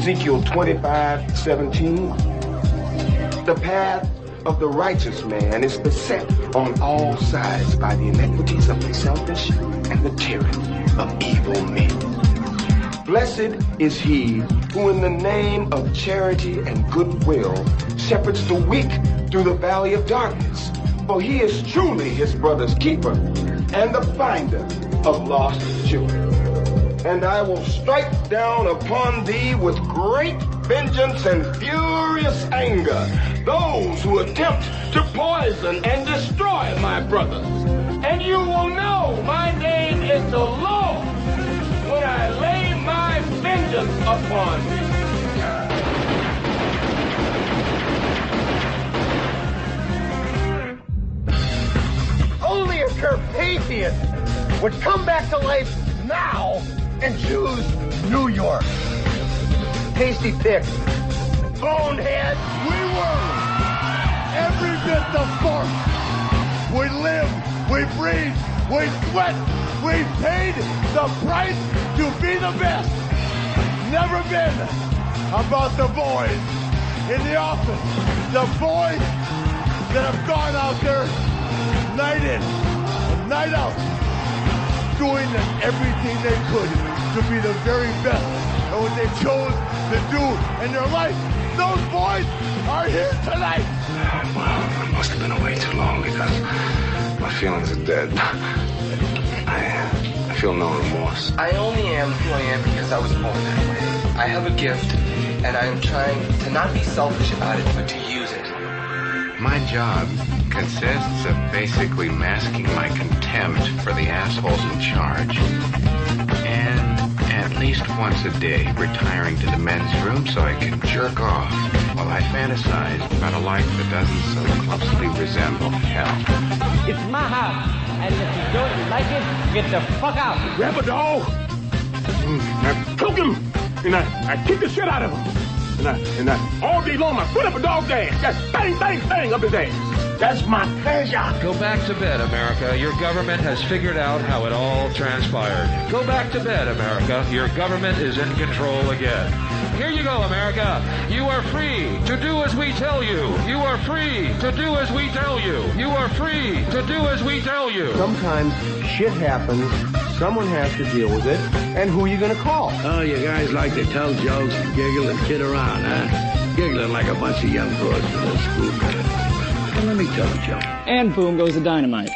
Ezekiel 25:17. The path of the righteous man is beset on all sides by the iniquities of the selfish and the tyranny of evil men. Blessed is he who in the name of charity and goodwill shepherds the weak through the valley of darkness, for he is truly his brother's keeper and the finder of lost children. And I will strike down upon thee with great vengeance and furious anger those who attempt to poison and destroy my brothers. And you will know my name is the Lord when I lay my vengeance upon thee. Only a Carpathian would come back to life now and choose New York. Tasty pick. Bonehead. We were every bit the force. We live, we breathe, we sweat, we paid the price to be the best. Never been about the boys in the office. The boys that have gone out there night in and night out, doing everything they could to be the very best at what they chose to do in their life. Those boys are here tonight. Well, I must have been away too long because my feelings are dead. I feel no remorse. I only am who I am because I was born that way. I have a gift, and I am trying to not be selfish about it, but to use it. My job consists of basically masking my contempt for the assholes in charge. And at least once a day, retiring to the men's room so I can jerk off while I fantasize about a life that doesn't so closely resemble hell. It's my house, and if you don't like it, get the fuck out. Grab a dog. I choke him, and I kick the shit out of him. And I all day long, I put up a dog's ass. Just bang, bang, bang up his ass. That's my pleasure. Go back to bed, America. Your government has figured out how it all transpired. Go back to bed, America. Your government is in control again. Here you go, America. You are free to do as we tell you. You are free to do as we tell you. You are free to do as we tell you. Sometimes shit happens, someone has to deal with it, and who are you gonna call? Oh, you guys like to tell jokes and giggle and kid around, huh? Giggling like a bunch of young broads with a schoolgirl. Well, let me tell a joke. And boom goes the dynamite.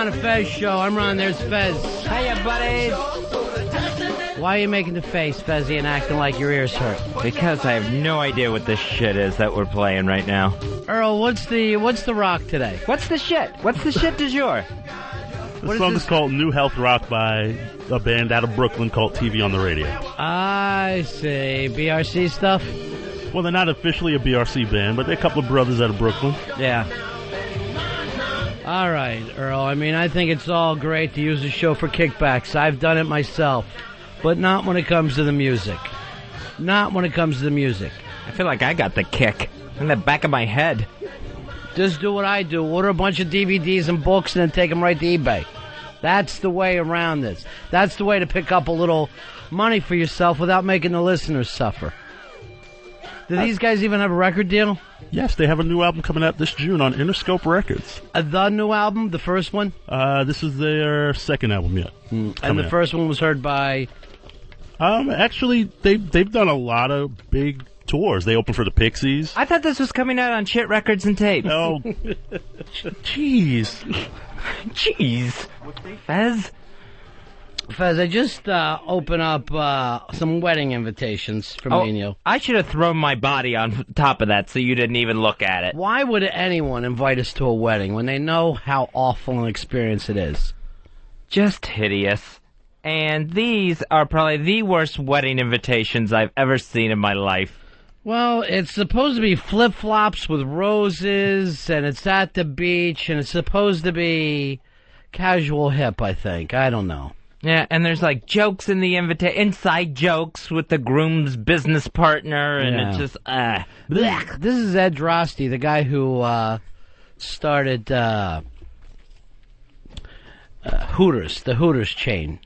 Ron and Fez show. I'm Ron, there's Fez. Hiya, buddies. Why are you making the face, Fezzy, and acting like your ears hurt? Because I have no idea what this shit is that we're playing right now. Earl, what's the rock today? What's the shit? What's the shit du jour? The song is called New Health Rock by a band out of Brooklyn called TV on the Radio. I see. BRC stuff? Well, they're not officially a BRC band, but they're a couple of brothers out of Brooklyn. Yeah. All right, Earl. I mean, I think it's all great to use the show for kickbacks. I've done it myself. But not when it comes to the music. Not when it comes to the music. I feel like I got the kick in the back of my head. Just do what I do. Order a bunch of DVDs and books and then take them right to eBay. That's the way around this. That's the way to pick up a little money for yourself without making the listeners suffer. Do these guys even have a record deal? Yes, they have a new album coming out this June on Interscope Records. The new album? The first one? This is their second album yet. And the first one was heard by... Actually, they've done a lot of big tours. They opened for the Pixies. I thought this was coming out on shit records and tapes. Oh, jeez. Jeez. Fez? Fez, I just open up some wedding invitations for me and you. I should have thrown my body on top of that so you didn't even look at it. Why would anyone invite us to a wedding when they know how awful an experience it is? Just hideous. And these are probably the worst wedding invitations I've ever seen in my life. Well, it's supposed to be flip-flops with roses, and it's at the beach, and it's supposed to be casual hip, I think. I don't know. Yeah, and there's like jokes in the inside jokes with the groom's business partner, and it's just, blech. This is Ed Drosty, the guy who started Hooters, the Hooters chain.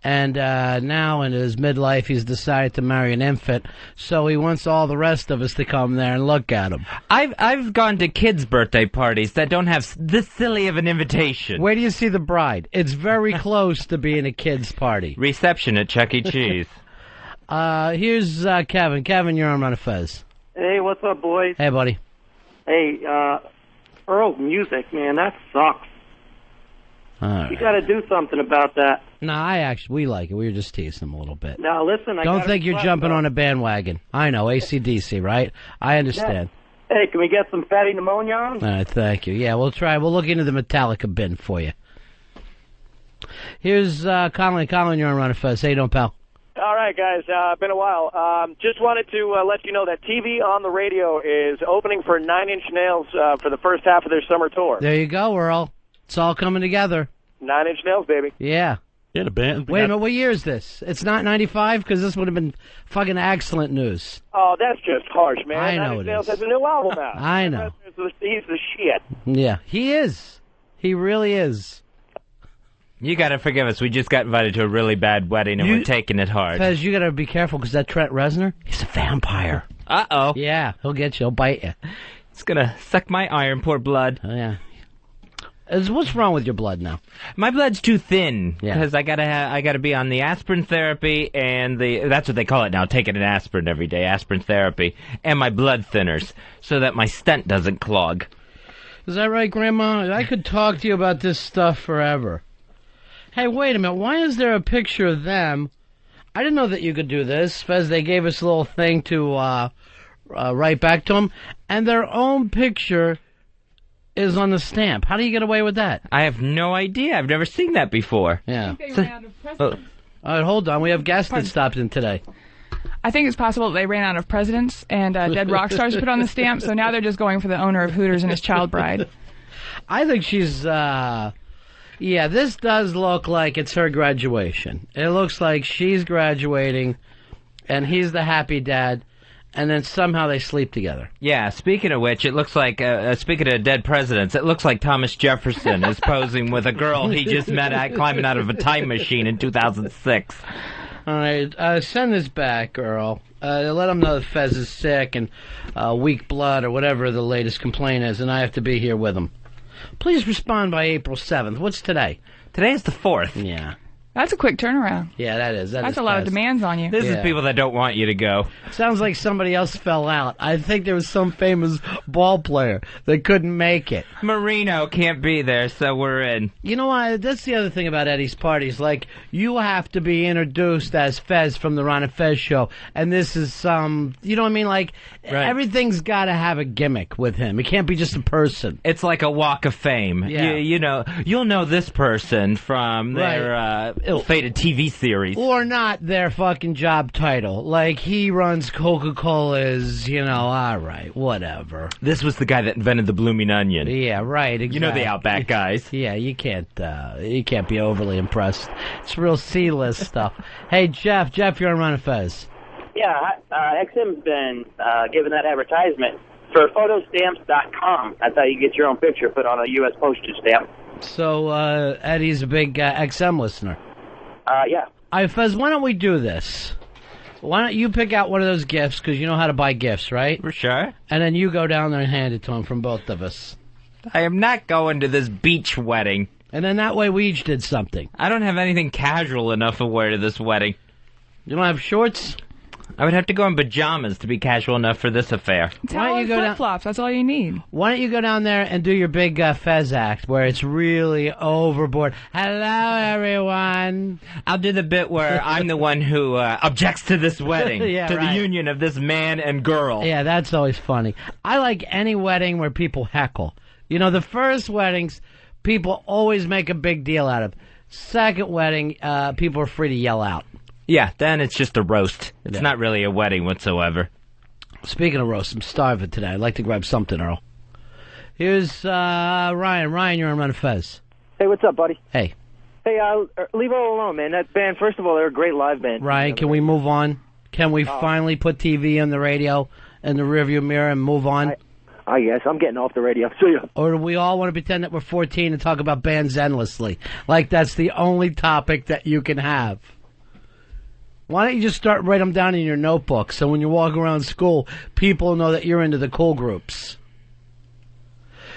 And now in his midlife, he's decided to marry an infant, so he wants all the rest of us to come there and look at him. I've gone to kids' birthday parties that don't have this silly of an invitation. Where do you see the bride? It's very close to being a kid's party. Reception at Chuck E. Cheese. Here's Kevin. Kevin, you're on Ron and Fez. Hey, what's up, boys? Hey, buddy. Hey, Earl, music, man, that sucks. Right. You got to do something about that. No, we like it. We were just teasing him a little bit. Now, listen, don't think you're jumping on a bandwagon. I know, AC/DC, right? I understand. Yeah. Hey, can we get some fatty pneumonia on? All right, thank you. Yeah, we'll try. We'll look into the Metallica bin for you. Here's Colin. Colin, you're on Ron and Fez. How you doing, pal? All right, guys. Been a while. Just wanted to let you know that TV on the Radio is opening for Nine Inch Nails for the first half of their summer tour. There you go, Earl. It's all coming together. 9 Inch Nails, baby. Yeah. Yeah, the band. Wait a minute, what year is this? It's not 95? Because this would have been fucking excellent news. Oh, that's just harsh, man. I know 9 Inch it Nails is. has a new album out. I know. He's the shit. Yeah, he is. He really is. You gotta forgive us. We just got invited to a really bad wedding, and we're taking it hard. Fez, you gotta be careful, because that Trent Reznor, he's a vampire. Uh-oh. Yeah, he'll get you. He'll bite you. He's gonna suck my iron, poor blood. Oh, yeah. What's wrong with your blood now? My blood's too thin because Yeah. I gotta be on the aspirin therapy and that's what they call it now, taking an aspirin every day, aspirin therapy, and my blood thinners so that my stent doesn't clog. Is that right, Grandma? I could talk to you about this stuff forever. Hey, wait a minute. Why is there a picture of them? I didn't know that you could do this. Fez, they gave us a little thing to write back to them, and their own picture is on the stamp. How do you get away with that? I have no idea. I've never seen that before. Yeah. I think they ran out of presidents. All right, hold on. We have guests that stopped in today. I think it's possible they ran out of presidents and dead rock stars put on the stamp, so now they're just going for the owner of Hooters and his child bride. I think she's, yeah, this does look like it's her graduation. It looks like she's graduating, and he's the happy dad, and then somehow they sleep together. Yeah, speaking of which, it looks like, speaking of dead presidents, it looks like Thomas Jefferson is posing with a girl he just met climbing out of a time machine in 2006. All right, send this back, girl. Let them know that Fez is sick and weak blood or whatever the latest complaint is, and I have to be here with him. Please respond by April 7th. What's today? Today is the 4th. Yeah. That's a quick turnaround. Yeah, that is. That's a lot of demands on you. This is people that don't want you to go. Sounds like somebody else fell out. I think there was some famous ball player that couldn't make it. Marino can't be there, so we're in. You know what? That's the other thing about Eddie's parties. Like, you have to be introduced as Fez from the Ron and Fez show, and this is you know what I mean? Like, everything's got to have a gimmick with him. It can't be just a person. It's like a walk of fame. Yeah. You know, you'll know this person from their ill-fated TV series. Or not their fucking job title. Like, he runs Coca-Cola's, all right, whatever. This was the guy that invented the blooming onion. Yeah, right, exactly. You know the Outback guys. Yeah, you can't be overly impressed. It's real C-list stuff. Hey, Jeff, you're on Ron and Fez. Yeah, XM's been giving that advertisement for photostamps.com. That's how you get your own picture put on a U.S. postage stamp. So, Eddie's a big XM listener. Yeah. All right, Fez, why don't we do this? Why don't you pick out one of those gifts, because you know how to buy gifts, right? For sure. And then you go down there and hand it to him from both of us. I am not going to this beach wedding. And then that way we each did something. I don't have anything casual enough to wear to this wedding. You don't have shorts? I would have to go in pajamas to be casual enough for this affair. Towel and flip-flops, that's all you need. Why don't you go down there and do your big Fez act where it's really overboard? Hello, everyone. I'll do the bit where I'm the one who objects to this wedding, Yeah, to right. the union of this man and girl. Yeah, that's always funny. I like any wedding where people heckle. You know, the first weddings, people always make a big deal out of. Second wedding, people are free to yell out. Yeah, then it's just a roast. It's not really a wedding whatsoever. Speaking of roast, I'm starving today. I'd like to grab something, Earl. Here's Ryan. Ryan, you're on Ron and Fez. Hey, what's up, buddy? Hey. Hey, leave it all alone, man. That band, first of all, they're a great live band. Ryan, can we move on? Can we finally put TV on the radio in the rearview mirror and move on? Yes, I'm getting off the radio. See ya. Or do we all want to pretend that we're 14 and talk about bands endlessly? Like that's the only topic that you can have. Why don't you just write them down in your notebook so when you walk around school, people know that you're into the cool groups.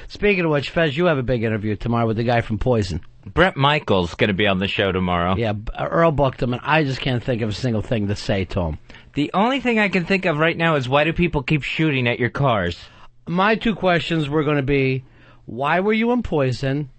Speaking of which, Fez, you have a big interview tomorrow with the guy from Poison. Bret Michaels going to be on the show tomorrow. Yeah, Earl booked him, and I just can't think of a single thing to say to him. The only thing I can think of right now is why do people keep shooting at your cars? My two questions were going to be, why were you in Poison?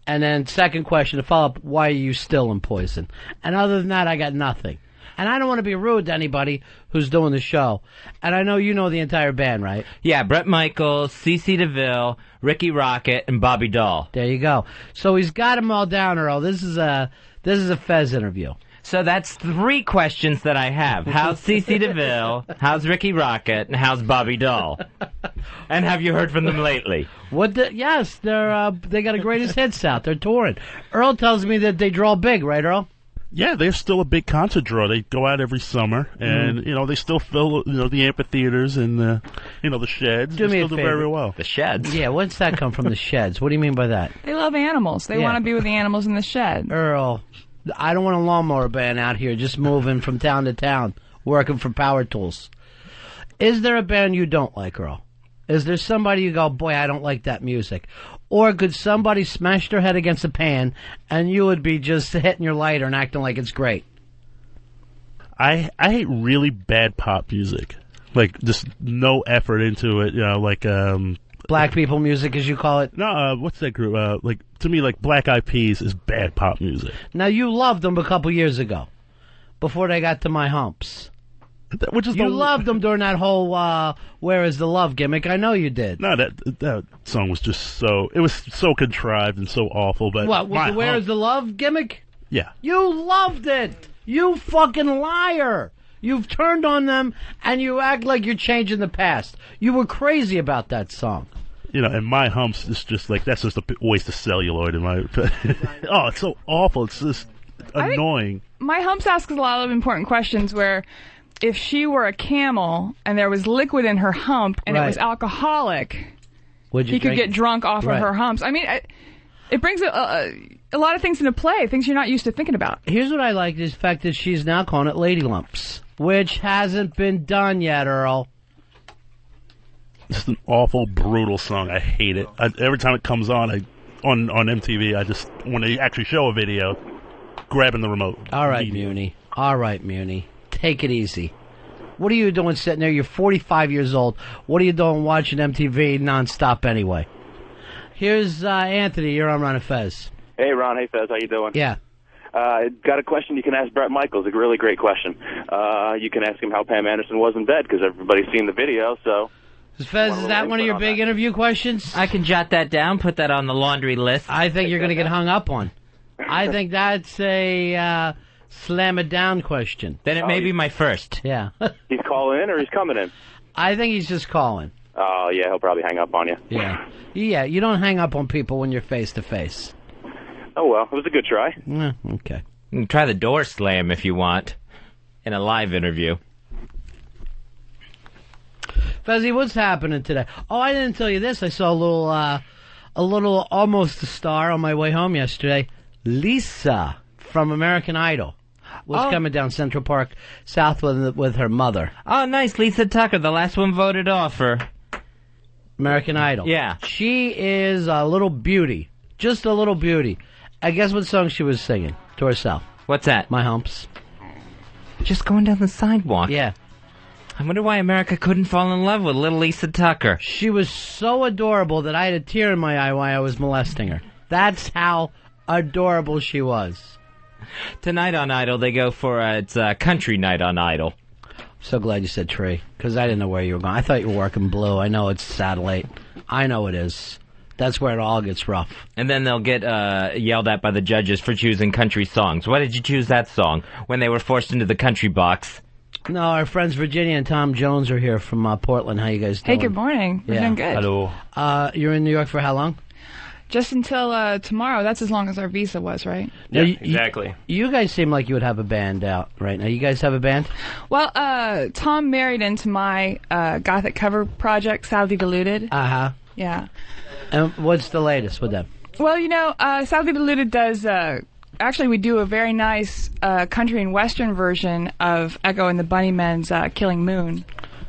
And then second question to follow up, why are you still in Poison? And other than that, I got nothing. And I don't want to be rude to anybody who's doing the show. And I know you know the entire band, right? Yeah, Bret Michaels, CeCe DeVille, Ricky Rocket, and Bobby Dahl. There you go. So he's got them all down, Earl. This is a Fez interview. So that's 3 questions that I have. How's CeCe DeVille? How's Ricky Rocket? And how's Bobby Dahl? And have you heard from them lately? Yes, they got a greatest hits out. They're touring. Earl tells me that they draw big, right, Earl? Yeah, they're still a big concert draw. They go out every summer, and they still fill the amphitheaters and the sheds. Do they me still a do favor. very well. The sheds. Yeah, what's that come from? The sheds. What do you mean by that? They love animals. They want to be with the animals in the shed. Earl, I don't want a lawnmower band out here just moving from town to town, working for Power Tools. Is there a band you don't like, Earl? Is there somebody you go, boy, I don't like that music? Or could somebody smash their head against a pan and you would be just hitting your lighter and acting like it's great? I hate really bad pop music. Like, just no effort into it, like... Black people music, as you call it? No, what's that group? To me, like, Black Eyed Peas is bad pop music. Now, you loved them a couple years ago, before they got to My Humps. You loved them during that whole Where Is the Love gimmick. I know you did. No, that song was just it was so contrived and so awful. But what, was the Where Is the Love gimmick? Yeah. You loved it! You fucking liar! You've turned on them, and you act like you're changing the past. You were crazy about that song. And My Humps is just like, that's just a waste of celluloid in my opinion. Oh, it's so awful. It's just annoying. My Humps asks a lot of important questions where... if she were a camel and there was liquid in her hump and it was alcoholic, he could get drunk off of her humps. I mean, it brings a lot of things into play, things you're not used to thinking about. Here's what I like, is the fact that she's now calling it Lady Lumps, which hasn't been done yet, Earl. It's an awful, brutal song. I hate it. Every time it comes on MTV, when they actually show a video, grabbing the remote. All right, Muni. All right, Muni. Take it easy. What are you doing sitting there? You're 45 years old. What are you doing watching MTV nonstop anyway? Here's Anthony. You're on Ron and Fez. Hey, Ron. Hey, Fez. How you doing? Yeah. Got a question you can ask Brett Michaels. A really great question. You can ask him how Pam Anderson was in bed, because everybody's seen the video, so... Fez, is that one of your big interview questions? I can jot that down, put that on the laundry list. I think you're going to get hung up on. I think that's a slam it down question. Then it may be my first. Yeah. He's calling in or he's coming in? I think he's just calling. Oh, yeah, he'll probably hang up on you. Yeah. Yeah, you don't hang up on people when you're face-to-face. Oh, well, it was a good try. Okay. You can try the door slam if you want in a live interview. Fezzy, what's happening today? Oh, I didn't tell you this. I saw a little almost a star on my way home yesterday. Lisa from American Idol was coming down Central Park South with her mother. Oh, nice. Lisa Tucker, the last one voted off for American Idol. Yeah. She is a little beauty. Just a little beauty. I guess what song she was singing to herself. What's that? My Humps. Just going down the sidewalk. Yeah. I wonder why America couldn't fall in love with little Lisa Tucker. She was so adorable that I had a tear in my eye while I was molesting her. That's how adorable she was. Tonight on Idol, they go for it's country night on Idol. So glad you said Tree, because I didn't know where you were going. I thought you were working Blue. I know it's satellite. I know it is. That's where it all gets rough. And then they'll get yelled at by the judges for choosing country songs. Why did you choose that song when they were forced into the country box? No, our friends Virginia and Tom Jones are here from Portland. How you guys doing? Hey, good morning. We're doing good. Hello. You're in New York for how long? Just until tomorrow. That's as long as our visa was, right? Yeah, exactly. You guys seem like you would have a band out right now. You guys have a band? Well, Tom married into my Gothic cover project, Sadly Deluded. Uh-huh. Yeah. And what's the latest with them? Well, you know, Sadly Deluded does... actually, we do a very nice country and western version of Echo and the Bunnymen's Killing Moon.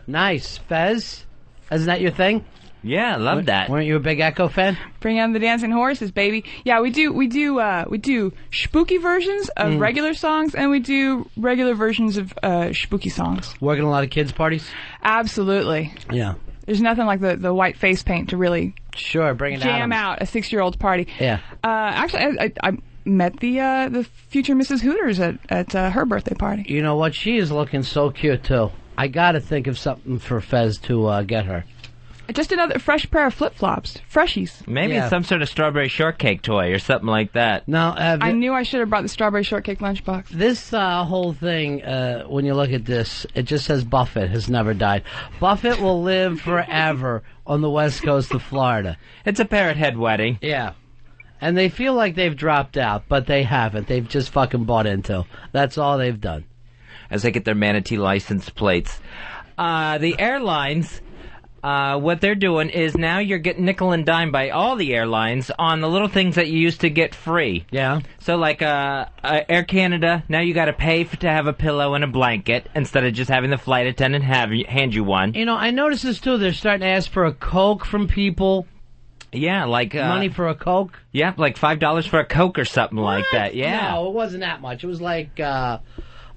Nice. Fez? Isn't that your thing? Yeah, I love that. Weren't you a big Echo fan? Bring on the dancing horses, baby. Yeah, we do spooky versions of regular songs, and we do regular versions of spooky songs. Working a lot of kids' parties? Absolutely. Yeah. There's nothing like the white face paint to really bring it jam out a 6-year-old's party. Yeah. Actually, I met the future Mrs. Hooters at her birthday party. You know what? She is looking so cute, too. I got to think of something for Fez to get her. Just another fresh pair of flip-flops. Freshies. Maybe some sort of strawberry shortcake toy or something like that. Now, I knew I should have brought the strawberry shortcake lunchbox. This whole thing, when you look at this, it just says Buffett has never died. Buffett will live forever on the west coast of Florida. It's a parrot head wedding. Yeah. And they feel like they've dropped out, but they haven't. They've just fucking bought into. That's all they've done. As they get their manatee license plates. The airlines... what they're doing is now you're getting nickel and dime by all the airlines on the little things that you used to get free. Yeah. So like Air Canada, now you got to pay to have a pillow and a blanket instead of just having the flight attendant hand you one. You know, I noticed this too. They're starting to ask for a Coke from people. Yeah, like... money for a Coke? Yeah, like $5 for a Coke or something like that. Yeah. No, it wasn't that much. It was like...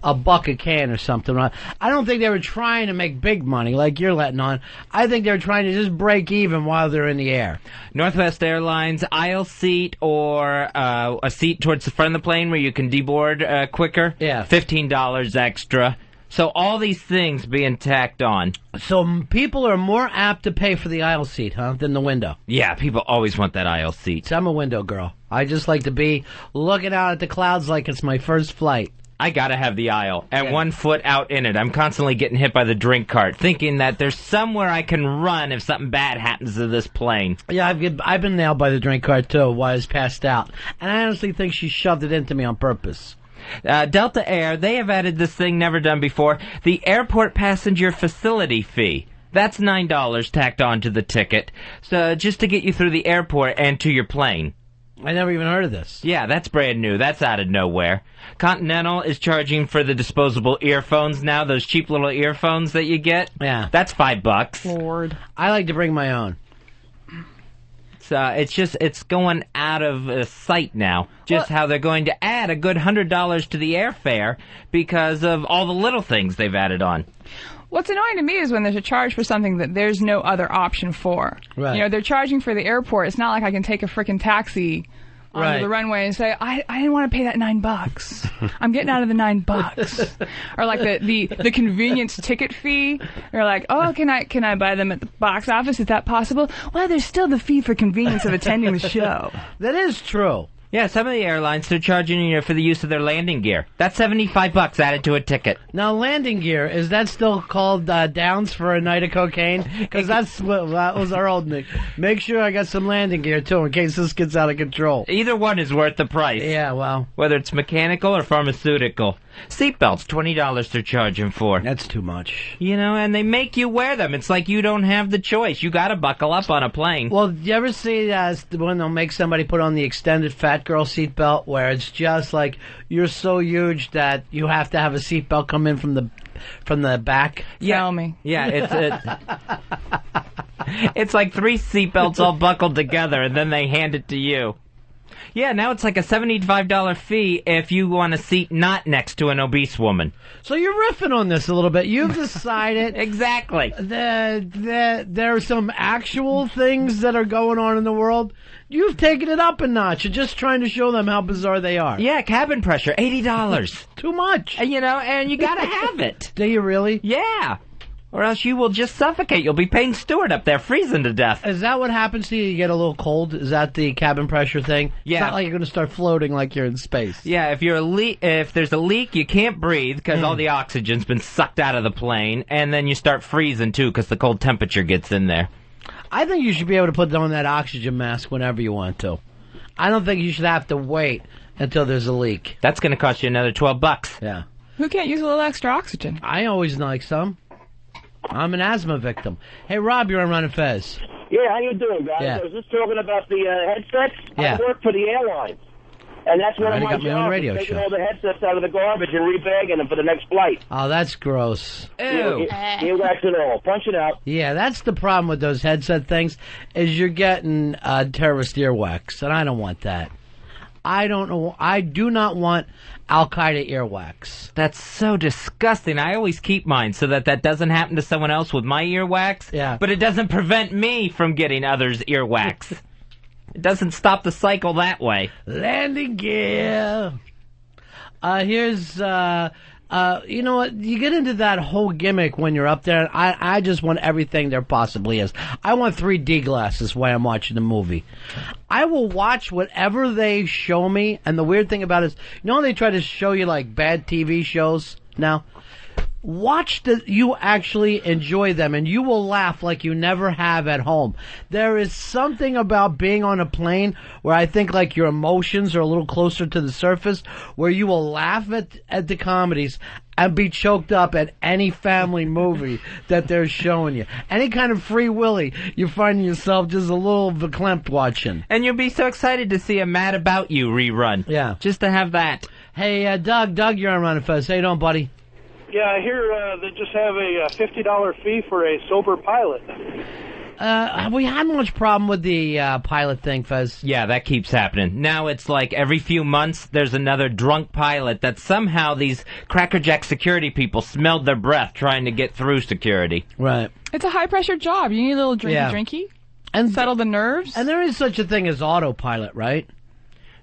$1 a can or something. I don't think they were trying to make big money like you're letting on. I think they were trying to just break even while they're in the air. Northwest Airlines, aisle seat or a seat towards the front of the plane where you can deboard quicker. Yeah. $15 extra. So all these things being tacked on. So people are more apt to pay for the aisle seat, huh, than the window? Yeah, people always want that aisle seat. So I'm a window girl. I just like to be looking out at the clouds like it's my first flight. I gotta have the aisle, and 1 foot out in it. I'm constantly getting hit by the drink cart, thinking that there's somewhere I can run if something bad happens to this plane. Yeah, I've been nailed by the drink cart, too, while I was passed out. And I honestly think she shoved it into me on purpose. Delta Air, they have added this thing never done before, the airport passenger facility fee. That's $9 tacked on to the ticket, so just to get you through the airport and to your plane. I never even heard of this. Yeah, that's brand new. That's out of nowhere. Continental is charging for the disposable earphones now, those cheap little earphones that you get. Yeah. That's $5. Lord. I like to bring my own. It's going out of sight now. Just how they're going to add a good $100 to the airfare because of all the little things they've added on. What's annoying to me is when there's a charge for something that there's no other option for. Right. You know, they're charging for the airport. It's not like I can take a frickin' taxi onto the runway and say, I didn't want to pay that $9. I'm getting out of the $9. Or like the convenience ticket fee. They're like, oh, can I buy them at the box office? Is that possible? Well, there's still the fee for convenience of attending the show. That is true. Yeah, some of the airlines, they're charging you for the use of their landing gear. That's $75 added to a ticket. Now, landing gear, is that still called downs for a night of cocaine? Because that was our old nick. Make sure I got some landing gear, too, in case this gets out of control. Either one is worth the price. Yeah, well. Whether it's mechanical or pharmaceutical. Seatbelts, $20 they're charging for. That's too much. You know, and they make you wear them. It's like you don't have the choice. You gotta buckle up on a plane. Well, do you ever see when they'll make somebody put on the extended fat girl seatbelt, where it's just like you're so huge that you have to have a seatbelt come in from the back? Tell me. Yeah, it's like 3 seatbelts all buckled together, and then they hand it to you. Yeah, now it's like a $75 fee if you want a seat not next to an obese woman. So you're riffing on this a little bit. You've decided exactly that there are some actual things that are going on in the world. You've taken it up a notch. You're just trying to show them how bizarre they are. Yeah, cabin pressure, $80. Too much. You know, and you gotta have it. Do you really? Yeah. Or else you will just suffocate. You'll be Payne Stewart up there freezing to death. Is that what happens to you? You get a little cold? Is that the cabin pressure thing? Yeah. It's not like you're going to start floating like you're in space. Yeah, if there's a leak, you can't breathe because all the oxygen's been sucked out of the plane, and then you start freezing too because the cold temperature gets in there. I think you should be able to put on that oxygen mask whenever you want to. I don't think you should have to wait until there's a leak. That's going to cost you another $12. Yeah. Who can't use a little extra oxygen? I always like some. I'm an asthma victim. Hey, Rob, you're on Ron and Fez. Yeah, how you doing, guys? Yeah. I was just talking about the headsets. Yeah. I work for the airlines. And that's one of my got my own jobs, radio taking show. all the headsets out of the garbage and rebagging them for the next flight. Oh, that's gross. Ew. Earwax and all. Punch it out. Yeah, that's the problem with those headset things, is you're getting terrorist earwax, and I don't want that. I do not want Al-Qaeda earwax. That's so disgusting. I always keep mine so that doesn't happen to someone else with my earwax. Yeah. But it doesn't prevent me from getting others' earwax. It doesn't stop the cycle that way. Landing gear. Here's, you know what? You get into that whole gimmick when you're up there. I just want everything there possibly is. I want 3D glasses while I'm watching the movie. I will watch whatever they show me. And the weird thing about it is, you know, they try to show you like bad TV shows now. Watch you actually enjoy them, and you will laugh like you never have at home. There is something about being on a plane where I think like your emotions are a little closer to the surface, where you will laugh at the comedies and be choked up at any family movie that they're showing you. Any kind of Free Willy, you find yourself just a little verklempt watching. And you'll be so excited to see a Mad About You rerun. Yeah. Just to have that. Hey, Doug, you're on Ron and Fez. How you doing, buddy? Yeah, I hear they just have a $50 fee for a sober pilot. Have we had much problem with the pilot thing, Fez? Yeah, that keeps happening. Now it's like every few months there's another drunk pilot that somehow these crackerjack security people smelled their breath trying to get through security. Right. It's a high-pressure job. You need a little drinky-drinky. And settle the nerves. And there is such a thing as autopilot, right?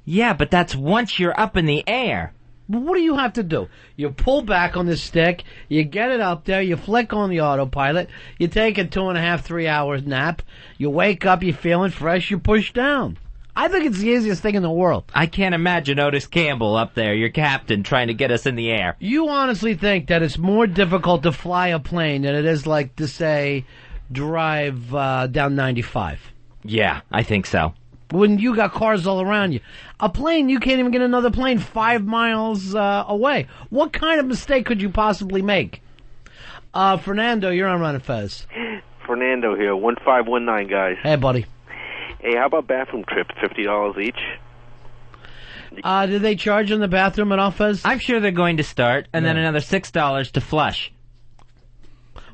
Yeah, but that's once you're up in the air. But what do you have to do? You pull back on the stick, you get it up there, you flick on the autopilot, you take a 2.5, 3 hours nap, you wake up, you're feeling fresh, you push down. I think it's the easiest thing in the world. I can't imagine Otis Campbell up there, your captain, trying to get us in the air. You honestly think that it's more difficult to fly a plane than it is, like, to, say, drive down 95? Yeah, I think so. When you got cars all around you. A plane, you can't even get another plane 5 miles away. What kind of mistake could you possibly make? Fernando, you're on Ron and Fez. Fernando here, 1519, guys. Hey, buddy. Hey, how about bathroom trips, $50 each? Did they charge in the bathroom at all, Fez? I'm sure they're going to start, and then another $6 to flush.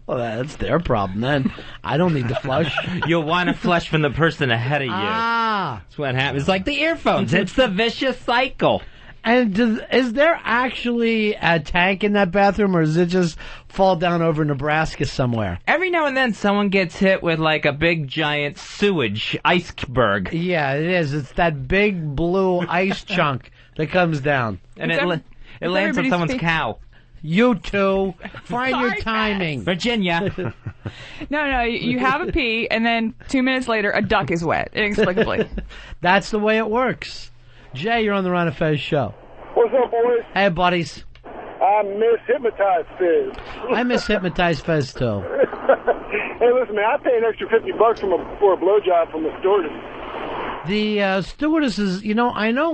Well, that's their problem then. I don't need to flush. You'll want to flush from the person ahead of you. Ah. That's what happens. It's like the earphones. It's the vicious cycle. And is there actually a tank in that bathroom, or does it just fall down over Nebraska somewhere? Every now and then someone gets hit with like a big giant sewage iceberg. Yeah, it is. It's that big blue ice chunk that comes down. And it lands on someone's cow. You two, find your timing. Virginia. No, you have a pee, and then 2 minutes later, a duck is wet, inexplicably. That's the way it works. Jay, you're on the Ron and Fez show. What's up, boys? Hey, buddies. I miss Hypnotized Fez. I miss Hypnotized Fez, too. Hey, listen, man, I pay an extra $50 for a blowjob from the stewardess. The stewardesses, I know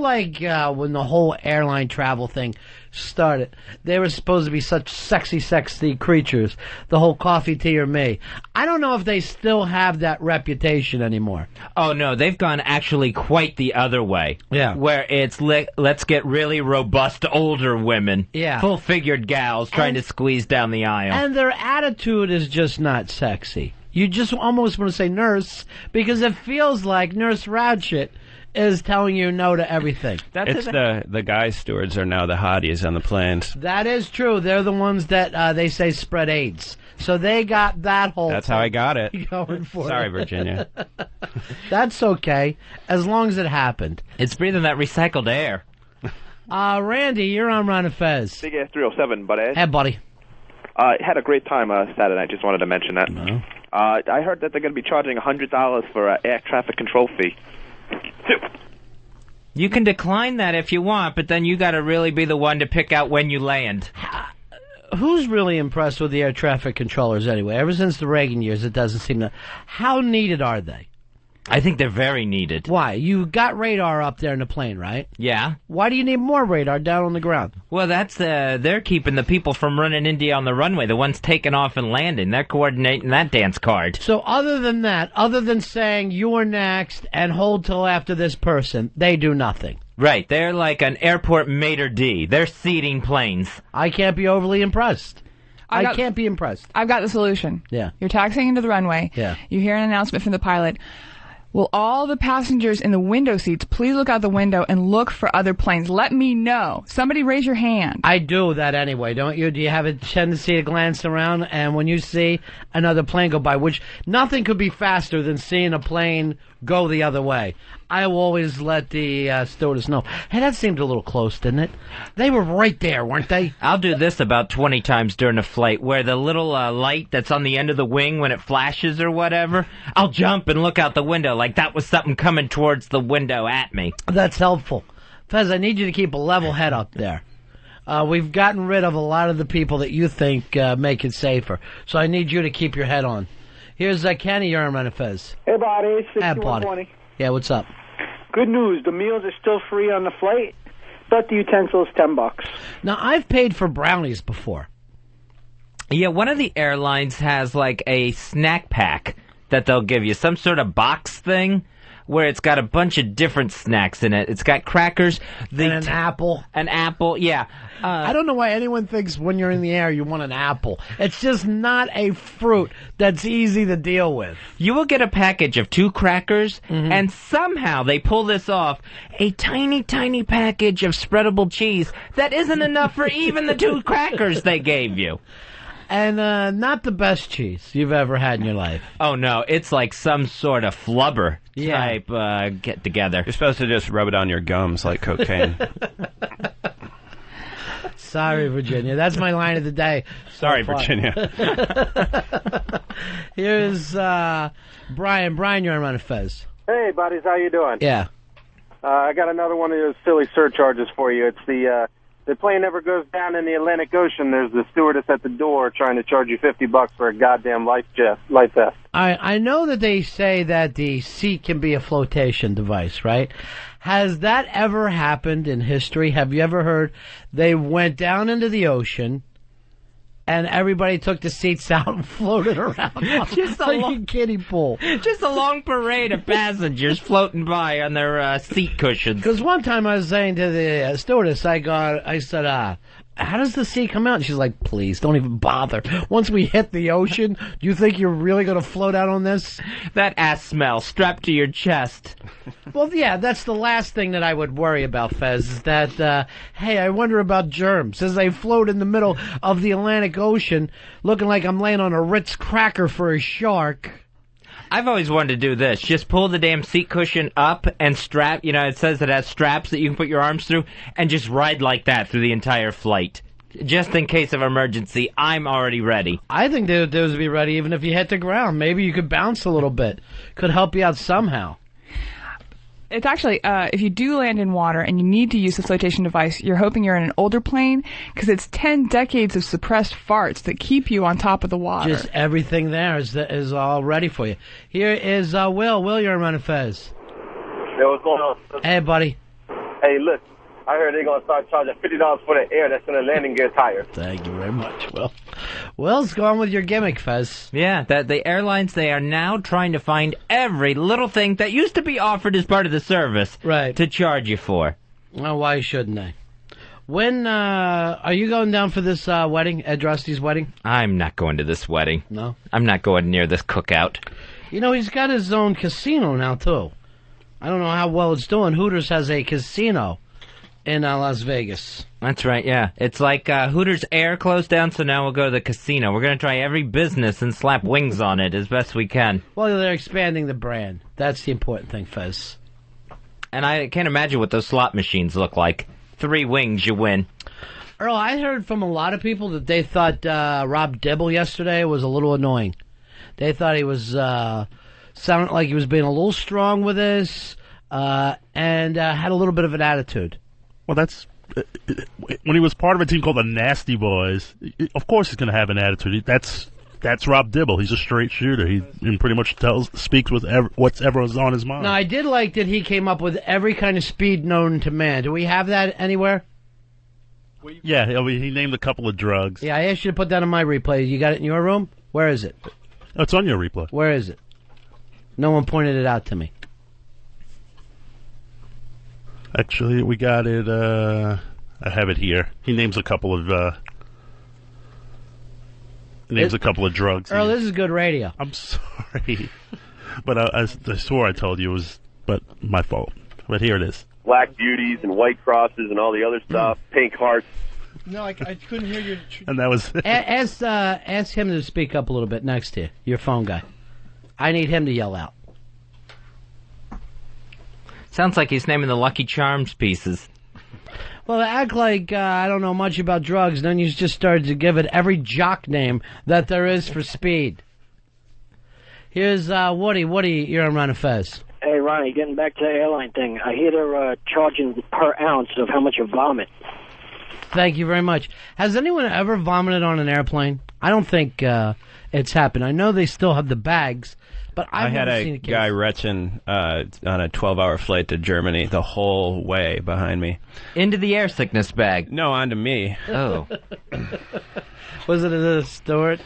when the whole airline travel thing started, they were supposed to be such sexy creatures, the whole coffee, tea, or me. I don't know if they still have that reputation anymore. Oh, no, they've gone actually quite the other way. Yeah. Where it's, let's get really robust older women. Yeah. Full-figured gals trying to squeeze down the aisle. And their attitude is just not sexy. You just almost want to say nurse, because it feels like Nurse Ratchet is telling you no to everything. It's the guy stewards are now the hotties on the planes. That is true. They're the ones that they say spread AIDS. So they got that whole That's how I got it. Going for Sorry, it. Virginia. That's okay, as long as it happened. It's breathing that recycled air. Randy, you're on Ron and Fez. Big Ass 307, buddy. Hey, buddy. Had a great time Saturday night. Just wanted to mention that. No. I heard that they're going to be charging $100 for an air traffic control fee. You can decline that if you want, but then you got to really be the one to pick out when you land. Who's really impressed with the air traffic controllers anyway? Ever since the Reagan years, it doesn't seem to... How needed are they? I think they're very needed. Why? You got radar up there in the plane, right? Yeah. Why do you need more radar down on the ground? Well, that's they're keeping the people from running into you on the runway, the ones taking off and landing. They're coordinating that dance card. So other than that, other than saying you are next and hold till after this person, they do nothing. Right. They're like an airport maitre d'. They're seating planes. I can't be overly impressed. I can't be impressed. I've got the solution. Yeah. You're taxiing into the runway. Yeah. You hear an announcement from the pilot. Will all the passengers in the window seats please look out the window and look for other planes? Let me know. Somebody raise your hand. I do that anyway, don't you? Do you have a tendency to glance around and when you see another plane go by, which nothing could be faster than seeing a plane go the other way? I will always let the stewardess know. Hey, that seemed a little close, didn't it? They were right there, weren't they? I'll do this about 20 times during a flight, where the little light that's on the end of the wing when it flashes or whatever, I'll jump and look out the window like that was something coming towards the window at me. That's helpful. Fez, I need you to keep a level head up there. We've gotten rid of a lot of the people that you think make it safer, so I need you to keep your head on. Here's Kenny, you're on Ron and Fez. Hey, buddy. Hey, buddy. 6120. Yeah, what's up? Good news. The meals are still free on the flight, but the utensils $10. Now, I've paid for brownies before. Yeah, one of the airlines has like a snack pack that they'll give you, some sort of box thing where it's got a bunch of different snacks in it. It's got crackers, and an apple. An apple, yeah. I don't know why anyone thinks when you're in the air you want an apple. It's just not a fruit that's easy to deal with. You will get a package of 2 crackers, and somehow they pull this off, a tiny, tiny package of spreadable cheese that isn't enough for even the 2 crackers they gave you. And not the best cheese you've ever had in your life. Oh, no. It's like some sort of flubber type get-together. You're supposed to just rub it on your gums like cocaine. Sorry, Virginia. That's my line of the day. Sorry, Virginia. Here's Brian. Brian, you're on Ron and Fez. Hey, buddies. How you doing? Yeah. I got another one of those silly surcharges for you. It's the plane never goes down in the Atlantic Ocean. There's the stewardess at the door trying to charge you $50 for a goddamn life vest. I know that they say that the seat can be a flotation device, right? Has that ever happened in history? Have you ever heard they went down into the ocean and everybody took the seats out and floated around just like a kiddie pool? Just a long parade of passengers floating by on their seat cushions. Because one time I was saying to the stewardess, I said, how does the sea come out? And she's like, please, don't even bother. Once we hit the ocean, do you think you're really going to float out on this? That ass smell strapped to your chest. Well, yeah, that's the last thing that I would worry about, Fez, is that, hey, I wonder about germs. As I float in the middle of the Atlantic Ocean, looking like I'm laying on a Ritz cracker for a shark. I've always wanted to do this. Just pull the damn seat cushion up and strap, it says it has straps that you can put your arms through, and just ride like that through the entire flight. Just in case of emergency, I'm already ready. I think those would be ready even if you hit the ground. Maybe you could bounce a little bit. Could help you out somehow. It's actually, if you do land in water and you need to use the flotation device, you're hoping you're in an older plane, because it's 10 decades of suppressed farts that keep you on top of the water. Just everything there is all ready for you. Here is Will. Will, you're on Ron and Fez. Hey, what's going on? Hey, buddy. Hey, look, I heard they're going to start charging $50 for the air that's in the landing gear tire. Thank you very much, Will. Will's going with your gimmick, Fez. Yeah, that the airlines, they are now trying to find every little thing that used to be offered as part of the service to charge you for. Well, why shouldn't they? When, are you going down for this wedding, Ed Rusty's wedding? I'm not going to this wedding. No? I'm not going near this cookout. He's got his own casino now, too. I don't know how well it's doing. Hooters has a casino in Las Vegas. That's right, yeah. It's like Hooters Air closed down, so now we'll go to the casino. We're going to try every business and slap wings on it as best we can. Well, they're expanding the brand. That's the important thing, Fez. And I can't imagine what those slot machines look like. 3 wings, you win. Earl, I heard from a lot of people that they thought Rob Dibble yesterday was a little annoying. They thought he was sounded like he was being a little strong with this and had a little bit of an attitude. Well, that's when he was part of a team called the Nasty Boys. Of course, he's going to have an attitude. That's Rob Dibble. He's a straight shooter. He pretty much speaks with whatever's on his mind. No, I did like that he came up with every kind of speed known to man. Do we have that anywhere? Yeah, he named a couple of drugs. Yeah, I asked you to put that on my replay. You got it in your room? Where is it? Oh, it's on your replay. Where is it? No one pointed it out to me. Actually, we got it. I have it here. He names a couple of. A couple of drugs. Earl, this is good radio. I'm sorry, but I swore I told you it was, but my fault. But here it is. Black beauties and white crosses and all the other stuff. Pink hearts. No, I couldn't hear you. And that was. Ask him to speak up a little bit next to you, your phone guy. I need him to yell out. Sounds like he's naming the Lucky Charms pieces. Well, act like I don't know much about drugs, then you just started to give it every jock name that there is for speed. Here's Woody. Woody, you're on Ron and Fez. Hey, Ronnie, getting back to the airline thing. I hear they're charging per ounce of how much you vomit. Thank you very much. Has anyone ever vomited on an airplane? I don't think it's happened. I know they still have the bags, but I've never seen a case. Guy retching on a 12-hour flight to Germany the whole way behind me. Into the air sickness bag? No, onto me. Oh. Was it a steward?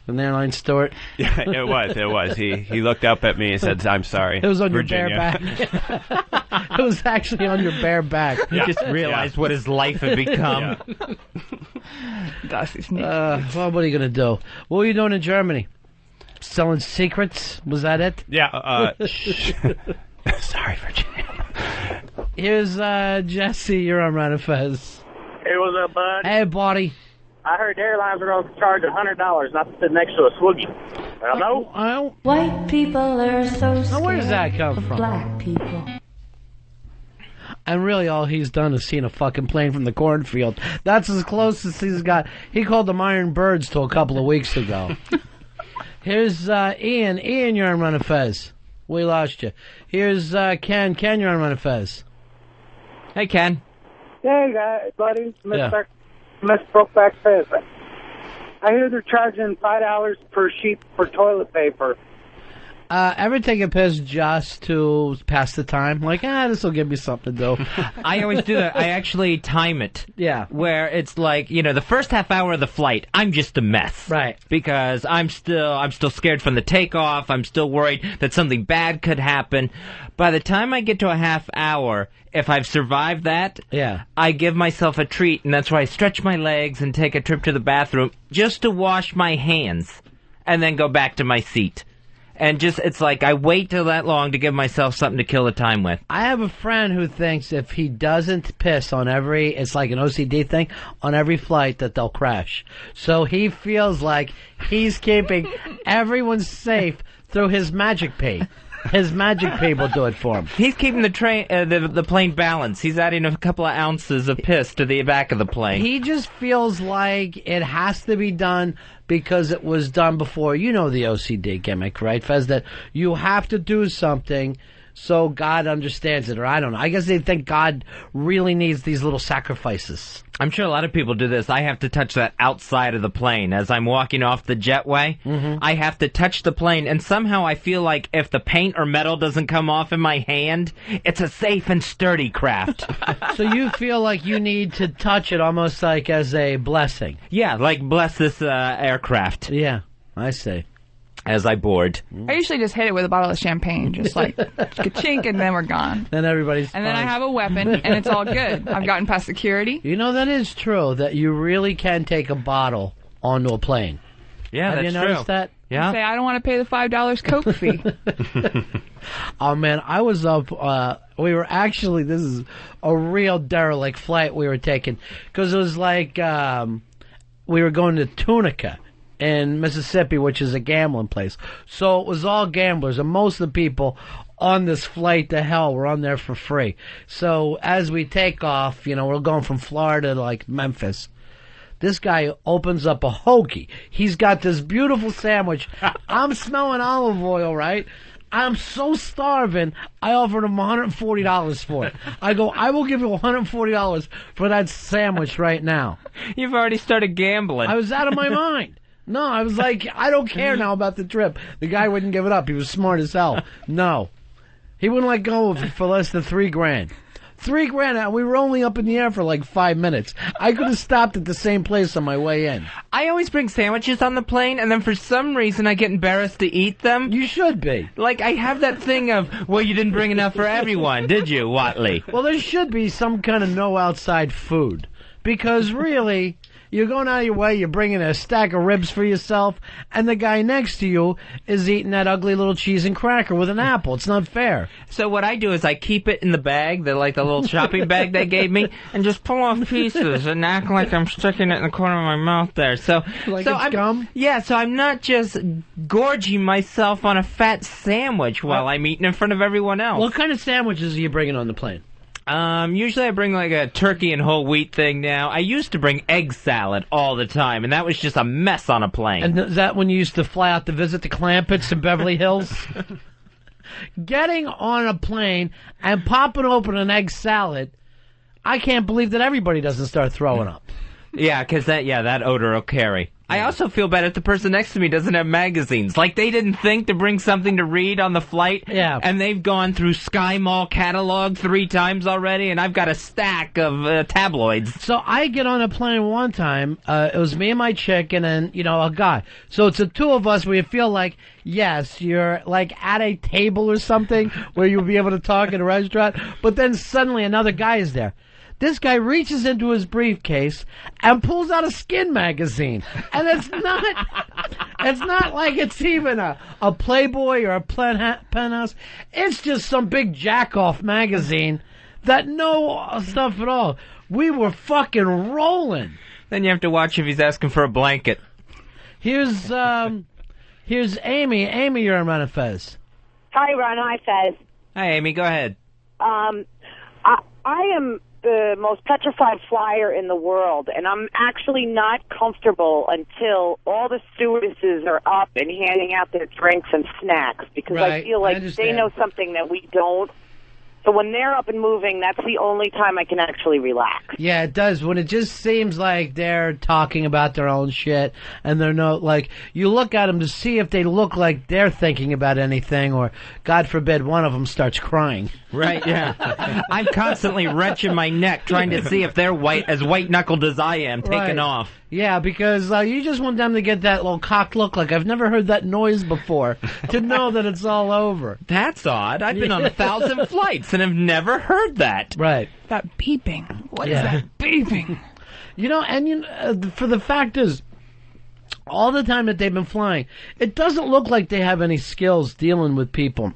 An airline steward? Yeah, it was. He looked up at me and said, "I'm sorry." It was on Virginia. your bare back. It was actually on your bare back. He just realized what his life had become. Well, what are you going to do? What were you doing in Germany? Selling secrets? Was that it? Yeah. Sorry, Virginia. Here's Jesse. You're on Ron and Fez. Hey, what's up, bud? Hey, buddy. I heard the airlines are going to charge $100 not to sit next to a swoogie. Hello? White people are so scared. Now, where does that come from? Black people. And really, all he's done is seen a fucking plane from the cornfield. That's as close as he's got. He called them Iron Birds till a couple of weeks ago. Here's Ian. Ian, you're on Ron and Fez. We lost you. Here's Ken. Ken, you're on Ron and Fez. Hey, Ken. Hey, guys, buddy. Mr. Brokeback Fez. I hear they're charging $5 per sheet for toilet paper. Ever take a piss just to pass the time? Like, this will give me something to do. I always do that. I actually time it. Yeah. Where it's like, the first half hour of the flight, I'm just a mess. Right. Because I'm still scared from the takeoff. I'm still worried that something bad could happen. By the time I get to a half hour, if I've survived that, I give myself a treat, and that's why I stretch my legs and take a trip to the bathroom just to wash my hands and then go back to my seat. And it's like I wait till that long to give myself something to kill the time with. I have a friend who thinks if he doesn't piss on it's like an OCD thing, on every flight that they'll crash. So he feels like he's keeping everyone safe through his magic pee. His magic pee will do it for him. He's keeping the plane balanced. He's adding a couple of ounces of piss to the back of the plane. He just feels like it has to be done because it was done before. You know the OCD gimmick, right, Fez? That you have to do something so God understands it, or I don't know. I guess they think God really needs these little sacrifices. I'm sure a lot of people do this. I have to touch that outside of the plane as I'm walking off the jetway. Mm-hmm. I have to touch the plane, and somehow I feel like if the paint or metal doesn't come off in my hand, it's a safe and sturdy craft. So you feel like you need to touch it almost like as a blessing. Yeah, like bless this aircraft. Yeah, I see. As I board. I usually just hit it with a bottle of champagne, just like ka-chink, and then we're gone. Then everybody's And then I have a weapon, and it's all good. I've gotten past security. You know, that is true, that you really can take a bottle onto a plane. Yeah, have that's you noticed true. that? Yeah. Say, I don't want to pay the $5 Coke fee. Oh, man, I was up, we were actually, this is a real derelict flight we were taking, because it was like, we were going to Tunica in Mississippi, which is a gambling place. So it was all gamblers, and most of the people on this flight to hell were on there for free. So as we take off, we're going from Florida to like Memphis. This guy opens up a hoagie. He's got this beautiful sandwich. I'm smelling olive oil, right? I'm so starving, I offered him $140 for it. I go, I will give you $140 for that sandwich right now. You've already started gambling. I was out of my mind. No, I was like, I don't care now about the trip. The guy wouldn't give it up. He was smart as hell. No. He wouldn't let go of it for less than $3,000. $3,000, we were only up in the air for like 5 minutes. I could have stopped at the same place on my way in. I always bring sandwiches on the plane, and then for some reason I get embarrassed to eat them. You should be. Like, I have that thing of, well, you didn't bring enough for everyone, did you, Watley? Well, there should be some kind of no outside food. Because really, you're going out of your way, you're bringing a stack of ribs for yourself, and the guy next to you is eating that ugly little cheese and cracker with an apple. It's not fair. So what I do is I keep it in the bag, the little shopping bag they gave me, and just pull off pieces and act like I'm sticking it in the corner of my mouth there. So it's gum? Yeah, so I'm not just gorging myself on a fat sandwich while I'm eating in front of everyone else. What kind of sandwiches are you bringing on the plane? Usually I bring like a turkey and whole wheat thing now. I used to bring egg salad all the time, and that was just a mess on a plane. And is that when you used to fly out to visit the Clampetts in Beverly Hills? Getting on a plane and popping open an egg salad, I can't believe that everybody doesn't start throwing up. Yeah, because that odor will carry. I also feel bad if the person next to me doesn't have magazines. Like, they didn't think to bring something to read on the flight. Yeah. And they've gone through Sky Mall catalog 3 times already, and I've got a stack of tabloids. So I get on a plane one time. It was me and my chick and then, a guy. So it's the two of us where you feel like, yes, you're like at a table or something where you'll be able to talk in a restaurant. But then suddenly another guy is there. This guy reaches into his briefcase and pulls out a Skin magazine. And it's not like it's even a Playboy or a Penthouse. It's just some big jack-off magazine that no stuff at all. We were fucking rolling. Then you have to watch if he's asking for a blanket. Here's Amy. Amy, you're on Ron and Fez. Hi, Ron. Hi, Fez. Hi, Amy. Go ahead. I am the most petrified flyer in the world, and I'm actually not comfortable until all the stewardesses are up and handing out their drinks and snacks, because I feel like they know something that we don't, So when they're up and moving, that's the only time I can actually relax. Yeah, it does. When it just seems like they're talking about their own shit, and they're you look at them to see if they look like they're thinking about anything, or, God forbid, one of them starts crying. Right, yeah. I'm constantly wrenching my neck trying to see if they're as white-knuckled as I am, taking off. Yeah, because you just want them to get that little cocked look like, I've never heard that noise before, to know that it's all over. That's odd. I've been on 1,000 flights and have never heard that. Right. That beeping. What is that beeping? For the fact is, all the time that they've been flying, it doesn't look like they have any skills dealing with people.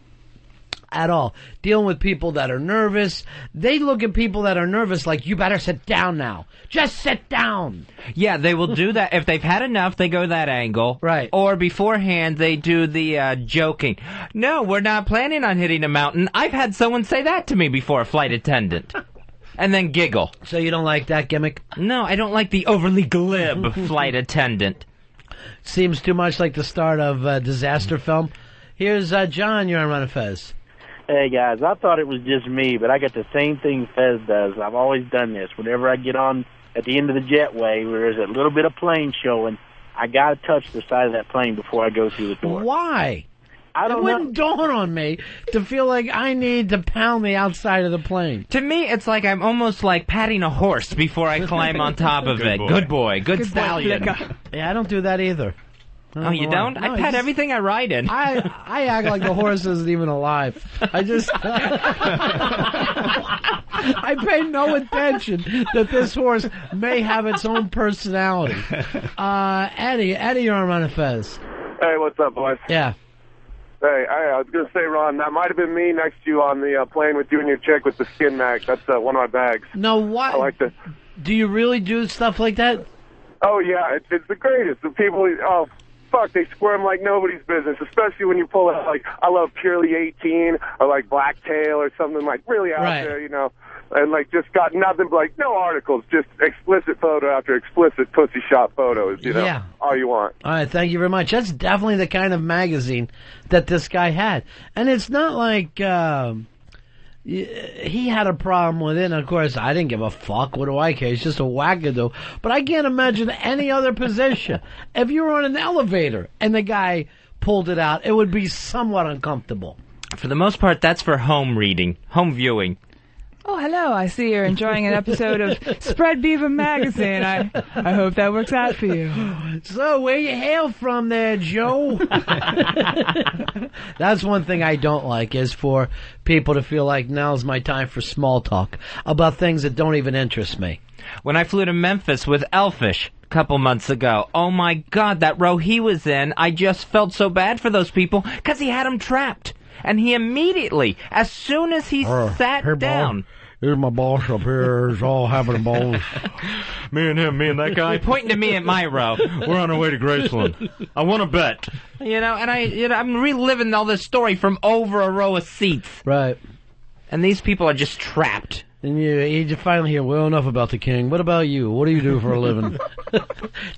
At all. Dealing with people that are nervous. They look at people that are nervous like, you better sit down now. Just sit down. Yeah, they will do that. If they've had enough, they go that angle. Right. Or beforehand, they do the joking. No, we're not planning on hitting a mountain. I've had someone say that to me before, a flight attendant. And then giggle. So you don't like that gimmick? No, I don't like the overly glib flight attendant. Seems too much like the start of a disaster film. Here's John, you're on Ron and Fez. Hey, guys, I thought it was just me, but I got the same thing Fez does. I've always done this. Whenever I get on at the end of the jetway where there's a little bit of plane showing, I got to touch the side of that plane before I go through the door. Why? I don't know. It wouldn't dawn on me to feel like I need to pound the outside of the plane. To me, it's like I'm almost like patting a horse before I climb on top of it. Good boy. Good stallion. Yeah, I don't do that either. Oh, you don't? No, I pet everything I ride in. I act like the horse isn't even alive. I just... I pay no attention that this horse may have its own personality. Eddie, you're on Ron and Fez. Hey, what's up, boys? Yeah. Hey, I was going to say, Ron, that might have been me next to you on the plane with you and your chick with the skin mag. That's one of my bags. No, what? I like this. Do you really do stuff like that? Oh, yeah, it's the greatest. The people, fuck, they squirm like nobody's business, especially when you pull out, like, I love Purely 18 or, like, Blacktail or something, like, really out there, and, like, just got nothing but, like, no articles, just explicit photo after explicit pussy shot photos, Yeah. all you want. All right, thank you very much. That's definitely the kind of magazine that this guy had. And it's not like he had a problem with it, and of course, I didn't give a fuck. What do I care? He's just a wackadoo. But I can't imagine any other position. If you were on an elevator and the guy pulled it out, it would be somewhat uncomfortable. For the most part, that's for home reading, home viewing. Oh, hello. I see you're enjoying an episode of Spread Beaver Magazine. I hope that works out for you. So, where you hail from there, Joe? That's one thing I don't like, is for people to feel like now's my time for small talk about things that don't even interest me. When I flew to Memphis with Elfish a couple months ago, oh my God, that row he was in, I just felt so bad for those people because he had them trapped. And he immediately, as soon as he sat down... Here's my boss up here. He's all having a ball. Me and that guy. Pointing to me at my row. We're on our way to Graceland. I want to bet. And I'm reliving all this story from over a row of seats. Right. And these people are just trapped. And you finally hear, well, enough about the king. What about you? What do you do for a living?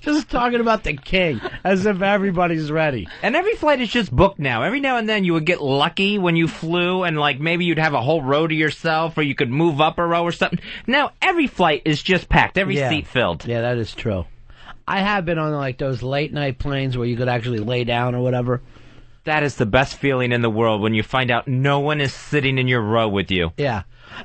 Just talking about the king, as if everybody's ready. And every flight is just booked now. Every now and then you would get lucky when you flew, and like maybe you'd have a whole row to yourself, or you could move up a row or something. Now every flight is just packed, every seat filled. Yeah, that is true. I have been on like those late night planes where you could actually lay down or whatever. That is the best feeling in the world, when you find out no one is sitting in your row with you. Yeah.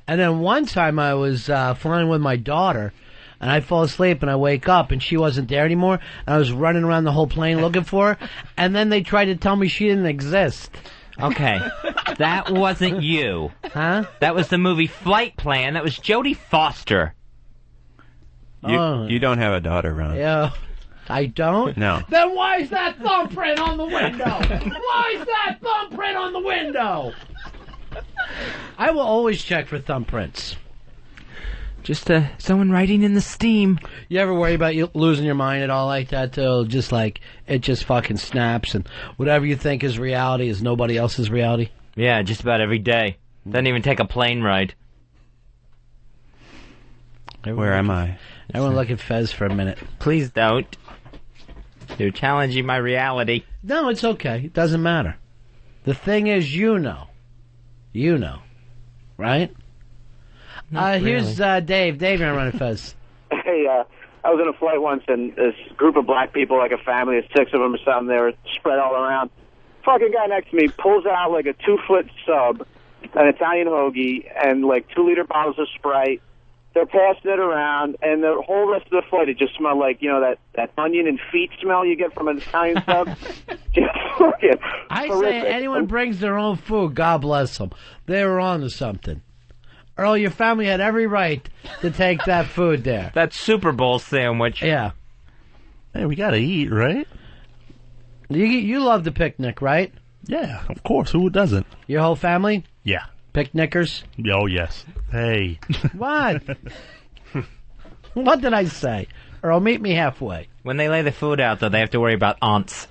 And then one time I was flying with my daughter, and I fall asleep, and I wake up, and she wasn't there anymore, and I was running around the whole plane looking for her, and then they tried to tell me she didn't exist. Okay, that wasn't you. Huh? That was the movie Flight Plan. That was Jodie Foster. You don't have a daughter, Ron. Yeah. I don't? No. Then why is that thumbprint on the window? Why is that thumbprint on the window? I will always check for thumbprints. Just someone writing in the steam. You ever worry about you losing your mind at all like that, till just like it just fucking snaps, and whatever you think is reality is nobody else's reality? Yeah, just about every day. Doesn't even take a plane ride. Where am I? Everyone look at Fez for a minute. Please don't. You're challenging my reality. No, it's okay. It doesn't matter. The thing is, you know. right? Here's Dave. Dave, you're on Ron and Fez. Hey, I was in a flight once, and this group of black people, like a family of 6 of them or something, they were spread all around. Fucking guy next to me pulls out like a 2-foot sub, an Italian hoagie, and like 2-liter bottles of Sprite. They're passing it around, and the whole rest of the flight, it just smelled like, that onion and feet smell you get from an Italian sub. Just fucking I horrific. say anyone brings their own food, God bless them. They were on to something. Earl, your family had every right to take that food there. That Super Bowl sandwich. Yeah. Hey, we gotta eat, right? You love the picnic, right? Yeah, of course. Who doesn't? Your whole family? Yeah. Picnickers? Oh, yes. Hey. What? What did I say? Earl, meet me halfway. When they lay the food out, though, they have to worry about aunts.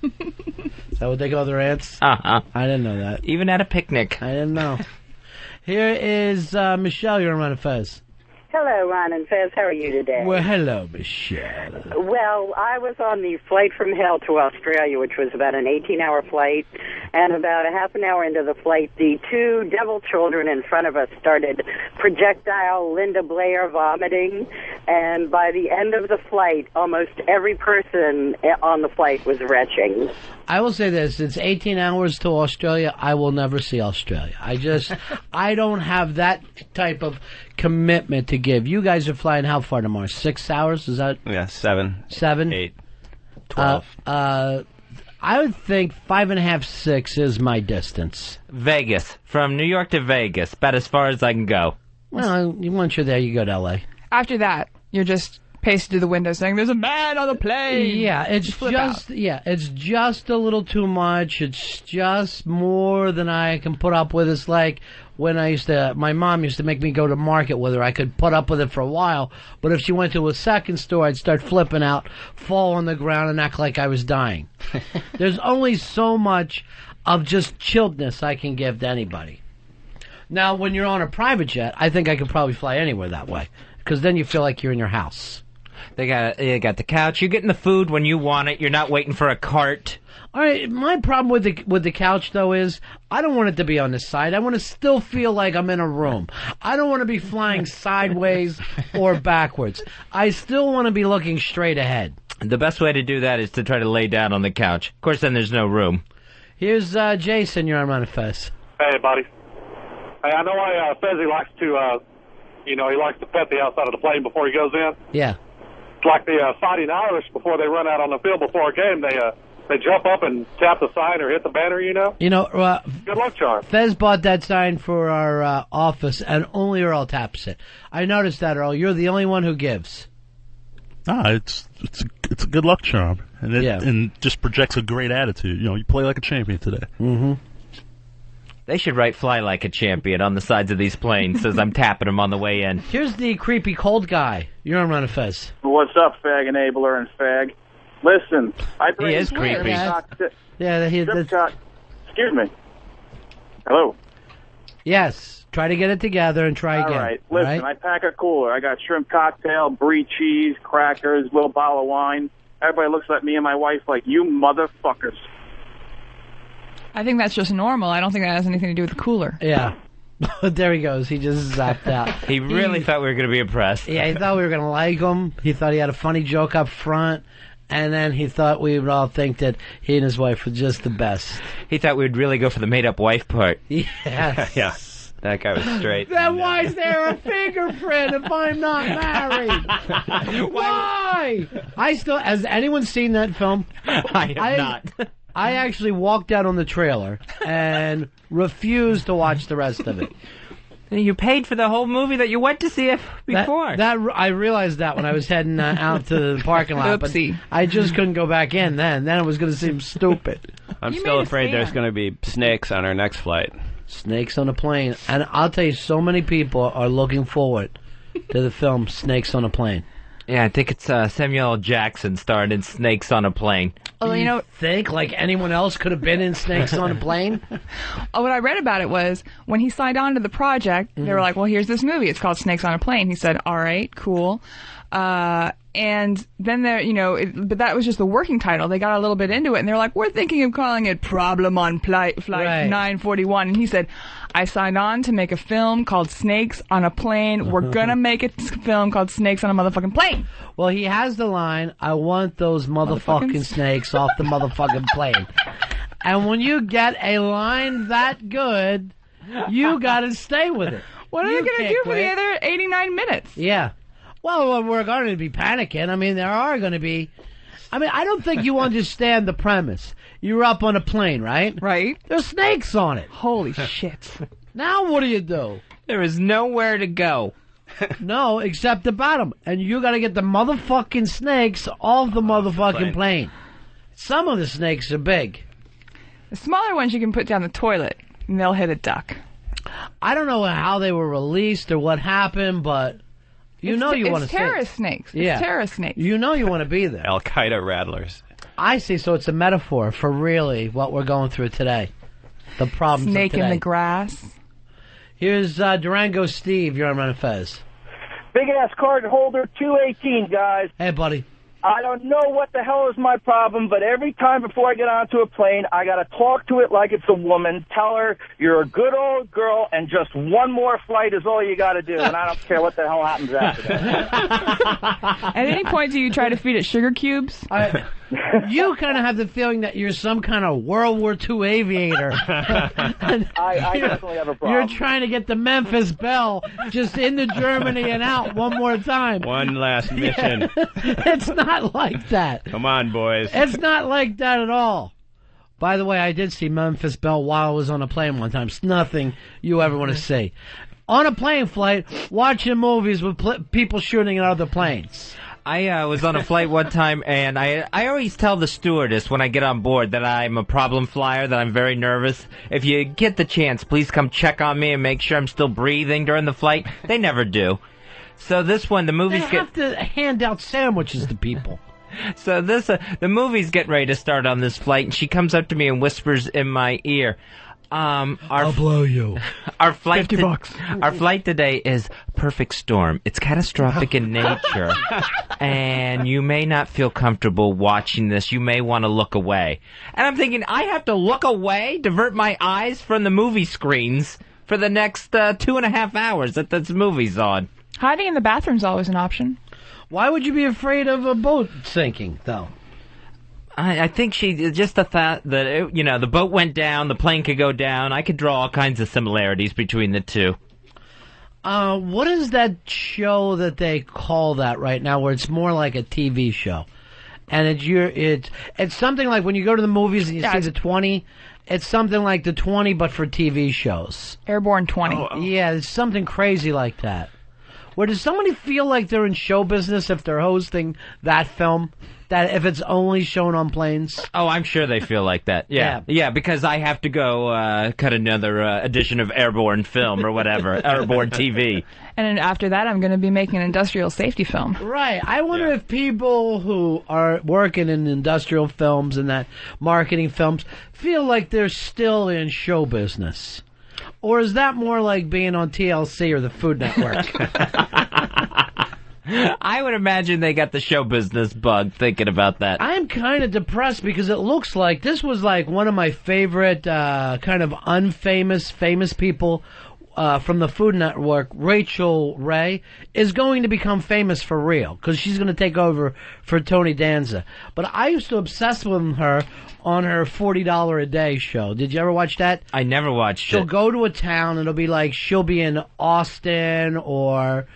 Is that what they call their ants? Uh-huh. I didn't know that. Even at a picnic. I didn't know. Here is Michelle. You're on Ron and Fez. Hello, Ron and Fez. How are you today? Well, hello, Michelle. Well, I was on the flight from hell to Australia, which was about an 18-hour flight, and about a half an hour into the flight, the 2 devil children in front of us started projectile Linda Blair vomiting, and by the end of the flight, almost every person on the flight was retching. I will say this, it's 18 hours to Australia. I will never see Australia. I don't have that type of commitment to give. You guys are flying how far tomorrow? 6 hours? Is that? Yeah, 7. 7? 8. 12. I would think 5.5, 6 is my distance. Vegas. From New York to Vegas. About as far as I can go. Well, once you're there, you go to L.A. After that, you're just pasted to the window saying, "There's a man on the plane." Yeah, it's just a little too much. It's just more than I can put up with. It's like when my mom used to make me go to market with her. I could put up with it for a while, but if she went to a second store, I'd start flipping out, fall on the ground, and act like I was dying. There's only so much of just chilledness I can give to anybody. Now, when you're on a private jet, I think I could probably fly anywhere that way, because then you feel like you're in your house. They got the couch. You're getting the food when you want it. You're not waiting for a cart. All right, my problem with the couch, though, is I don't want it to be on the side. I want to still feel like I'm in a room. I don't want to be flying sideways or backwards. I still want to be looking straight ahead. The best way to do that is to try to lay down on the couch. Of course, then there's no room. Here's Jason. You're on Ron and Fez. Hey, buddy. Hey, I know Fezzy likes to, he likes to pet the outside of the plane before he goes in. Yeah. It's like the Fighting Irish before they run out on the field before a game. They jump up and tap the sign or hit the banner, Good luck, charm. Fez bought that sign for our office, and only Earl taps it. I noticed that, Earl. You're the only one who gives. It's a good luck charm, and just projects a great attitude. You play like a champion today. Mm-hmm. They should write "Fly Like a Champion" on the sides of these planes as I'm tapping them on the way in. Here's the creepy cold guy. You're on Ron and Fez. What's up, fag enabler and fag? Listen, I bring He is creepy. Excuse me. Hello. Yes. Try to get it together and try again. All right. Listen, I pack a cooler. I got shrimp cocktail, brie cheese, crackers, little bottle of wine. Everybody looks at me and my wife like, you motherfuckers. I think that's just normal. I don't think that has anything to do with the cooler. Yeah. There he goes. He just zapped out. He really thought we were going to be impressed. Yeah, he thought we were going to like him. He thought he had a funny joke up front. And then he thought we would all think that he and his wife were just the best. He thought we'd really go for the made-up wife part. Yes. Yeah. That guy was straight. Then why is there a fingerprint if I'm not married? Why? Has anyone seen that film? I have not. I actually walked out on the trailer and refused to watch the rest of it. You paid for the whole movie that you went to see it before. That I realized that when I was heading out to the parking lot. Oopsie. But I just couldn't go back in then. Then it was going to seem stupid. I'm still afraid there's going to be snakes on our next flight. Snakes on a plane. And I'll tell you, so many people are looking forward to the film Snakes on a Plane. Yeah, I think it's Samuel L. Jackson starred in Snakes on a Plane. Oh, you think like anyone else could have been in Snakes on a Plane? What I read about it was when he signed on to the project, they were like, well, here's this movie. It's called Snakes on a Plane. He said, all right, cool. And then but that was just the working title. They got a little bit into it, and they're like, we're thinking of calling it Problem on Flight 941. And he said, I signed on to make a film called Snakes on a Plane. We're going to make a film called Snakes on a Motherfucking Plane. Well, he has the line, I want those motherfucking snakes off the motherfucking plane. And when you get a line that good, you got to stay with it. What are they going to do for the other 89 minutes? Yeah. Well, we're going to be panicking. I mean, there are going to be... I mean, I don't think you understand the premise. You're up on a plane, right? Right. There's snakes on it. Holy shit. Now what do you do? There is nowhere to go. No, except the bottom. And you got to get the motherfucking snakes off the motherfucking plane. Some of the snakes are big. The smaller ones you can put down the toilet, and they'll hit a duck. I don't know how they were released or what happened, but... You want to It's terrorist snakes. Yeah. It's terrorist snakes. You know you want to be there. Al-Qaeda rattlers. I see, so it's a metaphor for really what we're going through today. The problems Snake of today. in the grass. Here's Durango Steve. You're on Ron and Fez. Big ass card holder, 218, guys. Hey, buddy. I don't know what the hell is my problem, but every time before I get onto a plane, I got to talk to it like it's a woman, tell her you're a good old girl, and just one more flight is all you got to do, and I don't care what the hell happens after that. At any point, do you try to feed it sugar cubes? You kind of have the feeling that you're some kind of World War II aviator. I definitely have a problem. You're trying to get the Memphis Belle just into Germany and out one more time. One last mission. It's not like that. Come on, boys. It's not like that at all. By the way, I did see Memphis Belle while I was on a plane one time. It's nothing you ever want to see. On a plane flight, watching movies with people shooting at other planes. I was on a flight one time, and I always tell the stewardess when I get on board that I'm a problem flyer, that I'm very nervous. If you get the chance, please come check on me and make sure I'm still breathing during the flight. They never do. So this one, the movie's They have to hand out sandwiches to people. So the movie's getting ready to start on this flight, and she comes up to me and whispers in my ear, I'll blow you. Our flight $50. Our flight today is perfect storm. It's catastrophic in nature, and you may not feel comfortable watching this. You may want to look away. And I'm thinking, I have to look away, divert my eyes from the movie screens for the next 2.5 hours that this movie's on. Hiding in the bathroom's always an option. Why would you be afraid of a boat sinking, though? I think just the thought that, the boat went down, the plane could go down. I could draw all kinds of similarities between the two. What is that show that they call that right now where it's more like a TV show? And it's something like when you go to the movies and you see the 20, it's something like the 20 but for TV shows. Airborne 20. Oh. Yeah, it's something crazy like that. Where does somebody feel like they're in show business if they're hosting that film? That if it's only shown on planes? Oh, I'm sure they feel like that. Yeah, because I have to go cut another edition of Airborne film or whatever, Airborne TV. And then after that, I'm going to be making an industrial safety film. Right. I wonder if people who are working in industrial films and that marketing films feel like they're still in show business. Or is that more like being on TLC or the Food Network? I would imagine they got the show business bug thinking about that. I'm kind of depressed because it looks like this was like one of my favorite kind of unfamous, famous people from the Food Network. Rachel Ray is going to become famous for real because she's going to take over for Tony Danza. But I used to obsess with her on her $40 a day show. Did you ever watch that? I never watched She'll go to a town and it'll be like she'll be in Austin or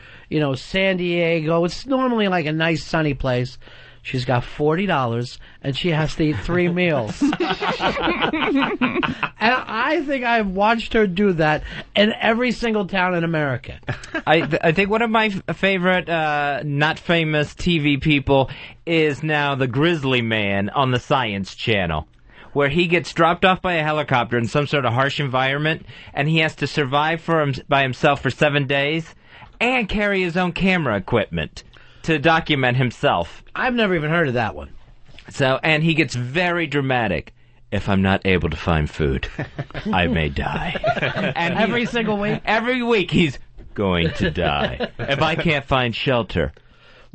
San Diego. It's normally like a nice sunny place. She's got $40 and she has to eat 3 meals. And I think I've watched her do that in every single town in America. I think one of my favorite not famous TV people is now the Grizzly Man on the Science Channel, where he gets dropped off by a helicopter in some sort of harsh environment, and he has to survive by himself for 7 days and carry his own camera equipment to document himself. I've never even heard of that one. So, and he gets very dramatic. If I'm not able to find food, I may die. And every single week? Every week he's going to die. If I can't find shelter,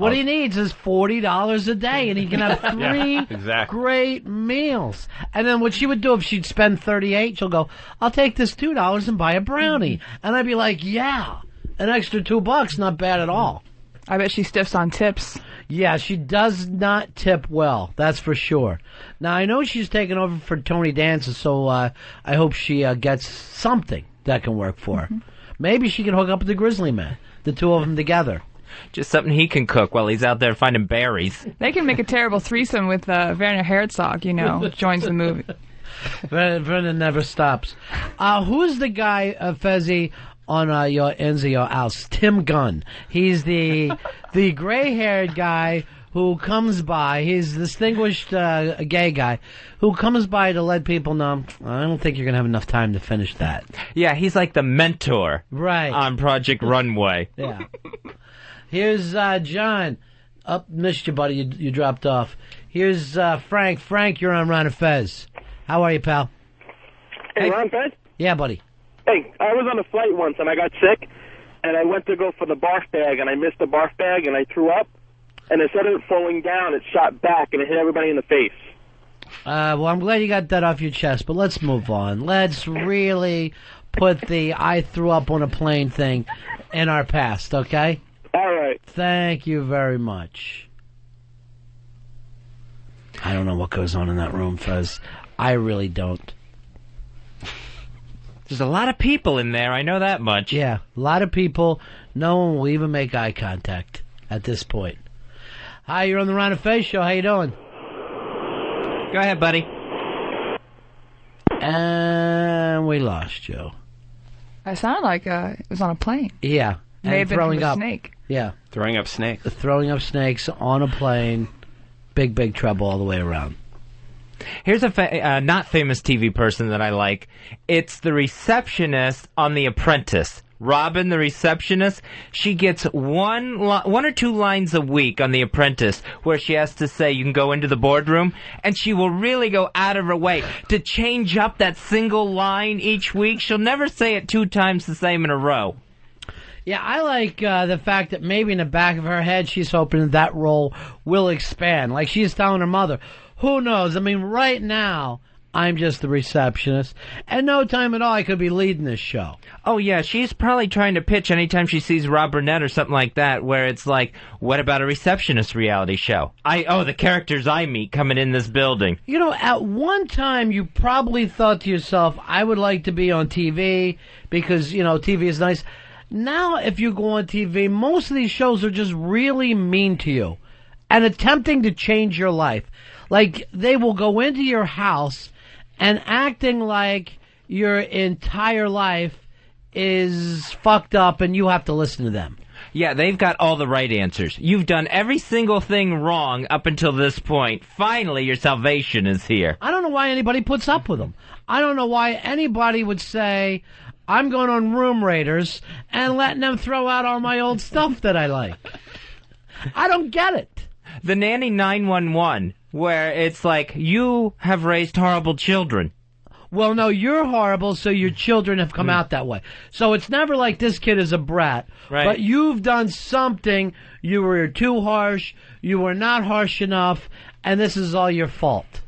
What he needs is $40 a day, and he can have 3 great meals. And then what she would do if she'd spend $38, she'll go, I'll take this $2 and buy a brownie. And I'd be like, yeah, an extra $2, not bad at all. I bet she stiffs on tips. Yeah, she does not tip well, that's for sure. Now, I know she's taking over for Tony Danza, so I hope she gets something that can work for her. Maybe she can hook up with the Grizzly Man, the two of them together. Just something he can cook while he's out there finding berries. They can make a terrible threesome with Werner Herzog, joins the movie. Werner never stops. Who's the guy, Fezzi, on your ends of your house? Tim Gunn. He's the gray-haired guy who comes by. He's a distinguished gay guy who comes by to let people know, I don't think you're going to have enough time to finish that. Yeah, he's like the mentor on Project Runway. Yeah. Here's John. Missed you, buddy. You dropped off. Here's Frank. Frank, you're on Ron and Fez. How are you, pal? Hey, Ron Fez? Yeah, buddy. Hey, I was on a flight once, and I got sick, and I went to go for the barf bag, and I missed the barf bag, and I threw up, and instead of it falling down, it shot back, and it hit everybody in the face. Well, I'm glad you got that off your chest, but let's move on. Let's really put the I threw up on a plane thing in our past, okay? All right. Thank you very much. I don't know what goes on in that room, Fez. I really don't. There's a lot of people in there, I know that much. Yeah, a lot of people. No one will even make eye contact at this point. Hi, you're on the Ron and Fez show. How you doing? Go ahead, buddy. And we lost you. It sounded like it was on a plane. Yeah. May have been throwing from a up. snake. Yeah. Throwing up snakes. Throwing up snakes on a plane. Big, big trouble all the way around. Here's a not famous TV person that I like. It's the receptionist on The Apprentice. Robin, the receptionist, she gets one or two lines a week on The Apprentice where she has to say, you can go into the boardroom, and she will really go out of her way to change up that single line each week. She'll never say it 2 times the same in a row. Yeah, I like the fact that maybe in the back of her head she's hoping that role will expand. Like she's telling her mother, who knows? I mean, right now, I'm just the receptionist. And no time at all I could be leading this show. Oh, yeah, she's probably trying to pitch anytime she sees Rob Burnett or something like that, where it's like, what about a receptionist reality show? The characters I meet coming in this building. You know, at one time you probably thought to yourself, I would like to be on TV because, TV is nice. Now, if you go on TV, most of these shows are just really mean to you and attempting to change your life. Like, they will go into your house and acting like your entire life is fucked up and you have to listen to them. Yeah, they've got all the right answers. You've done every single thing wrong up until this point. Finally, your salvation is here. I don't know why anybody puts up with them. I don't know why anybody would say, I'm going on Room Raiders and letting them throw out all my old stuff that I like. I don't get it. The Nanny 911, where it's like, you have raised horrible children. Well, no, you're horrible, so your children have come out that way. So it's never like this kid is a brat. Right. But you've done something. You were too harsh. You were not harsh enough. And this is all your fault.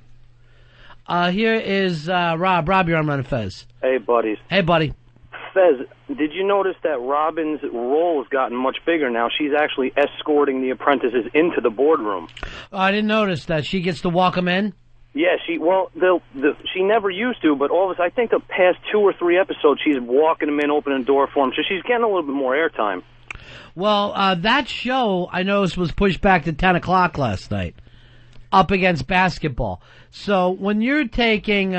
Here is Rob. Rob, you're on Ron and Fez. Hey, buddies. Hey, buddy. Fez, did you notice that Robin's role has gotten much bigger now? She's actually escorting the apprentices into the boardroom. I didn't notice that. She gets to walk them in? Yeah, she never used to, but I think the past 2 or 3 episodes, she's walking them in, opening the door for them, so she's getting a little bit more airtime. Well, that show, I noticed, was pushed back to 10 o'clock last night, up against basketball. So when you're taking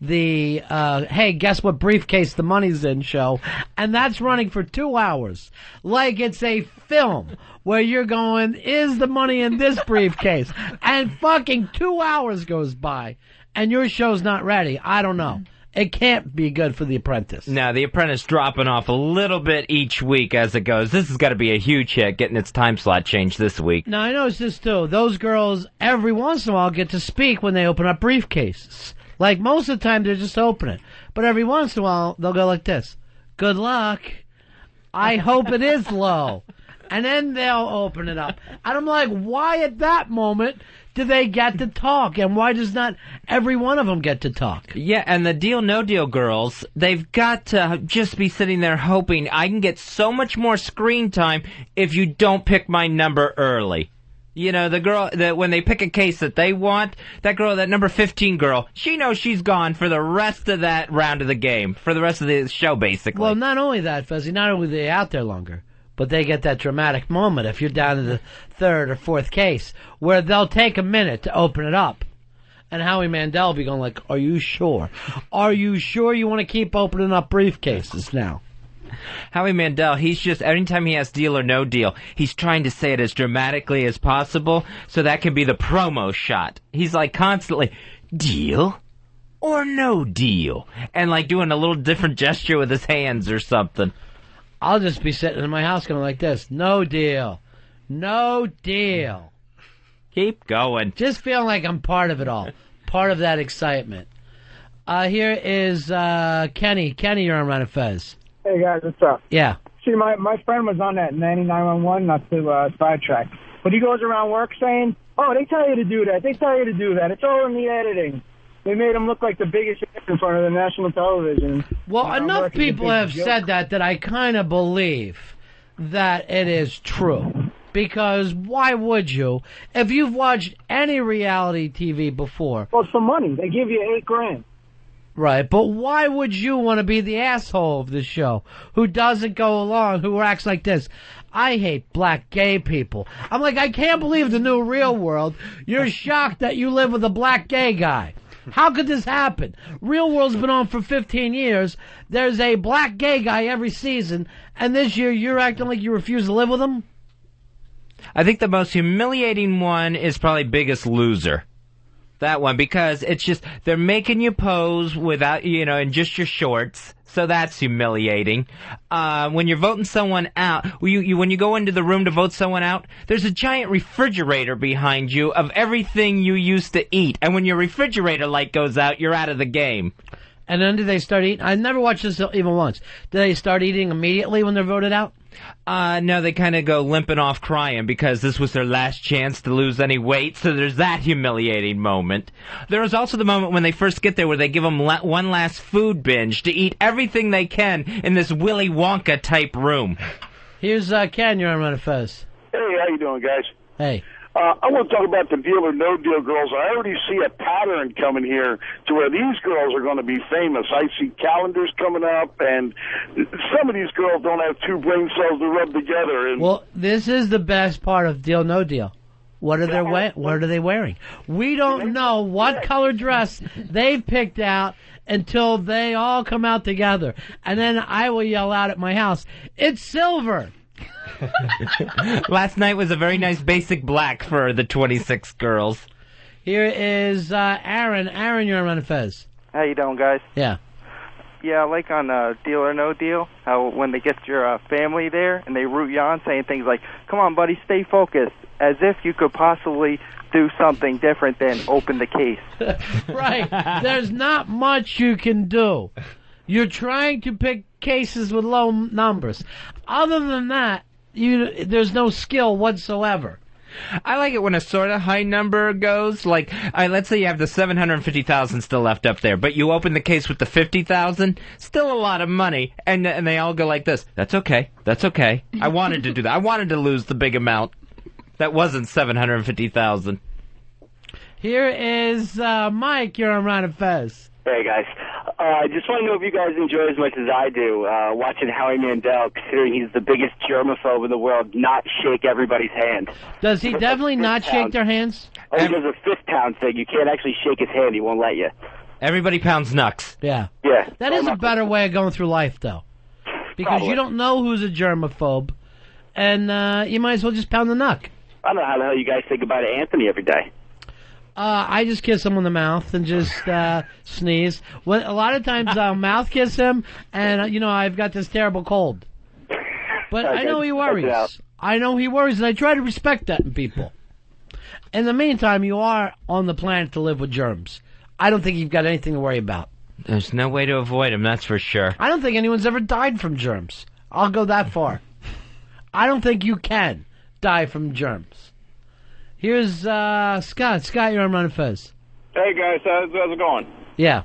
hey, guess what briefcase the money's in show, and that's running for 2 hours, like it's a film where you're going, is the money in this briefcase? And fucking 2 hours goes by, and your show's not ready. I don't know. It can't be good for The Apprentice. No, The Apprentice dropping off a little bit each week as it goes. This has got to be a huge hit, getting its time slot changed this week. Now, I noticed this, too. Those girls, every once in a while, get to speak when they open up briefcases. Like, most of the time, they're just opening. But every once in a while, they'll go like this. Good luck. I hope it is low. And then they'll open it up. And I'm like, why at that moment do they get to talk? And why does not every one of them get to talk? Yeah, and the Deal No Deal girls, they've got to just be sitting there hoping I can get so much more screen time if you don't pick my number early. You know, the girl, when they pick a case that they want, that girl, that number 15 girl, she knows she's gone for the rest of that round of the game, for the rest of the show, basically. Well, not only that, Fuzzy, not only are they out there longer, but they get that dramatic moment if you're down to the third or fourth case, where they'll take a minute to open it up. And Howie Mandel will be going like, are you sure? Are you sure you want to keep opening up briefcases now? Howie Mandel, he's just, anytime he has Deal or No Deal, he's trying to say it as dramatically as possible, so that can be the promo shot. He's like constantly, Deal or No Deal? And like doing a little different gesture with his hands or something. I'll just be sitting in my house going like this, no deal, no deal. Keep going. Just feeling like I'm part of it all, part of that excitement. Here is Kenny. Kenny, you're on Ron and Fez. Hey, guys, what's up? Yeah. See, my friend was on that 9911, not to sidetrack, but he goes around work saying, oh, they tell you to do that, they tell you to do that, it's all in the editing. They made him look like the biggest in front of the national television. Well, enough people have said that I kind of believe that it is true. Because why would you? If you've watched any reality TV before... Well, it's for money. They give you $8,000. Right, but why would you want to be the asshole of the show who doesn't go along, who acts like this? I hate black gay people. I'm like, I can't believe the new Real World. You're shocked that you live with a black gay guy. How could this happen? Real World's been on for 15 years. There's a black gay guy every season, and this year you're acting like you refuse to live with him? I think the most humiliating one is probably Biggest Loser. That one, because it's just, they're making you pose without, in just your shorts. So that's humiliating. When you're voting someone out, when you go into the room to vote someone out, there's a giant refrigerator behind you of everything you used to eat. And when your refrigerator light goes out, you're out of the game. And then do they start eating? I never watched this even once. Do they start eating immediately when they're voted out? No, they kind of go limping off crying because this was their last chance to lose any weight, so there's that humiliating moment. There is also the moment when they first get there where they give them one last food binge to eat everything they can in this Willy Wonka-type room. Here's Ken, you're on Ron and Fez. Hey, how you doing, guys? Hey. I want to talk about the Deal or No Deal girls. I already see a pattern coming here to where these girls are going to be famous. I see calendars coming up, and some of these girls don't have two brain cells to rub together. And well, this is the best part of Deal No Deal. What are they wearing? We don't know what color dress they've picked out until they all come out together. And then I will yell out at my house, it's silver! Last night was a very nice basic black for the 26 girls. Here is Aaron. Aaron, you're on Ron and Fez. How you doing, guys? Yeah. Yeah, like on Deal or No Deal, how when they get your family there and they root you on, saying things like, come on, buddy, stay focused, as if you could possibly do something different than open the case. Right. There's not much you can do. You're trying to pick cases with low numbers. Other than that, there's no skill whatsoever. I like it when a sort of high number goes, like, let's say you have the 750,000 still left up there, but you open the case with the 50,000, still a lot of money, and they all go like this, that's okay, I wanted to do that, I wanted to lose the big amount. That wasn't 750,000. Here is Mike, you're on Ron and Fez. Hey, guys. I just want to know if you guys enjoy as much as I do watching Howie Mandel, considering he's the biggest germaphobe in the world, not shake everybody's hand. Does he definitely not shake their hands? Oh, he does a fist pound thing. You can't actually shake his hand. He won't let you. Everybody pounds knucks. Yeah. Yeah. That is a better way of going through life, though. Because you don't know who's a germaphobe, and you might as well just pound the knuck. I don't know how the hell you guys think about Anthony every day. I just kiss him on the mouth and just sneeze. A lot of times I'll mouth kiss him, and I've got this terrible cold. But I know he worries. I know he worries, and I try to respect that in people. In the meantime, you are on the planet to live with germs. I don't think you've got anything to worry about. There's no way to avoid them, that's for sure. I don't think anyone's ever died from germs. I'll go that far. I don't think you can die from germs. Here's Scott. Scott, you're on Ron and Fez. Hey, guys. How's it going? Yeah.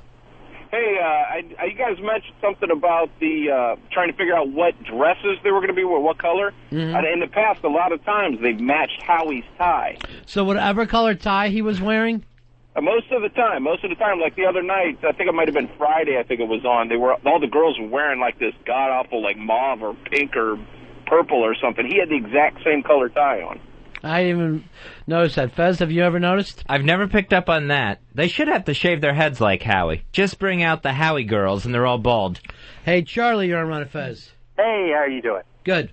Hey, you guys mentioned something about the trying to figure out what dresses they were going to be, what color. Mm-hmm. In the past, a lot of times, they've matched Howie's tie. So whatever color tie he was wearing? Most of the time, like the other night, I think it might have been Friday, I think it was on, all the girls were wearing like this god-awful like mauve or pink or purple or something. He had the exact same color tie on. I didn't even notice that. Fez, have you ever noticed? I've never picked up on that. They should have to shave their heads like Howie. Just bring out the Howie girls and they're all bald. Hey, Charlie, you're on Ron and Fez. Hey, how are you doing? Good.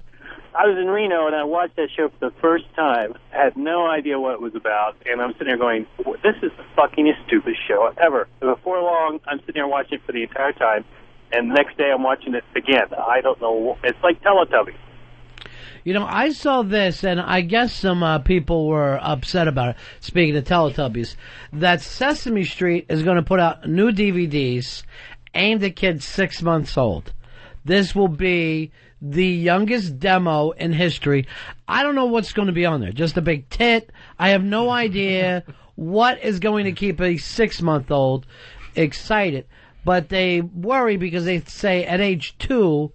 I was in Reno, and I watched that show for the first time. I had no idea what it was about, and I'm sitting there going, this is the fuckingest, stupidest show ever. And before long, I'm sitting there watching it for the entire time, and the next day I'm watching it again. I don't know. It's like Teletubbies. You know, I saw this, and I guess some people were upset about it, speaking of Teletubbies, that Sesame Street is going to put out new DVDs aimed at kids 6 months old. This will be the youngest demo in history. I don't know what's going to be on there. Just a big tit. I have no idea what is going to keep a 6-month-old excited. But they worry because they say at age 2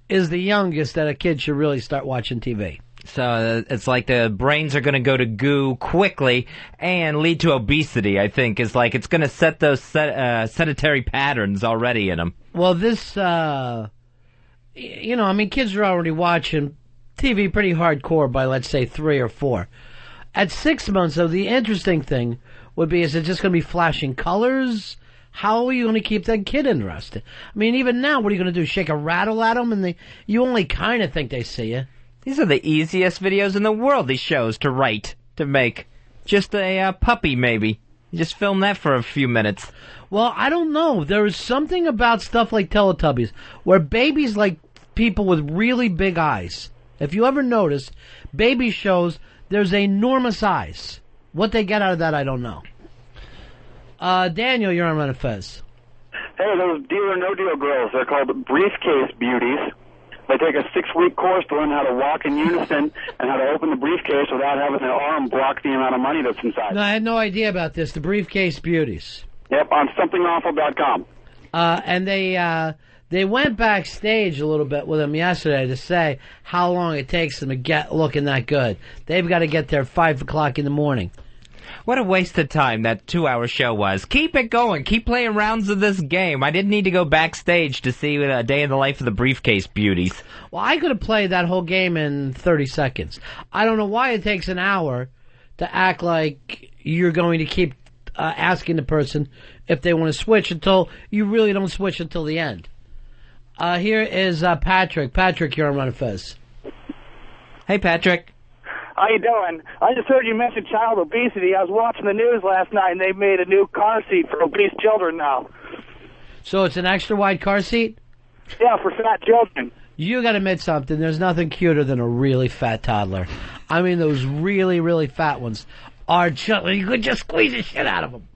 is the youngest that a kid should really start watching TV. So it's like the brains are going to go to goo quickly and lead to obesity, I think. It's like it's going to set those sedentary patterns already in them. Well, this... kids are already watching TV pretty hardcore by, let's say, 3 or 4. At 6 months, though, the interesting thing would be, is it just going to be flashing colors? How are you going to keep that kid interested? I mean, even now, what are you going to do? Shake a rattle at them, and you only kind of think they see you. These are the easiest videos in the world, these shows, to write, to make. Just a puppy, maybe. You just film that for a few minutes. Well, I don't know. There is something about stuff like Teletubbies, where babies like people with really big eyes. If you ever notice, baby shows, there's enormous eyes. What they get out of that, I don't know. Daniel, you're on Ron and Fez. Hey, those Deal or No Deal girls, they're called briefcase beauties. They take a 6-week course to learn how to walk in unison and how to open the briefcase without having their arm block the amount of money that's inside. No, I had no idea about this. The briefcase beauties. Yep, on somethingawful.com. And they went backstage a little bit with them yesterday to say how long it takes them to get looking that good. They've got to get there at 5 o'clock in the morning. What a waste of time that 2-hour show was. Keep it going. Keep playing rounds of this game. I didn't need to go backstage to see a day in the life of the briefcase beauties. Well, I could have played that whole game in 30 seconds. I don't know why it takes an hour to act like you're going to keep asking the person if they want to switch until you really don't switch until the end. Here is Patrick. Patrick, you're on Ron and Fez. Hey, Patrick. How you doing? I just heard you mention child obesity. I was watching the news last night, and they made a new car seat for obese children now. So it's an extra-wide car seat? Yeah, for fat children. You got to admit something. There's nothing cuter than a really fat toddler. I mean, those really, really fat ones are just... You could just squeeze the shit out of them.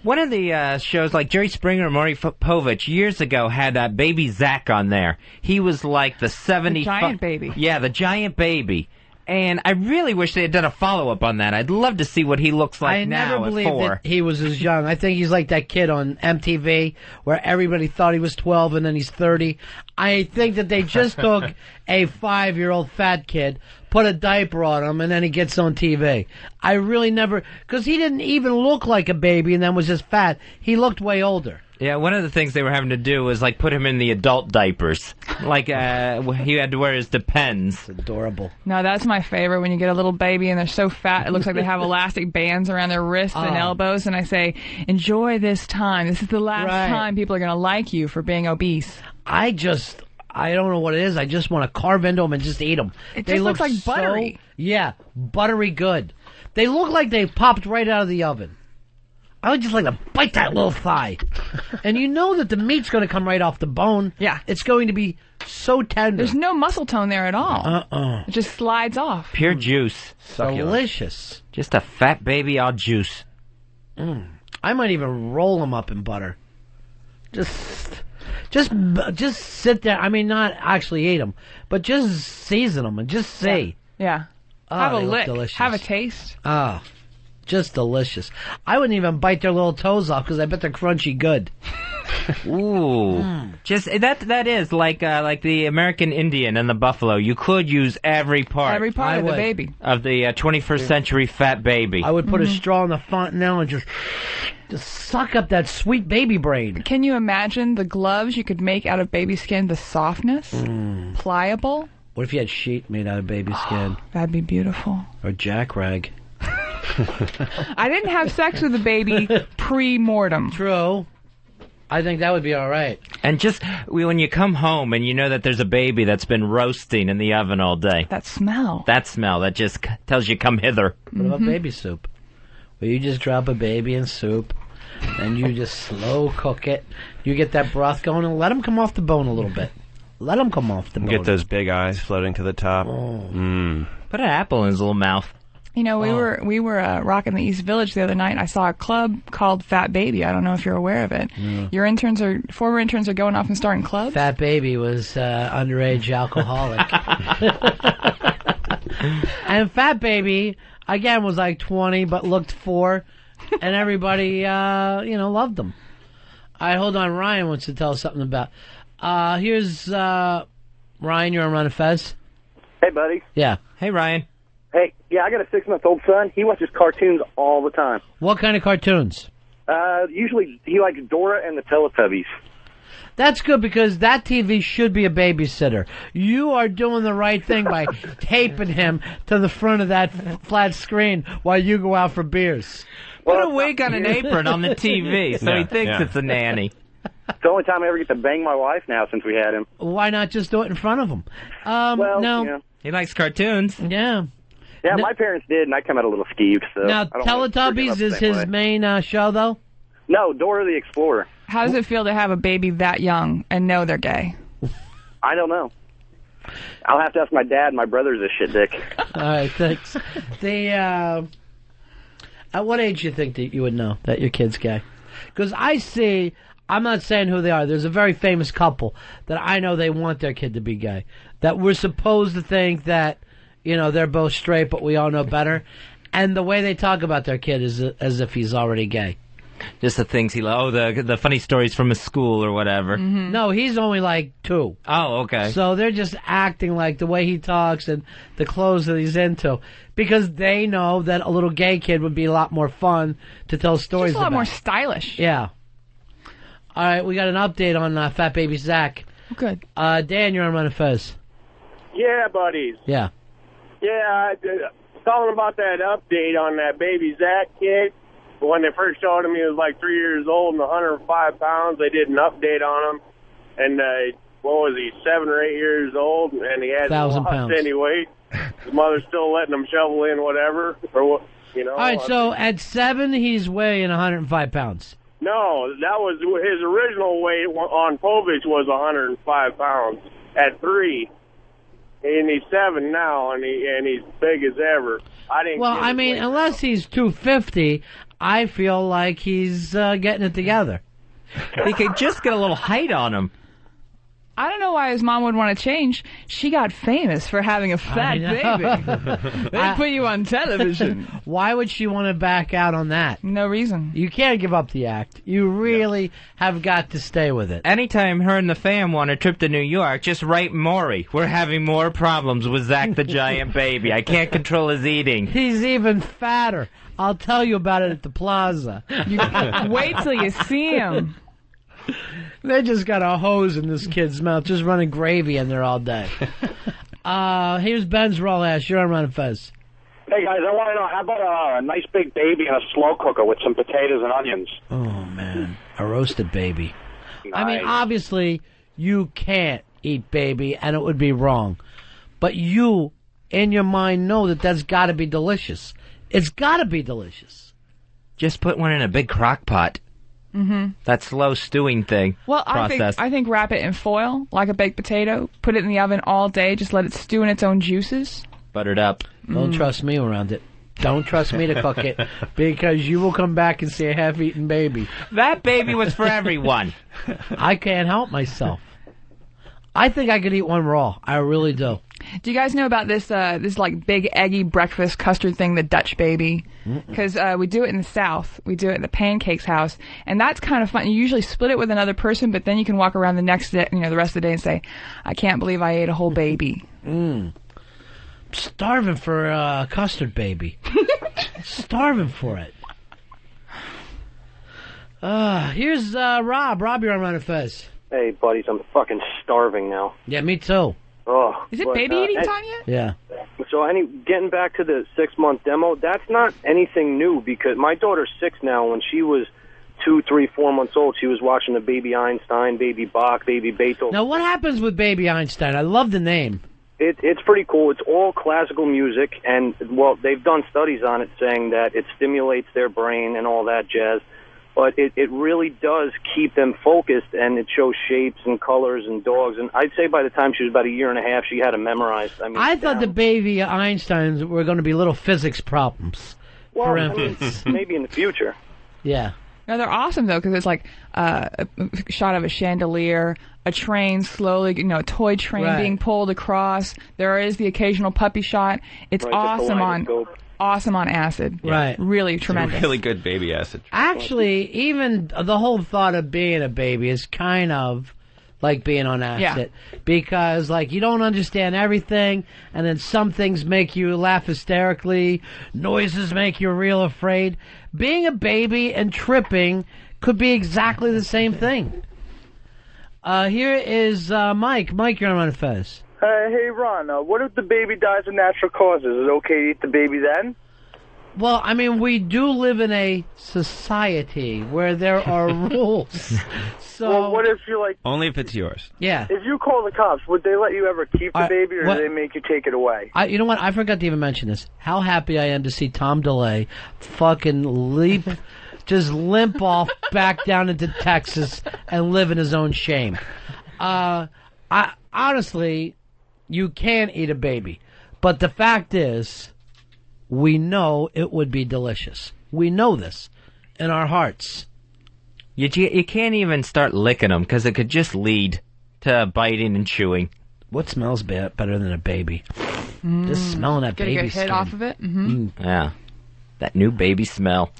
One of the shows, like Jerry Springer and Maury Povich, years ago had baby Zach on there. He was like the 70... The giant baby. Yeah, the giant baby. And I really wish they had done a follow-up on that. I'd love to see what he looks like now at 4. I never believed that he was as young. I think he's like that kid on MTV where everybody thought he was 12 and then he's 30. I think that they just took a 5-year-old fat kid, put a diaper on him, and then he gets on TV. I really never... Because he didn't even look like a baby and then was just fat. He looked way older. Yeah, one of the things they were having to do was, like, put him in the adult diapers. Like, he had to wear his Depends. It's adorable. No, that's my favorite, when you get a little baby and they're so fat, it looks like they have elastic bands around their wrists and elbows, and I say, enjoy this time. This is the last time people are going to like you for being obese. I don't know what it is. I just want to carve into them and just eat them. It just looks like buttery. Yeah, buttery good. They look like they popped right out of the oven. I would just like to bite that little thigh. And you know that the meat's going to come right off the bone. Yeah. It's going to be so tender. There's no muscle tone there at all. It just slides off. Pure juice. Delicious. Just a fat baby all juice. I might even roll them up in butter. Just Just sit there. I mean, not actually eat them, but just season them and just see. Yeah. Oh, Have a they look lick. delicious. Have a taste. Oh, just delicious. I wouldn't even bite their little toes off because I bet they're crunchy good. Ooh, just that is like the American Indian and the buffalo. You could use every part of the baby of the 21st century fat baby. I would put a straw in the fontanelle and just suck up that sweet baby brain. Can you imagine the gloves you could make out of baby skin? The softness, pliable. What if you had sheet made out of baby skin? That'd be beautiful. Or jackrag. I didn't have sex with a baby pre-mortem. True. I think that would be all right. And just when you come home and you know that there's a baby that's been roasting in the oven all day. That smell. That just tells you come hither. What about baby soup? Where you just drop a baby in soup, and you just slow cook it. You get that broth going and let them come off the bone a little bit. Let them come off the bone. Get those big eyes floating to the top. Put an apple in his little mouth. You know, we were rocking the East Village the other night. I saw a club called Fat Baby. I don't know if you're aware of it. Your former interns are going off and starting clubs. Fat Baby was underage alcoholic, and Fat Baby again was like 20 but looked 4, and everybody loved them. All right, hold on. Ryan wants to tell us something about. Here's Ryan. You're on Ron and Fez. Hey, buddy. Yeah. Hey, Ryan. Hey, yeah, I got a 6-month-old son. He watches cartoons all the time. What kind of cartoons? Usually he likes Dora and the Teletubbies. That's good because that TV should be a babysitter. You are doing the right thing by taping him to the front of that flat screen while you go out for beers. Put a wig on an apron on the TV so he thinks it's a nanny. It's the only time I ever get to bang my wife now since we had him. Why not just do it in front of him? No. He likes cartoons. Yeah. Yeah, my parents did, and I come out a little skeeved. So now, Teletubbies is his main show, though? No, Dora the Explorer. How does it feel to have a baby that young and know they're gay? I don't know. I'll have to ask my dad. My brother's a shit dick. All right, thanks. At what age do you think that you would know that your kid's gay? Because I'm not saying who they are. There's a very famous couple that I know they want their kid to be gay. That we're supposed to think that, they're both straight, but we all know better. And the way they talk about their kid is as if he's already gay. Just the things he loves. Oh, the funny stories from his school or whatever. Mm-hmm. No, he's only like 2. Oh, okay. So they're just acting like the way he talks and the clothes that he's into. Because they know that a little gay kid would be a lot more fun to tell stories about. Just a lot more stylish. Yeah. All right, we got an update on Fat Baby Zach. Good. Dan, you're on Ron and Fez. Yeah, buddies. Yeah. Yeah, talking about that update on that baby Zach kid. When they first showed him, he was like 3 years old and 105 pounds. They did an update on him. And, what was he, 7 or 8 years old? And he hadn't lost any weight. His mother's still letting him shovel in whatever. Or All right, so at 7, he's weighing 105 pounds. No, that was his original weight on Povich was 105 pounds at 3. And he's 7 now, and he's big as ever. Unless he's 250, I feel like he's getting it together. He could just get a little height on him. I don't know why his mom would want to change. She got famous for having a fat baby. They put you on television. Why would she want to back out on that? No reason. You can't give up the act. You really have got to stay with it. Anytime her and the fam want a trip to New York, just write Maury. We're having more problems with Zach the Giant Baby. I can't control his eating. He's even fatter. I'll tell you about it at the plaza. Wait till you see him. They just got a hose in this kid's mouth, just running gravy in there all day. Here's Ben's raw ass. You're on Ron and Fez. Hey, guys, I want to know, how about a nice big baby in a slow cooker with some potatoes and onions? Oh, man. A roasted baby. Nice. I mean, obviously, you can't eat baby, and it would be wrong. But you, in your mind, know that that's got to be delicious. It's got to be delicious. Just put one in a big crock pot. Mm-hmm. That slow stewing thing. Well, I think wrap it in foil like a baked potato. Put it in the oven all day. Just let it stew in its own juices. Buttered up. Don't trust me around it. Don't trust me to cook it, because you will come back and see a half-eaten baby. That baby was for everyone. I can't help myself. I think I could eat one raw. I really do. Do you guys know about this like big eggy breakfast custard thing, the Dutch baby? Because we do it in the South. We do it at the Pancakes house, and that's kind of fun. You usually split it with another person, but then you can walk around the next day, the rest of the day, and say, "I can't believe I ate a whole baby." Starving for a custard baby. Starving for it. Here's Rob. Rob, you're on Ron and Fez. Hey, buddies, I'm fucking starving now. Yeah, me too. Oh, is it baby eating time yet? Yeah. So, getting back to the 6-month demo, that's not anything new, because my daughter's 6 now. When she was 2, 3, 4 months old, she was watching the Baby Einstein, Baby Bach, Baby Beethoven. Now, what happens with Baby Einstein? I love the name. It's pretty cool. It's all classical music, and, well, they've done studies on it saying that it stimulates their brain and all that jazz. But it really does keep them focused, and it shows shapes and colors and dogs. And I'd say by the time she was about 1.5 years, she had it memorized. I thought the Baby Einsteins were going to be little physics problems for infants. Maybe in the future. Yeah. No, they're awesome, though, because it's like a shot of a chandelier, a train slowly, a toy train being pulled across. There is the occasional puppy shot. It's awesome on acid. Right. Really tremendous. It's a really good baby acid. Actually, even the whole thought of being a baby is kind of like being on acid. Yeah. Because, you don't understand everything, and then some things make you laugh hysterically, noises make you real afraid. Being a baby and tripping could be exactly the same thing. Here is Mike. Mike, you're on Ron and Fez. Hey, Ron, what if the baby dies of natural causes? Is it okay to eat the baby then? Well, we do live in a society where there are rules. So, well, what if you're only if it's yours. Yeah. If you call the cops, would they let you ever keep the baby, or do they make you take it away? You know what? I forgot to even mention this. How happy I am to see Tom DeLay fucking just limp off back down into Texas and live in his own shame. Honestly, you can eat a baby. But the fact is, we know it would be delicious. We know this in our hearts. You can't even start licking them, because it could just lead to biting and chewing. What smells better than a baby? Just smelling that baby skin. Get a good hit off of it? Yeah. That new baby smell.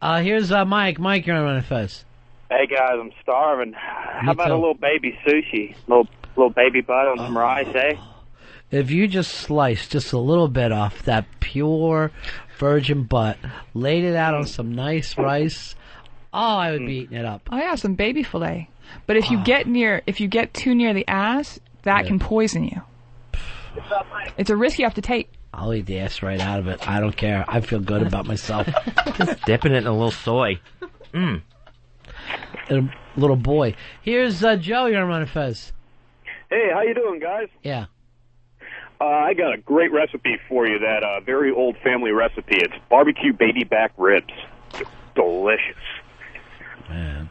Here's Mike. Mike, you're on Ron and Fez. Hey, guys, I'm starving. How about a little baby sushi? Little baby butt on some rice, eh? If you just sliced just a little bit off that pure virgin butt, laid it out on some nice rice, I would be eating it up. Oh yeah, some baby fillet. But if you get too near the ass, that can poison you. It's a risk you have to take. I'll eat the ass right out of it. I don't care. I feel good about myself. Just dipping it in a little soy. And a little boy. Here's Joe. You're on Ron and Fez. Hey, how you doing, guys? Yeah. I got a great recipe for you, that very old family recipe. It's barbecue baby back ribs. Delicious. Man,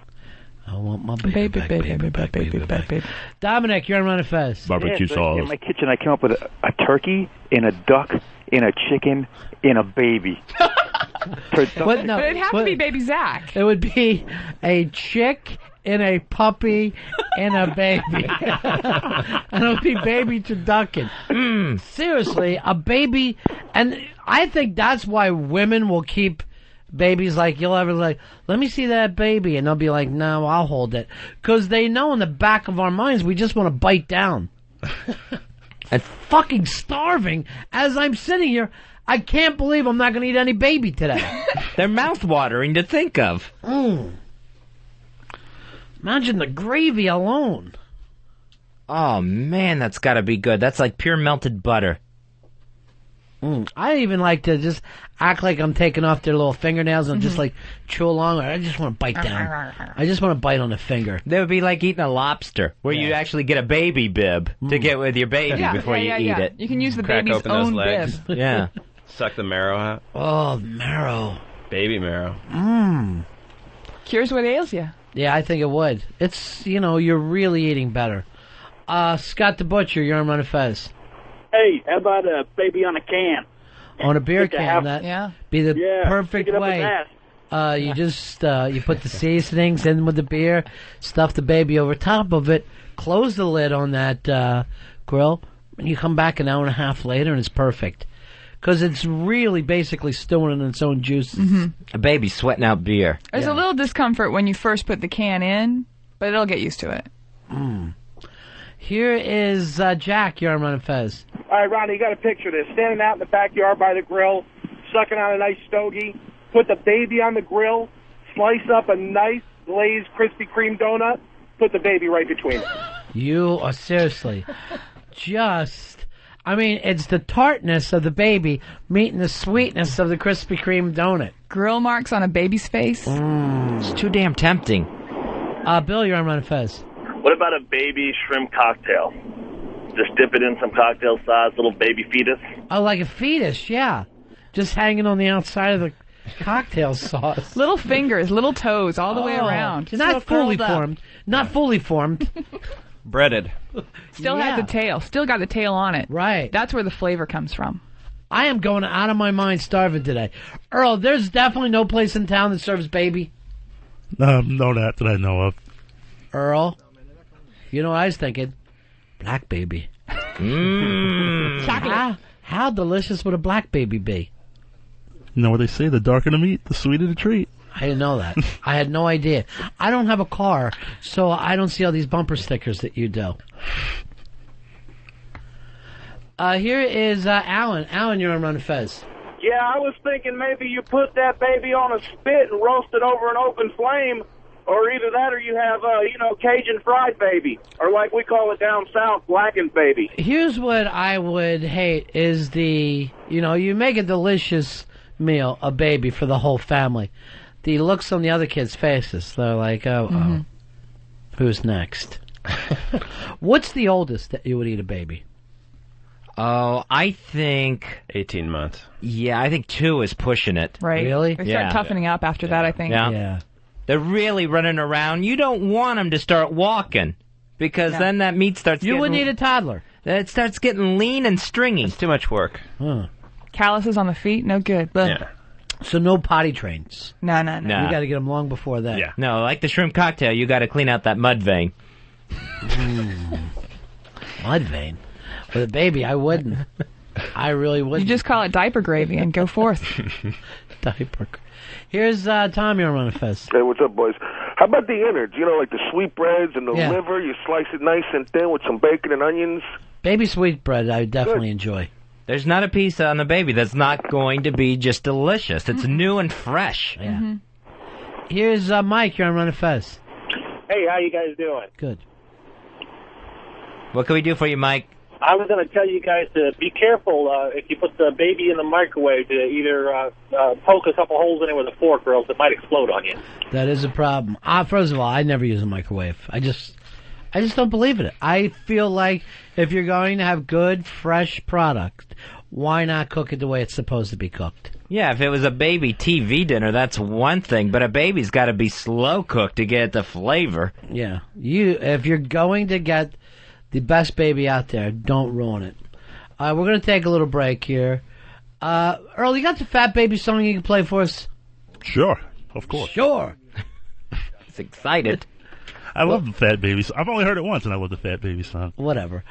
I want my baby back. Dominic, you're on Ron and Fez. Barbecue sauce. In my kitchen, I came up with a turkey, and a duck, and a chicken, and a baby. But it'd have to be baby Zach. It would be a chick and a puppy and a baby. And it would be baby turducken. Seriously, a baby. And I think that's why women will keep babies, you'll ever let me see that baby, and they'll be like, no, I'll hold it, because they know in the back of our minds we just want to bite down. And fucking starving as I'm sitting here. I can't believe I'm not going to eat any baby today. They're mouth-watering to think of. Imagine the gravy alone. Oh, man, that's got to be good. That's like pure melted butter. I even like to just act like I'm taking off their little fingernails and just chew along. I just want to bite down. I just want to bite on the finger. That would be like eating a lobster, where you actually get a baby bib to get with your baby before you eat it. You can use the Crack baby's open own those legs. bib. Yeah. Suck the marrow out. Oh, marrow. Baby marrow. Cures what ails you. Yeah, I think it would. It's, you're really eating better. Scott the Butcher, you're on Ron and Fez. Hey, how about a baby on a can? on a beer Like to can. have- That be the perfect pick it up way. with that. You just you put the seasonings in with the beer, stuff the baby over top of it, close the lid on that grill, and you come back an hour and a half later, and it's perfect. Because it's really basically stewing in its own juices. A baby sweating out beer. There's a little discomfort when you first put the can in, but it'll get used to it. Here is Jack. You're on Ron and Fez. All right, Ronnie, you got to picture this. Standing out in the backyard by the grill, sucking on a nice stogie, put the baby on the grill, slice up a nice glazed Krispy Kreme donut, put the baby right between. You are seriously just... I mean, it's the tartness of the baby meeting the sweetness of the Krispy Kreme donut. Grill marks on a baby's face? It's too damn tempting. Bill, you're on Ron and Fez. What about a baby shrimp cocktail? Just dip it in some cocktail sauce, little baby fetus. Oh, like a fetus, yeah. Just hanging on the outside of the cocktail sauce. Little fingers, little toes, all the way around. Not fully formed. Not fully formed. Breaded. Still has the tail. Still got the tail on it. Right. That's where the flavor comes from. I am going out of my mind starving today. Earl, there's definitely no place in town that serves baby. No, that I know of. Earl, you know what I was thinking? Black baby. Chocolate. How delicious would a black baby be? You know what they say, the darker the meat, the sweeter the treat. I didn't know that. I had no idea. I don't have a car, so I don't see all these bumper stickers that you do. Here is Alan. Alan, you're on Ron and Fez. Yeah, I was thinking maybe you put that baby on a spit and roast it over an open flame, or either that or you have, Cajun fried baby, or like we call it down south, blackened baby. Here's what I would hate is you make a delicious meal, a baby for the whole family. The looks on the other kids' faces, they're like, oh, who's next? What's the oldest that you would eat a baby? Oh, I think 18 months. Yeah, I think 2 is pushing it. Right. Really? They start toughening up after that, I think. Yeah. They're really running around. You don't want them to start walking because then that meat starts You would need a toddler. It starts getting lean and stringy. It's too much work. Calluses on the feet, no good. Yeah. So no potty trains. No. Nah. You got to get them long before that. Yeah. No, like the shrimp cocktail, you got to clean out that mud vein. Mud vein? For the baby, I wouldn't. I really wouldn't. You just call it diaper gravy and go forth. Diaper. Here's Tom, you're on a Fez. Hey, what's up, boys? How about the innards? You know, like the sweetbreads and the Yeah. liver. You slice it nice and thin with some bacon and onions. Baby sweetbread, I definitely enjoy. There's not a piece on the baby that's not going to be just delicious. It's new and fresh. Yeah. Here's Mike, you're on Run a Fez. Hey, how you guys doing? Good. What can we do for you, Mike? I was going to tell you guys to be careful if you put the baby in the microwave to either poke a couple holes in it with a fork or else it might explode on you. That is a problem. First of all, I never use a microwave. I just don't believe in it. I feel like if you're going to have good, fresh product, why not cook it the way it's supposed to be cooked? Yeah, if it was a baby TV dinner, that's one thing, but a baby's got to be slow cooked to get the flavor. Yeah. If you're going to get the best baby out there, don't ruin it. We're going to take a little break here. Earl, you got the Fat Baby song you can play for us? Sure, of course. Sure. It's excited. I love the Fat Baby song. I've only heard it once, and I love the Fat Baby song. Whatever.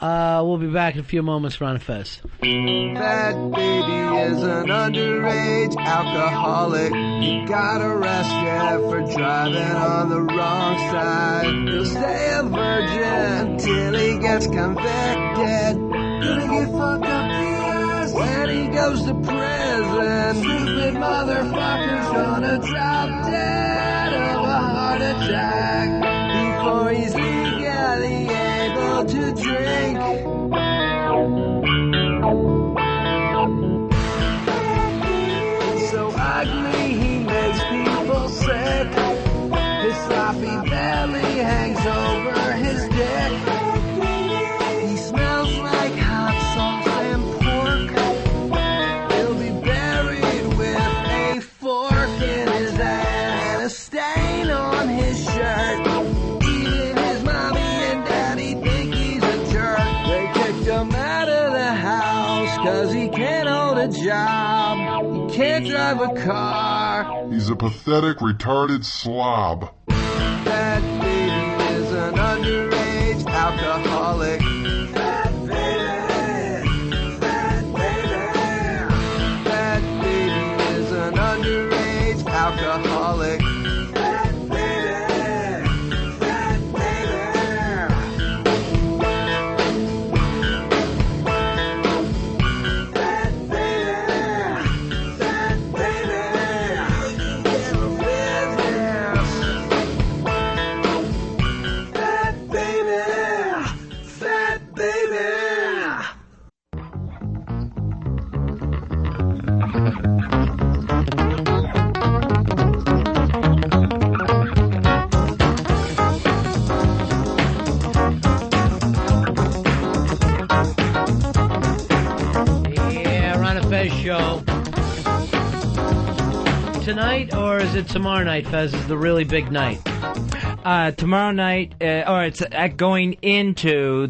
We'll be back in a few moments. Ron and Fez. Fat Baby is an underage alcoholic. He got arrested for driving on the wrong side. He'll stay a virgin until he gets convicted. Gonna get fucked up the ass when he goes to prison. Stupid motherfucker's gonna drop dead of a heart attack before he's legally able to drink. So ugly he makes people sick. His sloppy belly hangs over his dick. He smells like hot sauce and pork. He'll be buried with a fork in his ass and a stain on his shirt. Even his mommy and daddy think he's a jerk. a job, he can't drive a car. He's a pathetic, retarded slob. That baby is an underage alcoholic. That baby, that baby. That baby is an underage alcoholic. Show tonight, or is it tomorrow night, Fez? Is the really big night? Tomorrow night, or it's going into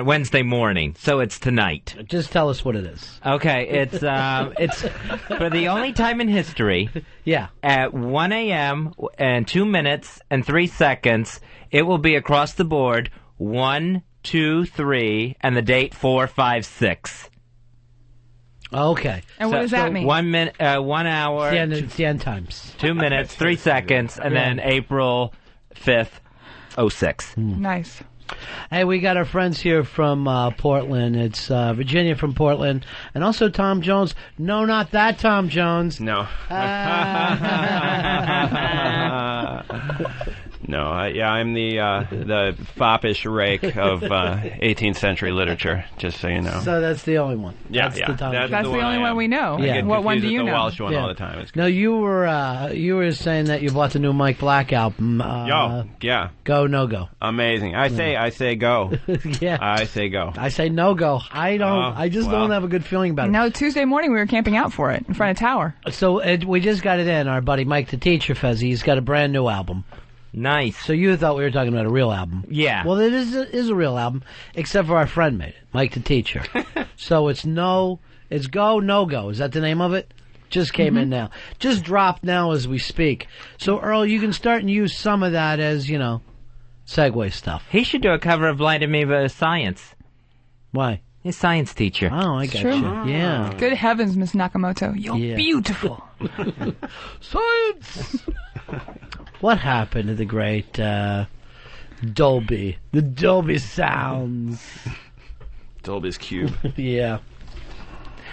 Wednesday morning, so it's tonight. Just tell us what it is. Okay, it's for the only time in history. Yeah. At 1 a.m. and 2 minutes and 3 seconds, it will be across the board 1, 2, 3, and the date 4, 5, 6. Okay. And what does that mean? 1 minute, 1 hour. It's the end times. 2 minutes, 3 seconds, and then April 5th, 06. Nice. Hey, we got our friends here from Portland. It's Virginia from Portland. And also Tom Jones. No, not that Tom Jones. No. No, I'm the foppish rake of 18th century literature, just so you know. So that's the only one. Yeah, that's yeah. That's the only one we know. Yeah. What one do you know? The Welsh one all the time. No, you were saying that you bought the new Mike Black album. Yeah. Go, no go. Amazing. I say go. Yeah. I say go. I say no go. I don't. I just don't have a good feeling about it. No, Tuesday morning we were camping out for it in front of Tower. So we just got it in. Our buddy Mike the Teacher, Fez, he's got a brand new album. Nice. So you thought we were talking about a real album? Yeah. Well, it is a real album, except for our friend made it, Mike the Teacher. So it's go, no go. Is that the name of it? Just came in now. Just dropped now as we speak. So Earl, you can start and use some of that as segue stuff. He should do a cover of Blind Amoeba Science. Why? He's a science teacher. Oh, I got you. Yeah. Good heavens, Miss Nakamoto. You're beautiful. Science! What happened to the great Dolby? The Dolby sounds. Dolby's Cube. Yeah.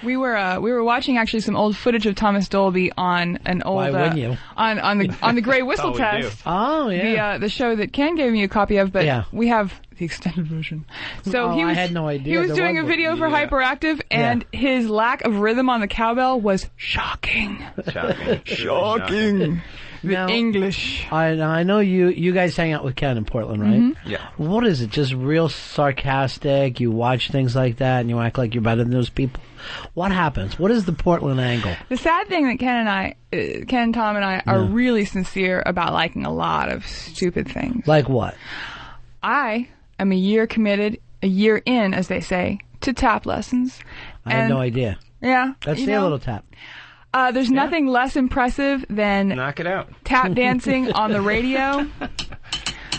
We were watching actually some old footage of Thomas Dolby on an old Why wouldn't you? on the Gray Whistle Test. Oh yeah. The show that Ken gave me a copy of, but we have the extended version. So I had no idea. He was doing a video for Hyperactive, and his lack of rhythm on the cowbell was shocking. Shocking. The English. I know you guys hang out with Ken in Portland, right? Mm-hmm. Yeah. What is it? Just real sarcastic? You watch things like that and you act like you're better than those people? What happens? What is the Portland angle? The sad thing that Ken, Tom, and I are really sincere about liking a lot of stupid things. Like what? I am a year in, as they say, to tap lessons. I had no idea. Yeah. Let's see a little tap. There's nothing less impressive than knock it out. Tap dancing on the radio.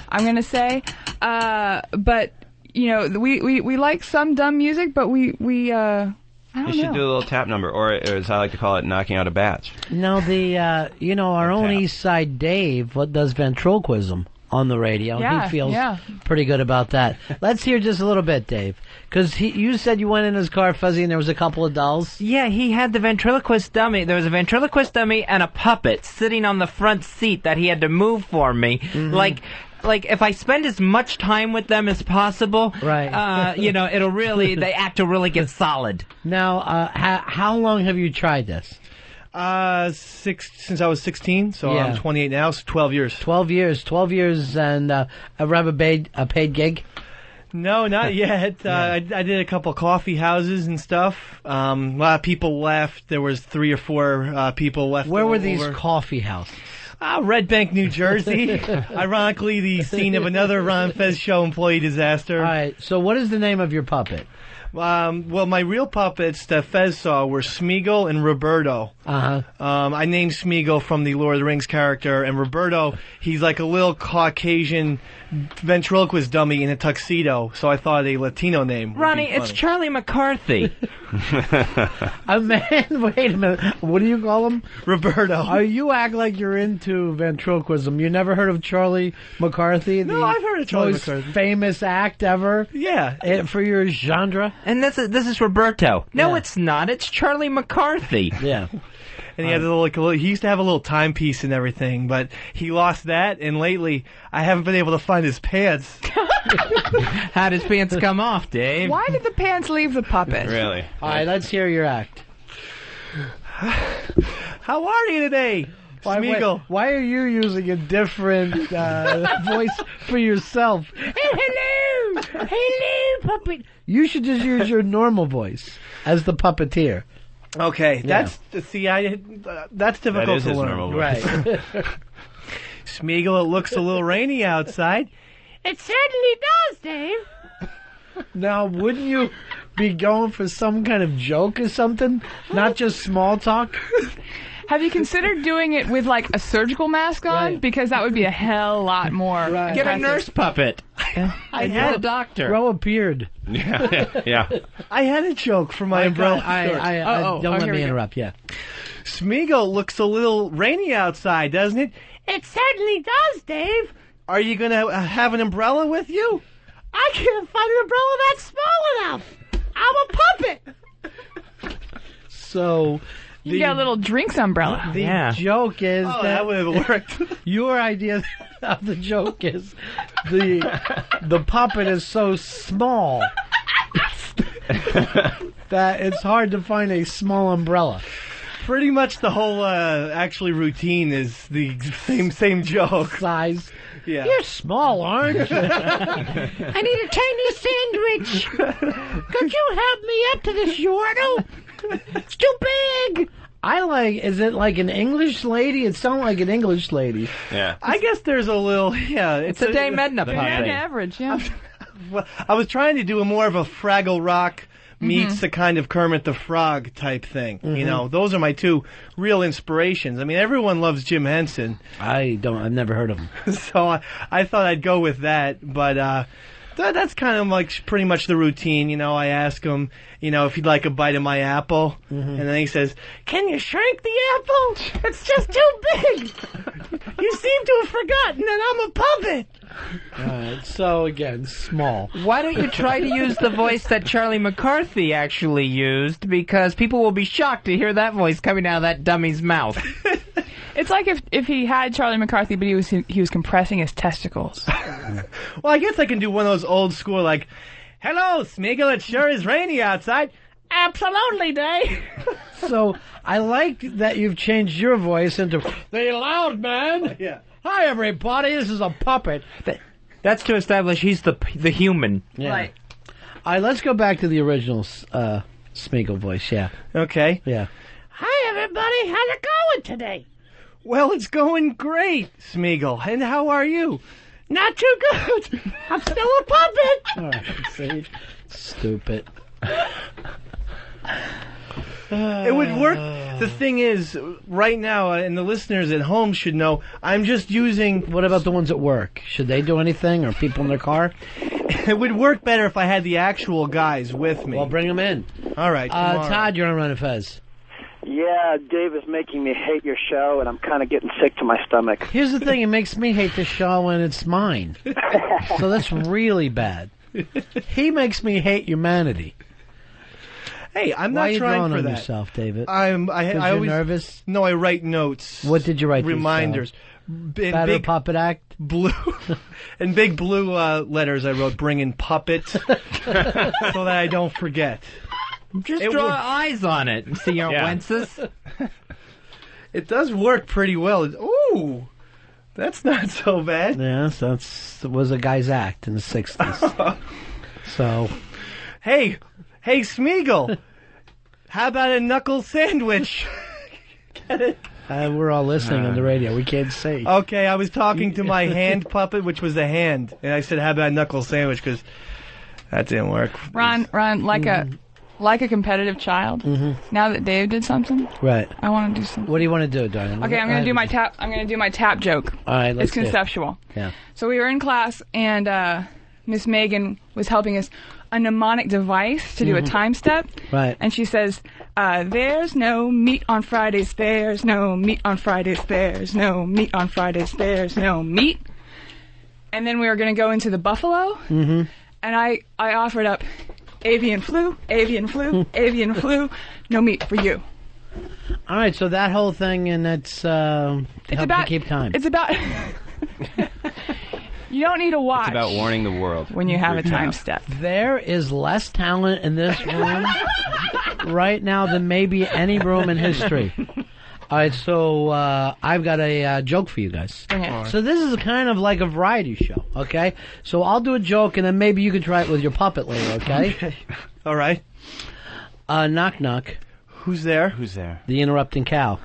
I'm gonna say, but we like some dumb music, but we I don't know. You should do a little tap number, or as I like to call it, knocking out a batch. No, our own East Side Dave does ventriloquism on the radio. Yeah, he feels pretty good about that. Let's hear just a little bit, Dave. Because you said you went in his car, Fuzzy, and there was a couple of dolls? Yeah, he had the ventriloquist dummy. There was a ventriloquist dummy and a puppet sitting on the front seat that he had to move for me. Mm-hmm. Like if I spend as much time with them as possible, right? It'll really, the act will really get solid. Now, how long have you tried this? Since I was 16, so I'm 28 now, so 12 years. 12 years, and ever have a paid gig? No, not yet. I did a couple coffee houses and stuff. A lot of people left. There was 3 or 4 people left. Where were these coffee houses? Red Bank, New Jersey. Ironically, the scene of another Ron and Fez show employee disaster. All right, so what is the name of your puppet? Well, my real puppets that Fez saw were Smeagol and Roberto. I named Smeagol from the Lord of the Rings character, and Roberto, he's like a little Caucasian ventriloquist dummy in a tuxedo, so I thought a Latino name would Ronnie, be funny. it's Charlie McCarthy. A man, wait a minute. What do you call him? Roberto. Oh, you act like you're into ventriloquism. You never heard of Charlie McCarthy? No, I've heard of Charlie most McCarthy. famous act ever? Yeah. For your genre? And this is Roberto. No, it's not. It's Charlie McCarthy. Yeah. And he had he used to have a little timepiece and everything, but he lost that, and lately I haven't been able to find his pants. How did his pants come off, Dave? Why did the pants leave the puppet? Really? All right, let's hear your act. How are you today, Smeagol? Why are you using a different voice for yourself? Hello! Hello, puppet! You should just use your normal voice as the puppeteer. Okay, Yeah. that's difficult That is to his learn. normal voice. Right. Smeagol, it looks a little rainy outside. It certainly does, Dave. Now, wouldn't you be going for some kind of joke or something? Not just small talk? Have you considered doing it with like a surgical mask on? Right. Because that would be a hell lot more. Right. Get a nurse puppet. I You're had a doctor. Grow a beard. Yeah. I had a joke for my umbrella. Don't let me interrupt, yeah. Smeagol, looks a little rainy outside, doesn't it? It certainly does, Dave. Are you going to have an umbrella with you? I can't find an umbrella that's small enough. I'm a puppet. So... You get a little drinks umbrella. The joke is that would have worked. Your idea of the joke is the puppet is so small that it's hard to find a small umbrella. Pretty much the whole routine is the same joke. Size. Yeah. You're small, aren't you? I need a tiny sandwich. Could you help me up to this yordle? It's too big. Is it like an English lady? It sounds like an English lady. Yeah. I guess there's a little, It's a Dame Edna puppet. Average, yeah. I was trying to do a more of a Fraggle Rock meets a kind of Kermit the Frog type thing. You know, those are my two real inspirations. I mean, everyone loves Jim Henson. I've never heard of him. So I thought I'd go with that, but that's kind of like pretty much the routine. You know, I ask him, if he'd like a bite of my apple, and then he says, "Can you shrink the apple? It's just too big. You seem to have forgotten that I'm a puppet." Alright, so again, small. Why don't you try to use the voice that Charlie McCarthy actually used? Because people will be shocked to hear that voice coming out of that dummy's mouth. It's like if he had Charlie McCarthy, but he was compressing his testicles. Well, I guess I can do one of those old school, like, "Hello, Smeagol, it sure is rainy outside." "Absolutely, Dave." So I like that you've changed your voice into the loud man. Yeah. Hi, everybody. This is a puppet. That's to establish he's the human. Yeah. Right. All right, let's go back to the original Smeagol voice. Yeah. Okay. Yeah. Hi, everybody. How's it going today? Well, it's going great, Smeagol. And how are you? Not too good. I'm still a puppet. All right. See? Stupid. It would work. The thing is, right now, and the listeners at home should know, I'm just using... What about the ones at work? Should they do anything, or people in their car? It would work better if I had the actual guys with me. Well, bring them in. All right, tomorrow. Todd, you're on Ron and Fez. Yeah, Dave is making me hate your show, and I'm kind of getting sick to my stomach. Here's the thing. It makes me hate the show when it's mine. So that's really bad. He makes me hate humanity. Hey, I'm Why not you trying drawing for on that. yourself, David? I you're always nervous? No, I write notes. What did you write? Reminders. Better big puppet act. Blue in big blue letters. I wrote "Bring in puppets" so that I don't forget. Just draw eyes on it and see your wences. It does work pretty well. Ooh, that's not so bad. Yes, that was a guy's act in the 60s. So, hey, Smeagol, how about a knuckle sandwich? Get it? We're all listening on the radio. We can't see. Okay, I was talking to my hand puppet, which was a hand, and I said, "How about a knuckle sandwich?" Because That didn't work. Ron, like a competitive child. Now that Dave did something, Right. I want to do something. What do you want to do, darling? Okay, I'm gonna do my tap. I'm gonna do my tap joke. All right, let's It's do it. conceptual. Yeah. So we were in class, and Miss Megan was helping us a mnemonic device to do a time step. Right. And she says, "There's no meat on Fridays. There's no meat on Fridays. There's no meat on Fridays. There's no meat." And then we were gonna go into the buffalo, and I offered up avian flu, avian flu, avian flu. No meat for you. All right, so that whole thing, and that's help you keep time. It's about. You don't need to watch. It's about warning the world. When you have a time step. There is less talent in this room right now than maybe any room in history. All right, so I've got a joke for you guys. Bring it. So this is kind of like a variety show, okay? So I'll do a joke, and then maybe you can try it with your puppet later, okay? All right. Knock, knock. Who's there? Who's there? The interrupting cow.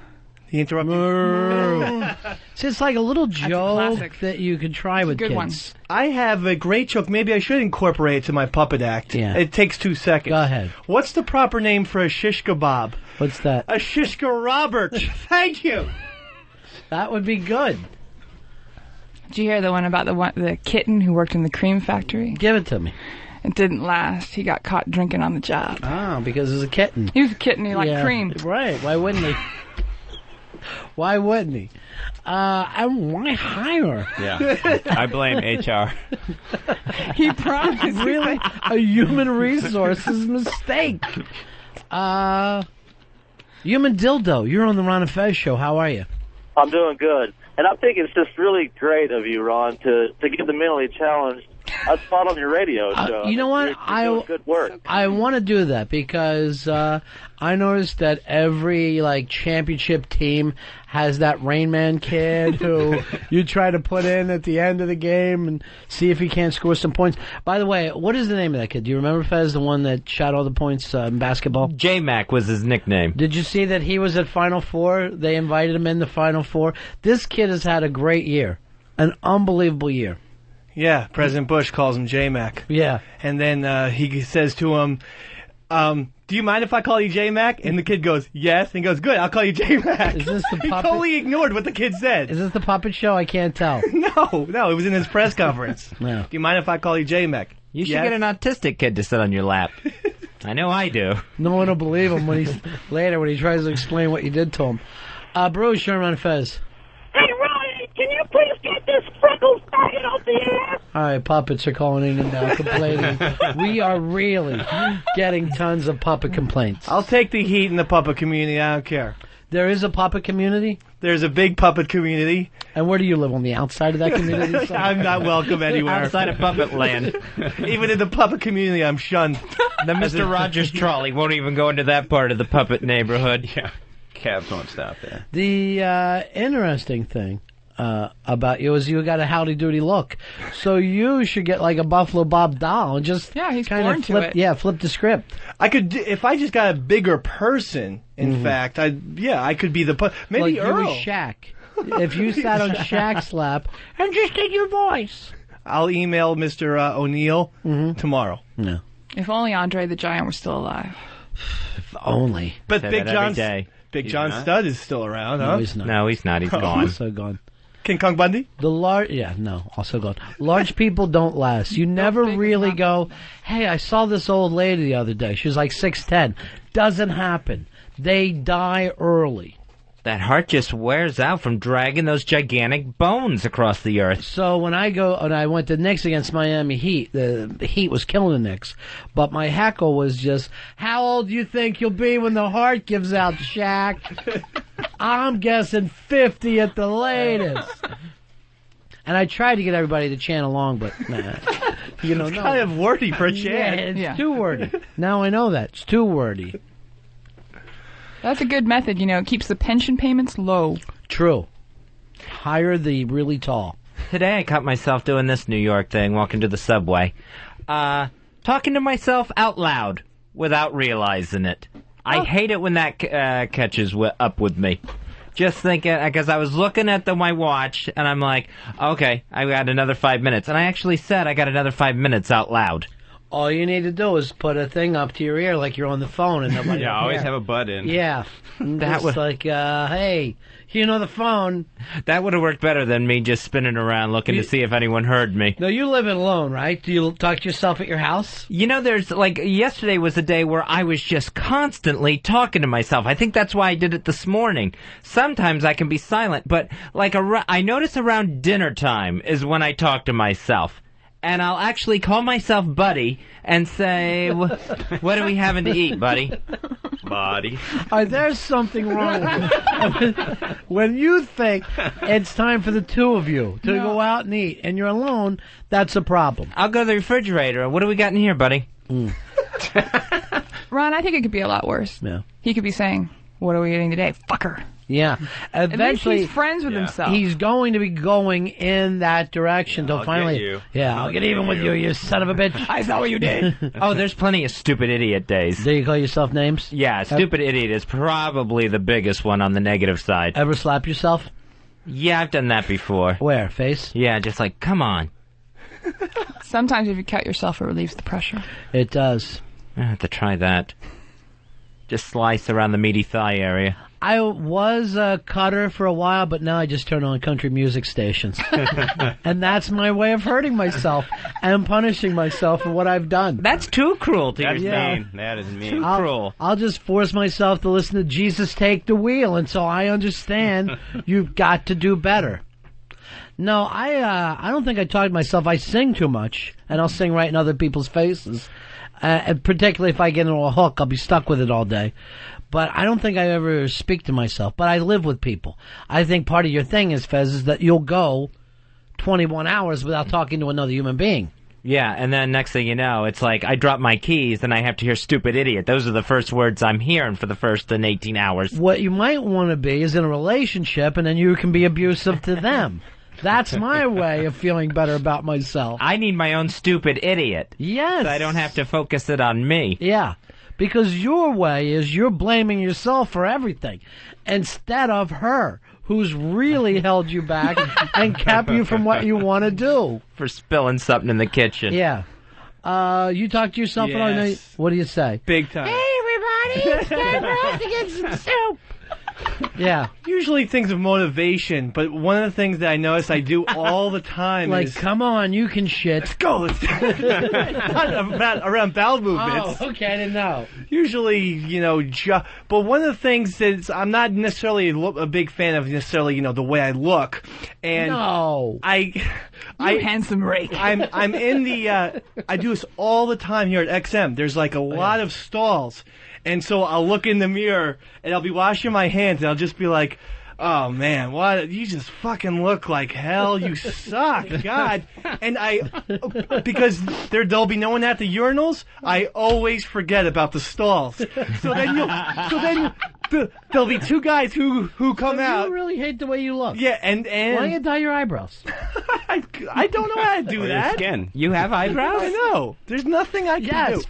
The interrupting. So it's like a little joke classic. that you can try with good kids. one. I have a great joke. Maybe I should incorporate it to my puppet act. Yeah. It takes 2 seconds. Go ahead. What's the proper name for a shish kebab? What's that? A shish Robert. Thank you. That would be good. Did you hear the one about the kitten who worked in the cream factory? Give it to me. It didn't last. He got caught drinking on the job. Ah, because it was a kitten. He was a kitten. He liked Yeah, cream. Right. Why wouldn't he? Why wouldn't he? And why hire? Yeah. I blame HR. He promised. Really? A human resources mistake. Human dildo, you're on the Ron and Fez show. How are you? I'm doing good. And I think it's just really great of you, Ron, to give the mentally challenged a spot on your radio show. You know what? You're doing good work. I want to do that because I noticed that every championship team has that Rain Man kid who you try to put in at the end of the game and see if he can't score some points. By the way, what is the name of that kid? Do you remember, Fez, the one that shot all the points in basketball? J-Mac was his nickname. Did you see that he was at Final Four? They invited him in the Final Four. This kid has had a great year, an unbelievable year. Yeah, President Bush calls him J-Mac. Yeah. And then he says to him, do you mind if I call you J-Mac? And the kid goes, yes. And he goes, good, I'll call you J-Mac. Is this the He puppet? totally ignored what the kid said. Is this the puppet show? I can't tell. No, it was in his press conference. No. Do you mind if I call you J-Mac? You should Yes. get an autistic kid to sit on your lap. I know I do. No one will believe him when he's later when he tries to explain what you did to him. Bruce, you're on Fez. Hey, Ryan, can you please get this freckles faggot off the air? All right, puppets are calling in now, complaining. We are really getting tons of puppet complaints. I'll take the heat in the puppet community. I don't care. There is a puppet community? There's a big puppet community. And where do you live? On the outside of that community? I'm not welcome anywhere. Outside of puppet land. Even in the puppet community, I'm shunned. The Mr. Rogers trolley won't even go into that part of the puppet neighborhood. Yeah. Cabs won't stop there. The interesting thing about you is you got a howdy-doody look. So you should get like a Buffalo Bob doll and just he's kind born of to flip, it. yeah, flip the script. I could, if I just got a bigger person. In fact, I could be the maybe like Earl. You was Shaq. If you sat on Shaq's lap and just did your voice. I'll email Mr. O'Neill tomorrow. No. If only Andre the Giant were still alive. If only. But Say Big that John, every day. Big John Studd is still around, huh? No, he's not. No, he's not. He's gone. Also gone. King Kong Bundy? Also gone. Large people don't last. You never really go, hey, I saw this old lady the other day. She was like 6'10". Doesn't happen. They die early. That heart just wears out from dragging those gigantic bones across the earth. So when I went to Knicks against Miami Heat, the Heat was killing the Knicks. But my heckle was just, how old do you think you'll be when the heart gives out, Shaq? I'm guessing 50 at the latest. And I tried to get everybody to chant along, but nah. It's kind of wordy for a chant. Yeah, it's too wordy. Now I know that. It's too wordy. That's a good method, It keeps the pension payments low. True. Hire the really tall. Today I caught myself doing this New York thing, walking to the subway. Talking to myself out loud without realizing it. I hate it when that catches up with me. Just thinking, because I was looking at my watch, and I'm like, okay, I got another 5 minutes. And I actually said I got another 5 minutes out loud. All you need to do is put a thing up to your ear like you're on the phone and nobody. Yeah, always have a bud in. Yeah, that was like, hey, you know the phone. That would have worked better than me just spinning around looking to see if anyone heard me. No, you live alone, right? Do you talk to yourself at your house? You know, there's like yesterday was a day where I was just constantly talking to myself. I think that's why I did it this morning. Sometimes I can be silent, but like I notice around dinner time is when I talk to myself. And I'll actually call myself Buddy and say, what are we having to eat, buddy? Buddy. There's something wrong with it. When you think it's time for the two of you to go out and eat, and you're alone, that's a problem. I'll go to the refrigerator. What do we got in here, buddy? Ron, I think it could be a lot worse. Yeah. He could be saying, what are we eating today? Fucker. Yeah. Eventually, at least he's friends with himself. He's going to be going in that direction till finally. Get you. Yeah, I'll get even with you, you son of a bitch. I saw what you did. Oh, there's plenty of stupid idiot days. Do you call yourself names? Yeah, stupid idiot is probably the biggest one on the negative side. Ever slap yourself? Yeah, I've done that before. Where? Face? Yeah, just like, come on. Sometimes if you cut yourself, it relieves the pressure. It does. I have to try that. Just slice around the meaty thigh area. I was a cutter for a while, but now I just turn on country music stations. And that's my way of hurting myself and punishing myself for what I've done. That's too cruel to That's yourself. mean. That is mean. Too cruel. I'll just force myself to listen to Jesus Take the Wheel until I understand you've got to do better. No, I don't think I talk to myself. I sing too much, and I'll sing right in other people's faces. And particularly if I get into a hook, I'll be stuck with it all day. But I don't think I ever speak to myself. But I live with people. I think part of your thing is, Fez, is that you'll go 21 hours without talking to another human being. Yeah, and then next thing you know, it's like I drop my keys and I have to hear stupid idiot. Those are the first words I'm hearing for the first 18 hours. What you might want to be is in a relationship, and then you can be abusive to them. That's my way of feeling better about myself. I need my own stupid idiot. Yes. So I don't have to focus it on me. Yeah. Because your way is you're blaming yourself for everything instead of her, who's really held you back and kept you from what you want to do. For spilling something in the kitchen. Yeah. You talk to yourself at all? Yes. What do you say? Big time. Hey, everybody, it's time for us to get some soup. Yeah. Usually things of motivation, but one of the things that I notice I do all the time is... come on, you can shit. Let's go. Not around bowel movements. Oh, okay, I didn't know. Usually, but one of the things is I'm not necessarily a big fan of necessarily, the way I look. And no. You handsome rake. I'm in the, I do this all the time here at XM. There's like a lot of stalls. And so I'll look in the mirror, and I'll be washing my hands, and I'll just be like, oh, man, what? You just fucking look like hell. You suck. God. And because there'll be no one at the urinals, I always forget about the stalls. So then there'll be two guys who come out. You really hate the way you look. Yeah, and why don't you dye your eyebrows? I don't know how to do that. Skin. You have eyebrows? I know. There's nothing I can do. Yes,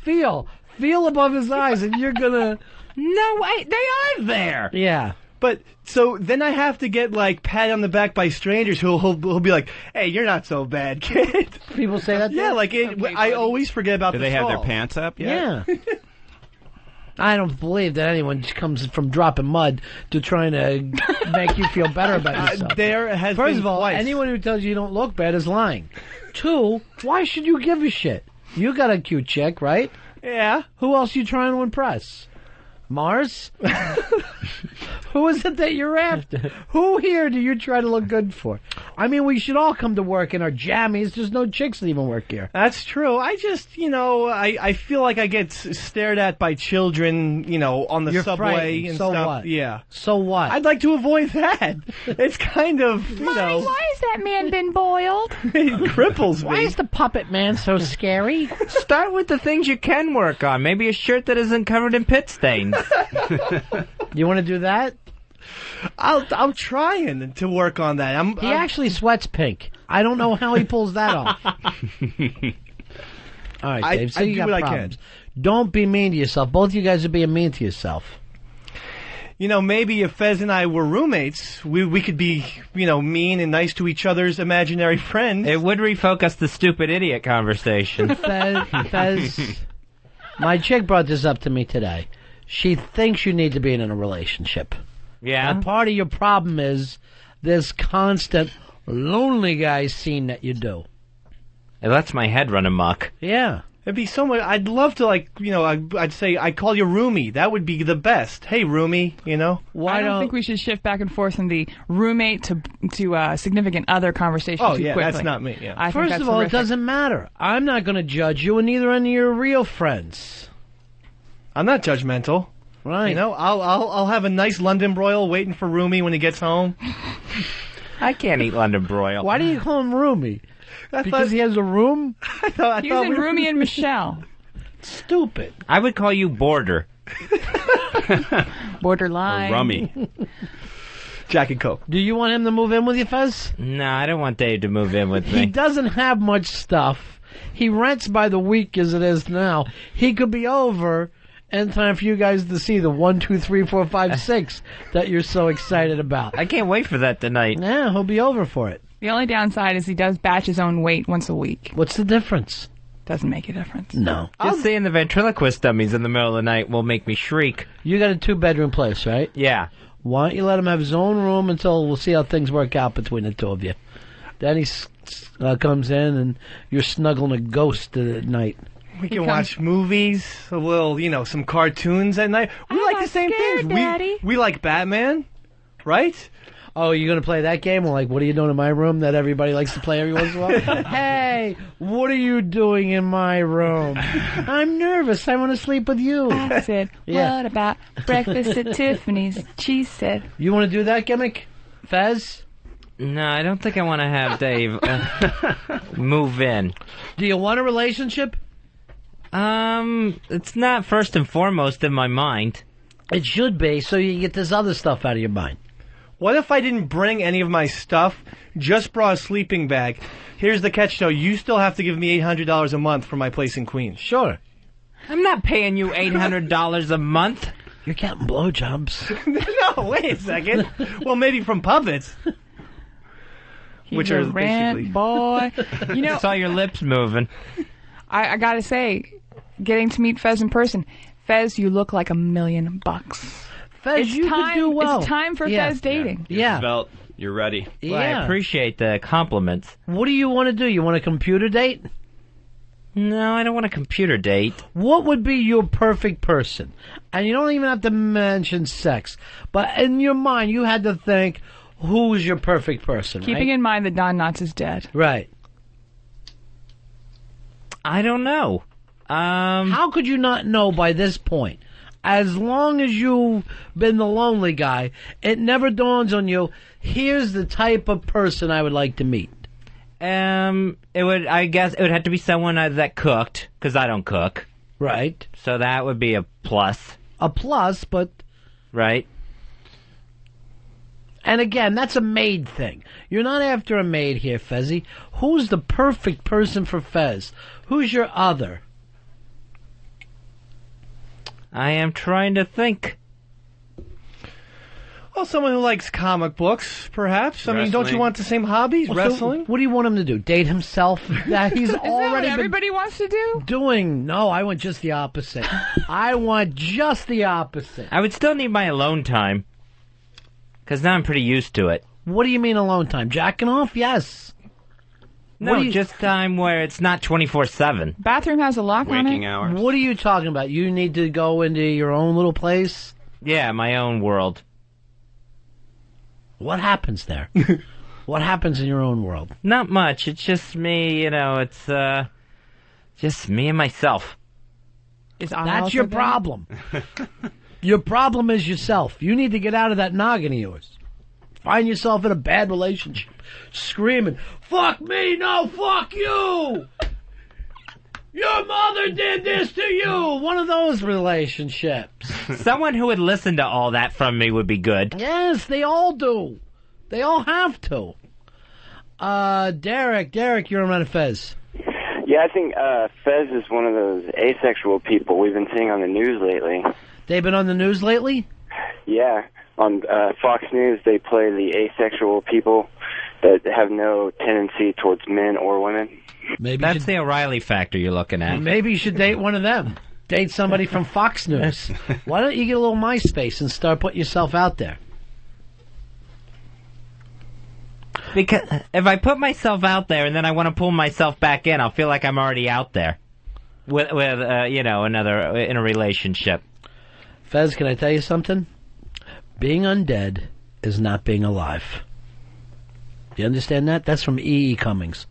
feel above his eyes, and you're gonna. No, they are there. Yeah. But so then I have to get like pat on the back by strangers who'll be like, "Hey, you're not so bad, kid." People say that. Yeah, like I always forget about. Do they have their pants up yet? Yeah. I don't believe that anyone comes from dropping mud to trying to make you feel better about yourself. First of all, twice. anyone who tells you you don't look bad is lying. 2, why should you give a shit? You got a cute chick, right? Yeah. Who else you trying to impress? Mars? Who is it that you're after? Who here do you try to look good for? I mean, we should all come to work in our jammies. There's no chicks that even work here. That's true. I just, I feel like I get stared at by children, on the subway frightened. and So stuff. what? Yeah. So what? I'd like to avoid that. It's kind of, Mommy, why has that man been boiled? It cripples me. Why is the puppet man so scary? Start with the things you can work on. Maybe a shirt that isn't covered in pit stains. You want to do that? I'm trying to work on that. He actually sweats pink. I don't know how he pulls that off. All right, Dave. So you got problems. Don't be mean to yourself. Both of you guys are being mean to yourself. maybe if Fez and I were roommates, we could be, mean and nice to each other's imaginary friends. It would refocus the stupid idiot conversation. Fez, my chick brought this up to me today. She thinks you need to be in a relationship. Yeah? And part of your problem is this constant lonely guy scene that you do. It lets my head run amok. Yeah. It'd be so much. I'd love to, I'd say, I call you roomie. That would be the best. Hey, roomie, I don't think we should shift back and forth from the roommate to significant other conversation too quickly. That's not me. Yeah. First of all, it doesn't matter. I'm not going to judge you, and neither are any of your real friends. I'm not judgmental. Right. I'll have a nice London broil waiting for roomie when he gets home. I can't eat London broil. Why do you call him roomie? Because he has a room? He's in Roomie and Michelle. Stupid. I would call you Border. Borderline. Or Rummy. Jack and Coke. Do you want him to move in with you, Fez? No, I don't want Dave to move in with me. He doesn't have much stuff. He rents by the week as it is now. He could be over in time for you guys to see the 1, 2, 3, 4, 5, 6 that you're so excited about. I can't wait for that tonight. Yeah, he'll be over for it. The only downside is he does batch his own weight once a week. What's the difference? Doesn't make a difference. No. Just seeing the ventriloquist dummies in the middle of the night will make me shriek. You got a 2-bedroom place, right? Yeah. Why don't you let him have his own room until we'll see how things work out between the two of you. Then he comes in and you're snuggling a ghost at night. We can watch movies, a little, some cartoons at night. We like the same things. Daddy. We like Batman, right? Oh, you're going to play that game? Well, what are you doing in my room that everybody likes to play every once in a while? Hey, what are you doing in my room? I'm nervous. I want to sleep with you. I said, what about breakfast at Tiffany's? She said. You want to do that gimmick, Fez? No, I don't think I want to have Dave move in. Do you want a relationship? It's not first and foremost in my mind. It should be, so you get this other stuff out of your mind. What if I didn't bring any of my stuff, just brought a sleeping bag? Here's the catch, though. You still have to give me $800 a month for my place in Queens. Sure. I'm not paying you $800 a month. You're getting blowjobs. No, wait a second. Well, maybe from puppets. Which are basically... boy. I saw your lips moving. I gotta say, getting to meet Fez in person, Fez, you look like $1 million. Fez, you could do well. It's time for Fez dating. Yeah. Svelte, you're ready. Well, I appreciate the compliments. What do you want to do? You want a computer date? No, I don't want a computer date. What would be your perfect person? And you don't even have to mention sex. But in your mind, you had to think, who's your perfect person, Keeping in mind that Don Knotts is dead. Right. I don't know. How could you not know by this point? As long as you've been the lonely guy, it never dawns on you, here's the type of person I would like to meet. I guess it would have to be someone that cooked, because I don't cook. Right. So that would be a plus. A plus, but... Right. And again, that's a maid thing. You're not after a maid here, Fezzy. Who's the perfect person for Fez? Who's your other? I am trying to think. Well, someone who likes comic books, perhaps. I mean, don't you want the same hobbies? Well, Wrestling? So what do you want him to do? Date himself? That he's Is that already what been everybody wants to do? doing. No, I want just the opposite. I want just the opposite. I would still need my alone time. Because now I'm pretty used to it. What do you mean alone time? Jacking off? Yes. No, just time where it's not 24/7. Bathroom has a lock on it. Waking hours. What are you talking about? You need to go into your own little place? Yeah, my own world. What happens there? What happens in your own world? Not much. It's just me, it's just me and myself. That's your problem. Your problem is yourself. You need to get out of that noggin of yours. Find yourself in a bad relationship, screaming, "Fuck me, no, fuck you! Your mother did this to you!" One of those relationships. Someone who would listen to all that from me would be good. Yes, they all do. They all have to. Derek, you're on Ron and Fez. Yeah, I think Fez is one of those asexual people we've been seeing on the news lately. They've been on the news lately? Yeah, on Fox News they play the asexual people that have no tendency towards men or women. Maybe that's the O'Reilly factor you're looking at. Maybe you should date one of them. Date somebody from Fox News. Why don't you get a little MySpace and start putting yourself out there? Because if I put myself out there and then I want to pull myself back in, I'll feel like I'm already out there with another in a relationship. Fez, can I tell you something? Being undead is not being alive. Do you understand that? That's from E.E. Cummings.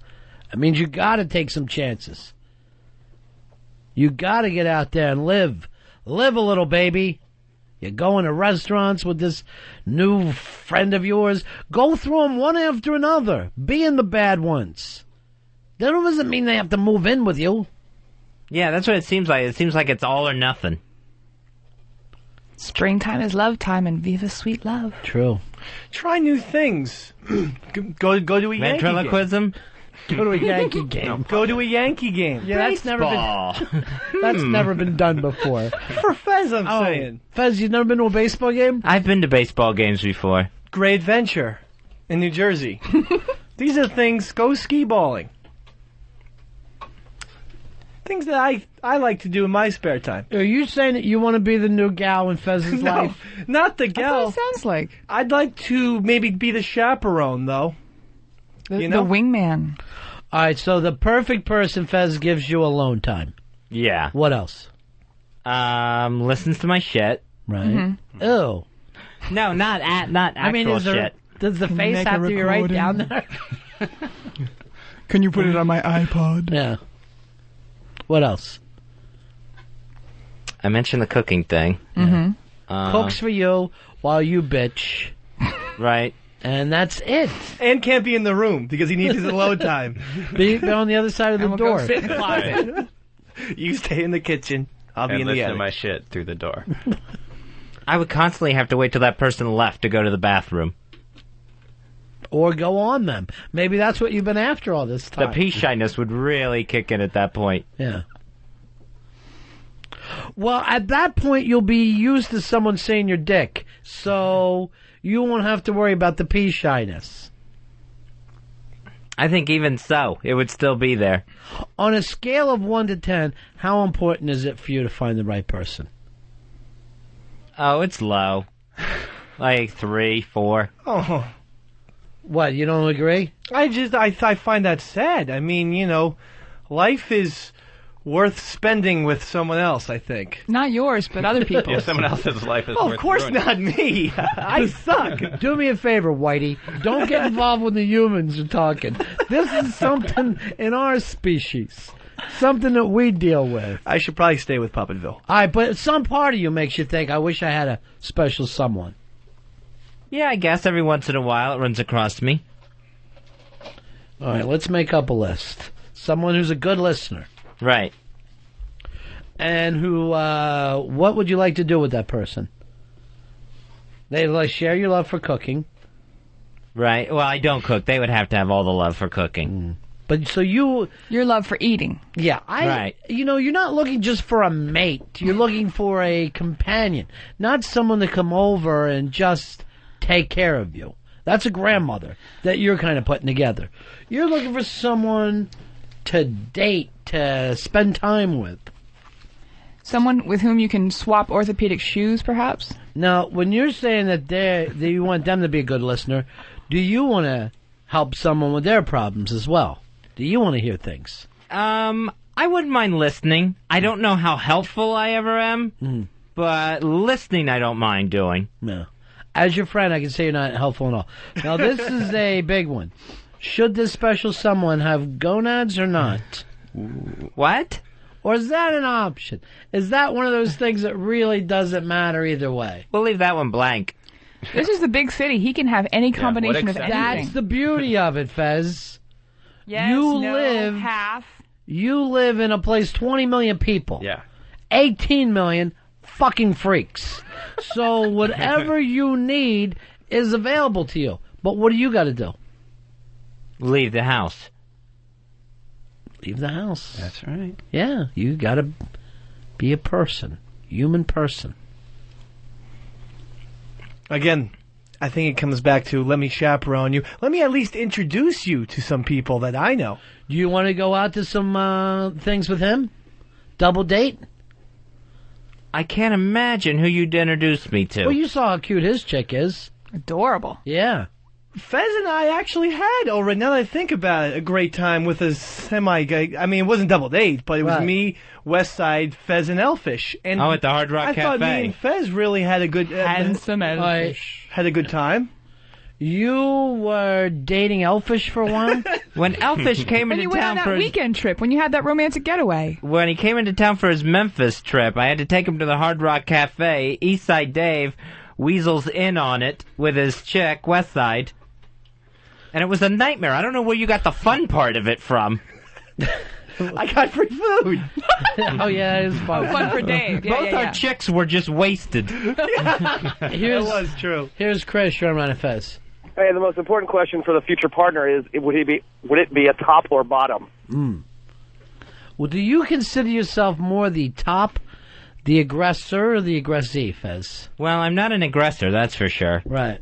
It means you got to take some chances. You got to get out there and live. Live a little, baby. You're going to restaurants with this new friend of yours. Go through them one after another. Be in the bad ones. That doesn't mean they have to move in with you. Yeah, that's what it seems like. It seems like it's all or nothing. Springtime is love time, and viva sweet love. True. Try new things. Go to a Yankee game. Ventriloquism? Go to a Yankee game. Go to a Yankee game. Yeah, that's never been done before. For Fez, I'm saying. Fez, you've never been to a baseball game? I've been to baseball games before. Great Venture in New Jersey. These are things. Go skee balling. Things that I like to do in my spare time. Are you saying that you want to be the new gal in Fez's life? Not the gal. That's what it sounds like. I'd like to maybe be the chaperone, though. The wingman. All right, so the perfect person, Fez, gives you alone time. Yeah. What else? Listens to my shit. Right. Mm-hmm. Ew. No, not actual shit. Does the face have to be right down there? Can you put it on my iPod? Yeah. What else? I mentioned the cooking thing. Mm-hmm. Cooks for you while you bitch. Right. And that's it. And can't be in the room because he needs his alone time. Be on the other side of the door. Go sit in the closet. You stay in the kitchen. I'll be in the listen attic. to my shit through the door. I would constantly have to wait till that person left to go to the bathroom. Or go on them. Maybe that's what you've been after all this time. The pee shyness would really kick in at that point. Yeah. Well, at that point, you'll be used to someone saying your dick, so you won't have to worry about the pee shyness. I think even so, it would still be there. On a scale of 1 to 10, how important is it for you to find the right person? Oh, it's low. Like 3, 4. Oh. What, you don't agree? I find that sad. I mean, life is worth spending with someone else, I think. Not yours, but other people's. Yeah, someone else's life is Oh, worth of course ruining. not me. I suck. Do me a favor, Whitey. Don't get involved when the humans are talking. This is something in our species. Something that we deal with. I should probably stay with Puppetville. All right, but some part of you makes you think, I wish I had a special someone. Yeah, I guess every once in a while it runs across me. All right, let's make up a list. Someone who's a good listener. Right. And who, what would you like to do with that person? They like share your love for cooking. Right. Well, I don't cook. They would have to have all the love for cooking. But so your love for eating. Yeah, Right. You're not looking just for a mate. You're looking for a companion, not someone to come over and just take care of you. That's a grandmother that you're kind of putting together. You're looking for someone to date, to spend time with. Someone with whom you can swap orthopedic shoes, perhaps? Now, when you're saying that you want them to be a good listener, do you want to help someone with their problems as well? Do you want to hear things? I wouldn't mind listening. I don't know how helpful I ever am, but listening I don't mind doing. No. As your friend, I can say you're not helpful at all. Now, this is a big one. Should this special someone have gonads or not? What? Or is that an option? Is that one of those things that really doesn't matter either way? We'll leave that one blank. This is the big city. He can have any combination of anything. That's the beauty of it, Fez. Yes, half. You live in a place 20 million people. Yeah. 18 million fucking freaks. So whatever you need is available to you. But what do you got to do? Leave the house. Leave the house. That's right. Yeah, you got to be a person. Human person. Again, I think it comes back to let me chaperone you. Let me at least introduce you to some people that I know. Do you want to go out to some things with him? Double date? I can't imagine who you'd introduce me to. Well, you saw how cute his chick is. Adorable. Yeah. Fez and I actually had, already, now that I think about it, a great time with a semi-gay. I mean, it wasn't double date, but it was me, Westside, Fez, and Elfish. And at the Hard Rock I Cafe. thought me and Fez really had a good... Handsome Elfish. Had a good time. You were dating Elfish for a while? When Elfish came when into you went town on for that weekend trip, when you had that romantic getaway. When he came into town for his Memphis trip, I had to take him to the Hard Rock Cafe. Eastside Dave weasels in on it with his chick, Westside. And it was a nightmare. I don't know where you got the fun part of it from. I got free food. Oh, yeah, it was fun. Fun for Dave. Both our chicks were just wasted. That was true. Here's Chris, you're on Ron and Fez. Hey, the most important question for the future partner is, would it be a top or bottom? Well, do you consider yourself more the top, the aggressor, or the aggressee, Fez? Well, I'm not an aggressor, that's for sure. Right.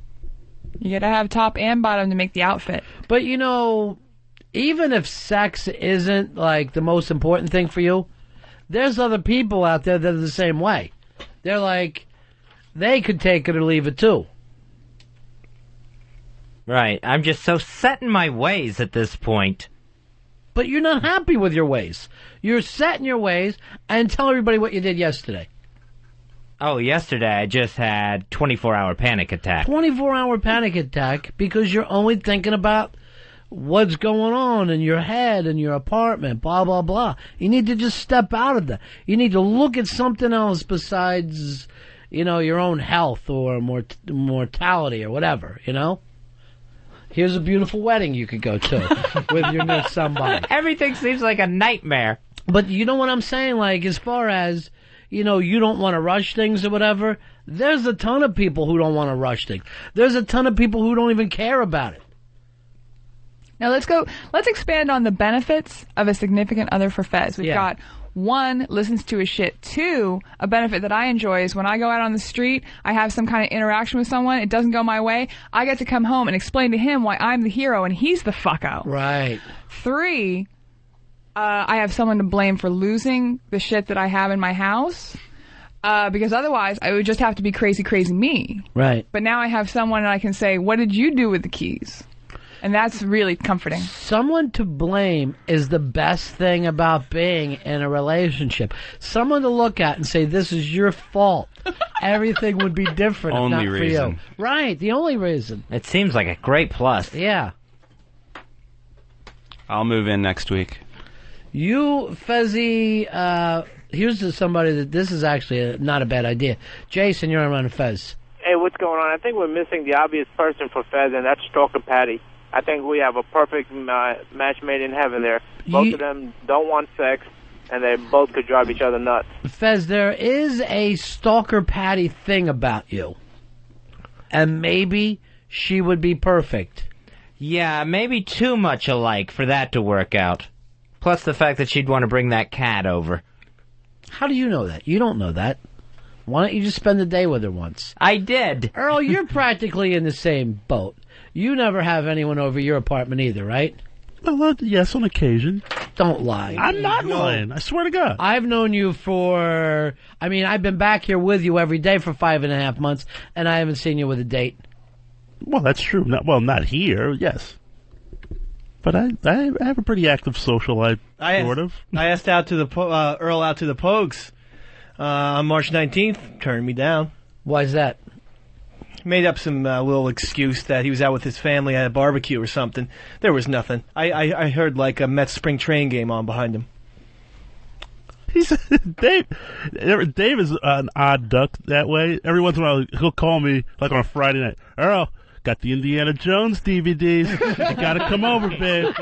You gotta have top and bottom to make the outfit. But, you know, even if sex isn't, like, the most important thing for you, there's other people out there that are the same way. They're like, they could take it or leave it, too. Right. I'm just so set in my ways at this point. But you're not happy with your ways. You're set in your ways, and tell everybody what you did yesterday. Oh, yesterday I just had 24-hour panic attack. 24-hour panic attack because you're only thinking about what's going on in your head, in your apartment, blah, blah, blah. You need to just step out of that. You need to look at something else besides, you know, your own health or mortality or whatever, you know? Here's a beautiful wedding you could go to with your new somebody. Everything seems like a nightmare. But you know what I'm saying? Like, as far as... you know, you don't want to rush things or whatever, there's a ton of people who don't want to rush things. There's a ton of people who don't even care about it. Now let's expand on the benefits of a significant other for Fez. We've got 1, listens to his shit. 2, a benefit that I enjoy is when I go out on the street, I have some kind of interaction with someone, it doesn't go my way, I get to come home and explain to him why I'm the hero and he's the fucko. Right. 3, I have someone to blame for losing the shit that I have in my house, because otherwise I would just have to be crazy, crazy me. Right. But now I have someone and I can say, what did you do with the keys? And that's really comforting. Someone to blame is the best thing about being in a relationship. Someone to look at and say, this is your fault. Everything would be different if not for you. Right, the only reason. It seems like a great plus. Yeah. I'll move in next week. You, Fezzy, here's to somebody that this is actually not a bad idea. Jason, you're on Ron and Fez. Hey, what's going on? I think we're missing the obvious person for Fez, and that's Stalker Patty. I think we have a perfect match made in heaven there. Both of them don't want sex, and they both could drive each other nuts. Fez, there is a Stalker Patty thing about you. And maybe she would be perfect. Yeah, maybe too much alike for that to work out. Plus the fact that she'd want to bring that cat over. How do you know that? You don't know that. Why don't you just spend the day with her once? I did. Earl, you're practically in the same boat. You never have anyone over your apartment either, right? Well, yes, on occasion. Don't lie. I'm not lying. I swear to God. I've known you for... I mean, I've been back here with you every day for 5.5 months, and I haven't seen you with a date. Well, that's true. Not here, yes. But I have a pretty active social life, sort of. I asked out to the Earl out to the Pogues on March 19th. Turned me down. Why is that? Made up some little excuse that he was out with his family at a barbecue or something. There was nothing. I heard like a Mets spring training game on behind him. Dave is an odd duck that way. Every once in a while, he'll call me like on a Friday night. Earl, got the Indiana Jones DVDs. You gotta come over, babe.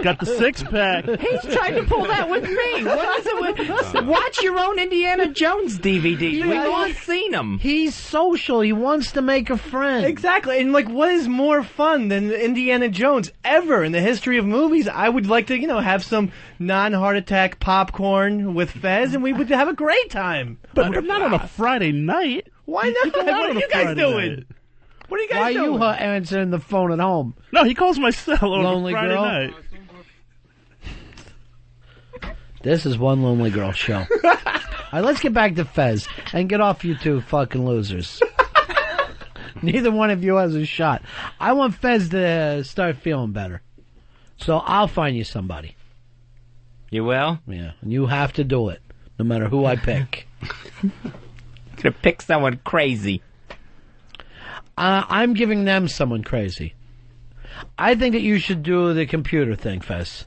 Got the 6-pack. He's trying to pull that with me. What is it with... Watch your own Indiana Jones DVDs. We've all seen them. He's social. He wants to make a friend. Exactly. And, like, what is more fun than Indiana Jones ever in the history of movies? I would like to, have some non-heart attack popcorn with Fez, and we would have a great time. But not on a Friday night. Why not? What are you guys doing? What are you guys Why doing? you answering the phone at home? No, he calls my cell on Lonely Friday girl? night. This is one lonely girl show. All right, let's get back to Fez and get off you two fucking losers. Neither one of you has a shot. I want Fez to start feeling better. So I'll find you somebody. You will? Yeah, and you have to do it, no matter who I pick. Gonna pick someone crazy. I'm giving them someone crazy. I think that you should do the computer thing, Fez.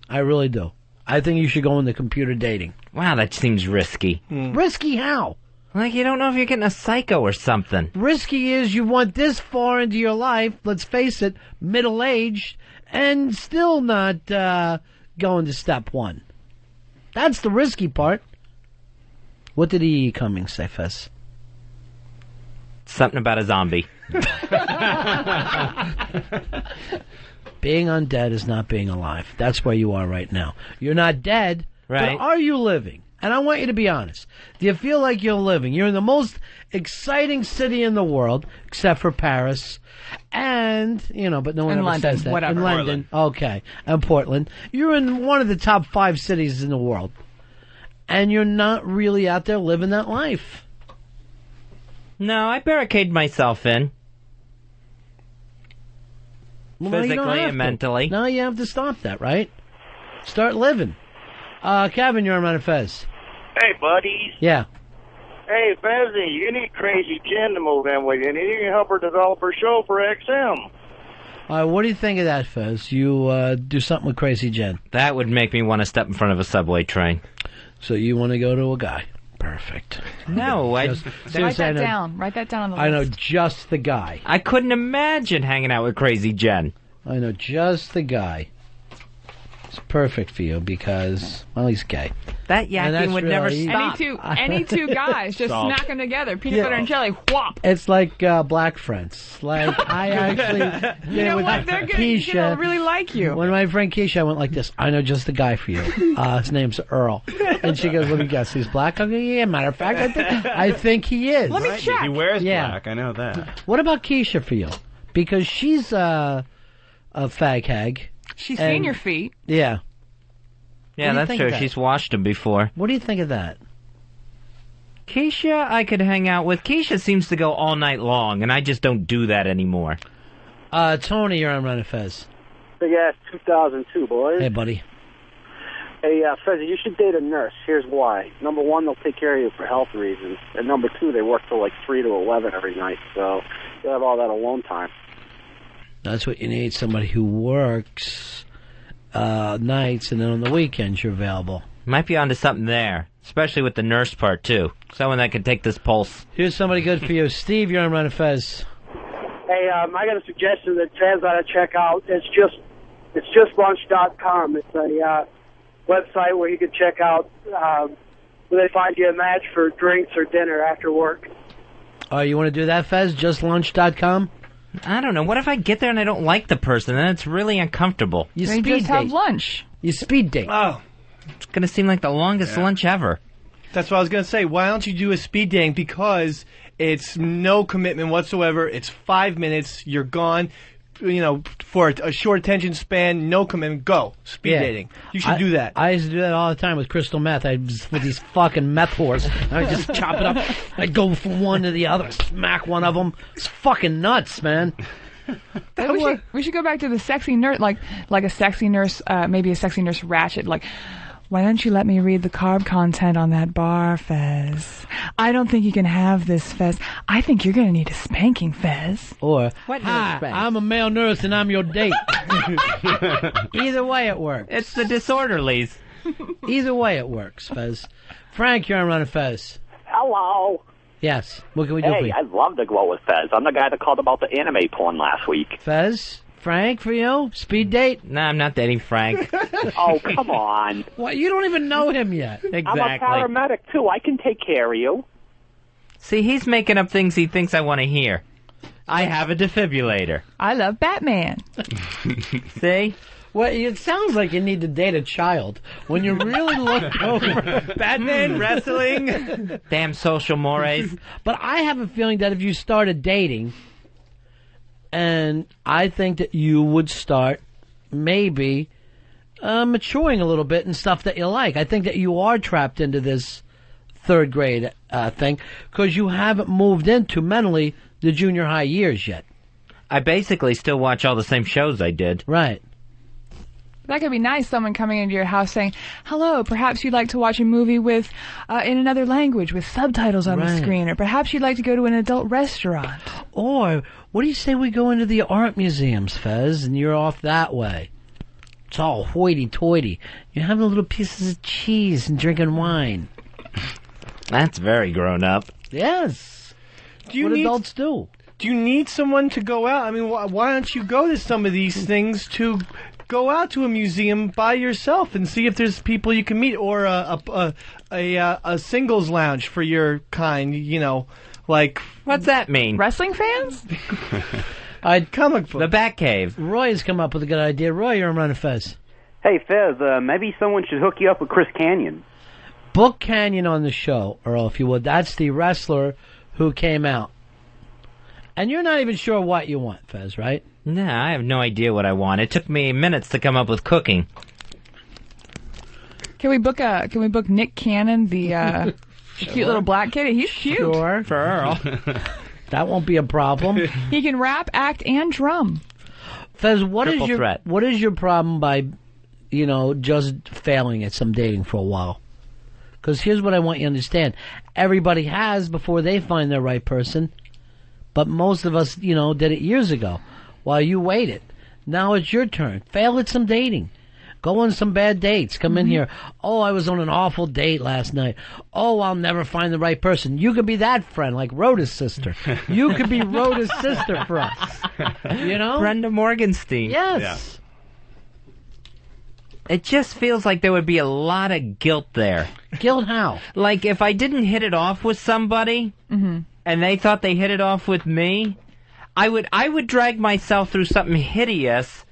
I really do. I think you should go into computer dating. Wow, that seems risky. Risky how? Like, you don't know if you're getting a psycho or something. Risky is you want this far into your life, let's face it, middle-aged, and still not going to step one. That's the risky part. What did E. Cummings say, Fez? Something about a zombie. Being undead is not being alive. That's where you are right now. You're not dead, right? But are you living? And I want you to be honest. Do you feel like you're living? You're in the most exciting city in the world, except for Paris, and, but no one in ever London, says that. whatever. In London, okay, and Portland. You're in one of the top 5 cities in the world, and you're not really out there living that life. No, I barricade myself in. Well, no, you don't physically have and to. mentally. No, you have to stop that, right? Start living. Kevin, you're on Ron and Fez. Hey, buddies. Yeah. Hey, Fezzy, you need Crazy Jen to move in with you, and you can help her develop her show for XM. All right, what do you think of that, Fez? You do something with Crazy Jen. That would make me want to step in front of a subway train. So you want to go to a guy. Perfect. No, Write that down. Write that down on the list. I know just the guy. I couldn't imagine hanging out with Crazy Jen. I know just the guy. It's perfect for you because, well, he's gay. That yakking would never stop. Any two guys just smack them together, peanut butter and jelly, whop. It's like Black Friends. Like, I actually... You know what? They're gonna really like you. When my friend Keisha, I went like this, I know just the guy for you. His name's Earl. And she goes, let me guess, he's black? I go, yeah, matter of fact, I think he is. Let me check. He wears black, I know that. What about Keisha for you? Because she's a fag hag. She's seen your feet. Yeah. Yeah, that's true. She's washed them before. What do you think of that? Keisha, I could hang out with. Keisha seems to go all night long, and I just don't do that anymore. Tony, you're on Ron and Fez. Big ass 2002, boys. Hey, buddy. Hey, Fez, you should date a nurse. Here's why. Number one, they'll take care of you for health reasons. And number two, they work till like 3 to 11 every night, so you'll have all that alone time. That's what you need, somebody who works nights, and then on the weekends you're available. Might be onto something there, especially with the nurse part, too. Someone that can take this pulse. Here's somebody good for you. Steve, you're on Ron and Fez. Hey, I got a suggestion that Fez ought to check out. It's justlunch.com. It's a website where you can check out where they find you a match for drinks or dinner after work. You want to do that, Fez? Justlunch.com? I don't know. What if I get there and I don't like the person? Then it's really uncomfortable. You They speed just have date. lunch. You speed date. Oh. It's going to seem like the longest lunch ever. That's what I was going to say. Why don't you do a speed dating? Because it's no commitment whatsoever. It's 5 minutes. You're gone. For a short attention span, no commitment. Go. Speed dating. You should do that. I used to do that all the time with crystal meth. With these fucking meth whores. I'd just chop it up. I'd go from one to the other, smack one of them. It's fucking nuts, man. We should go back to the sexy nurse, like a sexy nurse, maybe a sexy nurse ratchet, like, why don't you let me read the carb content on that bar, Fez? I don't think you can have this, Fez. I think you're going to need a spanking, Fez. Or, what hi, I'm a male nurse and I'm your date. Either way it works. It's the disorderlies. Either way it works, Fez. Frank, you're on Ron and Fez. Hello. Yes. What can we do for Hey, you? I'd love to go with Fez. I'm the guy that called about the anime porn last week. Fez? Frank for you? Speed date? No, I'm not dating Frank. Oh, come on. What? You don't even know him yet. Exactly. I'm a paramedic, too. I can take care of you. See, he's making up things he thinks I want to hear. I have a defibrillator. I love Batman. See? Well, it sounds like you need to date a child. When you really look over Batman, wrestling. Damn social mores. But I have a feeling that if you started dating, And I think that you would start maybe maturing a little bit in stuff that you like. I think that you are trapped into this third grade thing because you haven't moved into mentally the junior high years yet. I basically still watch all the same shows I did. Right. That could be nice, someone coming into your house saying, hello, perhaps you'd like to watch a movie with in another language with subtitles on the screen, or perhaps you'd like to go to an adult restaurant. Or, what do you say we go into the art museums, Fez, and you're off that way? It's all hoity-toity. You're having little pieces of cheese and drinking wine. That's very grown up. Yes. What adults do. Do you need someone to go out? I mean, why don't you go to some of these things to go out to a museum by yourself and see if there's people you can meet, or a singles lounge for your kind, you know, like... What's that mean? Wrestling fans? Comic book. The Batcave. Roy has come up with a good idea. Roy, you're on Ron and Fez. Hey, Fez, maybe someone should hook you up with Chris Canyon. Book Canyon on the show, Earl, if you would. That's the wrestler who came out. And you're not even sure what you want, Fez, right? Nah, I have no idea what I want. It took me minutes to come up with cooking. Can we book Nick Cannon, the cute little black kid? He's cute. Sure. For Earl. That won't be a problem. He can rap, act, and drum. Fez, what is Triple your problem by, just failing at some dating for a while? Because here's what I want you to understand. Everybody has before they find their right person. But most of us, did it years ago while you waited. Now it's your turn. Fail at some dating. Go on some bad dates. Come in here. Oh, I was on an awful date last night. Oh, I'll never find the right person. You could be that friend, like Rhoda's sister. You could be Rhoda's sister for us. Brenda Morgenstein. Yes. Yeah. It just feels like there would be a lot of guilt there. Guilt how? Like if I didn't hit it off with somebody... Mm-hmm. and they thought they hit it off with me, I would drag myself through something hideous.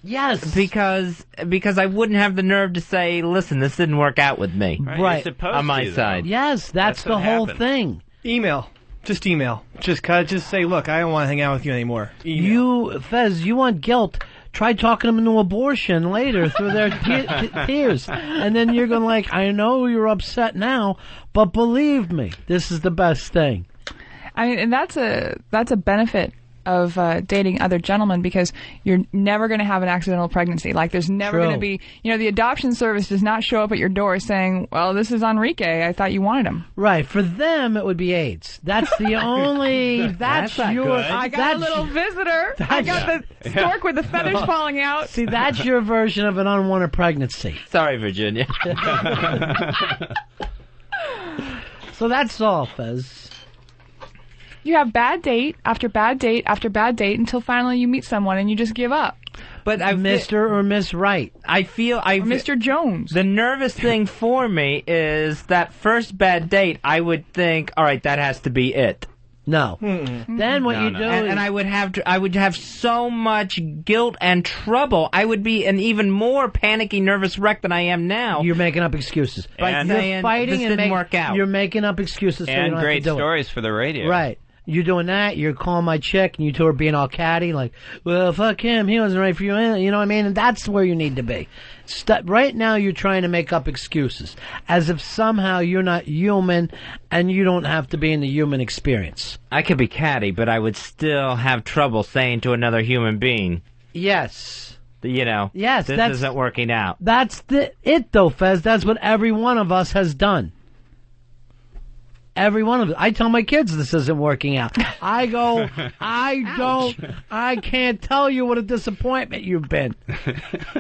Yes. Because I wouldn't have the nerve to say, listen, this didn't work out with me. Right. On my side. Yes, that's the whole thing. Email. Just email. Just say, look, I don't want to hang out with you anymore. Email. Fez, you want guilt. Try talking them into abortion later through their tears. And then you're going I know you're upset now, but believe me, this is the best thing. I mean, and that's a benefit of dating other gentlemen, because you're never going to have an accidental pregnancy. Like, there's never going to be, the adoption service does not show up at your door saying, well, this is Enrique. I thought you wanted him. Right. For them, it would be AIDS. That's the only, that's your... Good. I got a little visitor. I got the stork with the feathers falling out. See, that's your version of an unwanted pregnancy. Sorry, Virginia. So that's all, Fez. You have bad date after bad date after bad date until finally you meet someone and you just give up. But Mr. or Miss Right. I feel or Mr. Jones. The nervous thing for me is that first bad date. I would think, all right, that has to be it. No. Mm-mm. Then what you do is... And I would have so much guilt and trouble. I would be an even more panicky, nervous wreck than I am now. You're making up excuses. By saying, fighting this didn't work out. You're making up excuses. So you and don't great have to do stories for the radio. Right. You're doing that, you're calling my chick, and you two are being all catty, like, well, fuck him, he wasn't right for you, you know what I mean? And that's where you need to be. Right now, you're trying to make up excuses, as if somehow you're not human, and you don't have to be in the human experience. I could be catty, but I would still have trouble saying to another human being, yes. Yes, this isn't working out. That's it, though, Fez. That's what every one of us has done. Every one of them. I tell my kids this isn't working out. I go, I can't tell you what a disappointment you've been.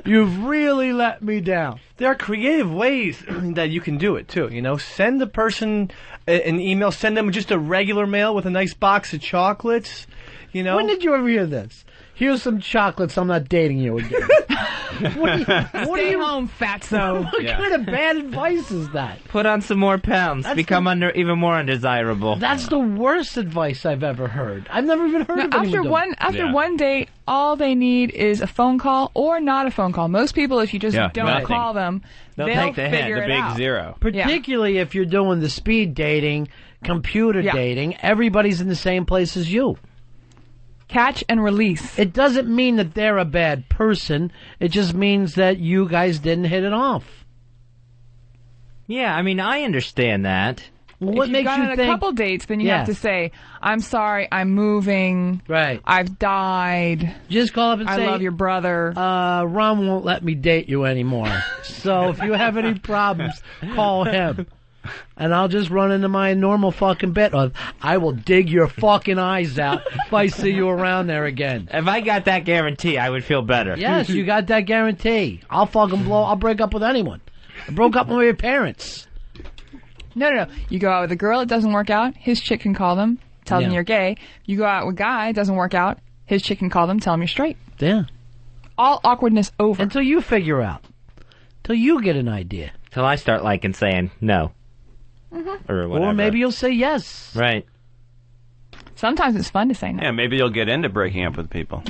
You've really let me down. There are creative ways that you can do it, too. Send the person an email, send them just a regular mail with a nice box of chocolates, When did you ever hear this? Here's some chocolates, I'm not dating you again. Stay home, fatso. What kind of bad advice is that? Put on some more pounds. Become even more undesirable. That's the worst advice I've ever heard. I've never even heard of anyone After one date, all they need is a phone call or not a phone call. Most people, if you just don't call them, they'll take the figure hint, the big zero. Particularly if you're doing the speed dating, computer dating, everybody's in the same place as you. Catch and release. It doesn't mean that they're a bad person. It just means that you guys didn't hit it off. Yeah, I mean, I understand that. Well, what if makes you've gone you on think? a couple dates, then you Yeah. have to say, "I'm sorry, I'm moving. Right. I've died. Just call up and I say, love your brother." Ron won't let me date you anymore. So if you have any problems, call him. And I'll just run into my normal fucking bit of, I will dig your fucking eyes out if I see you around there again. If I got that guarantee, I would feel better. Yes, you got that guarantee. I'll break up with anyone. I broke up with your parents. No. You go out with a girl, it doesn't work out. His chick can call them, tell them you're gay. You go out with a guy, it doesn't work out. His chick can call them, tell them you're straight. Yeah. All awkwardness over. Until you figure out. Until you get an idea. Till I start liking saying no. Or whatever. Or maybe you'll say yes. Right. Sometimes it's fun to say no. Yeah, maybe you'll get into breaking up with people.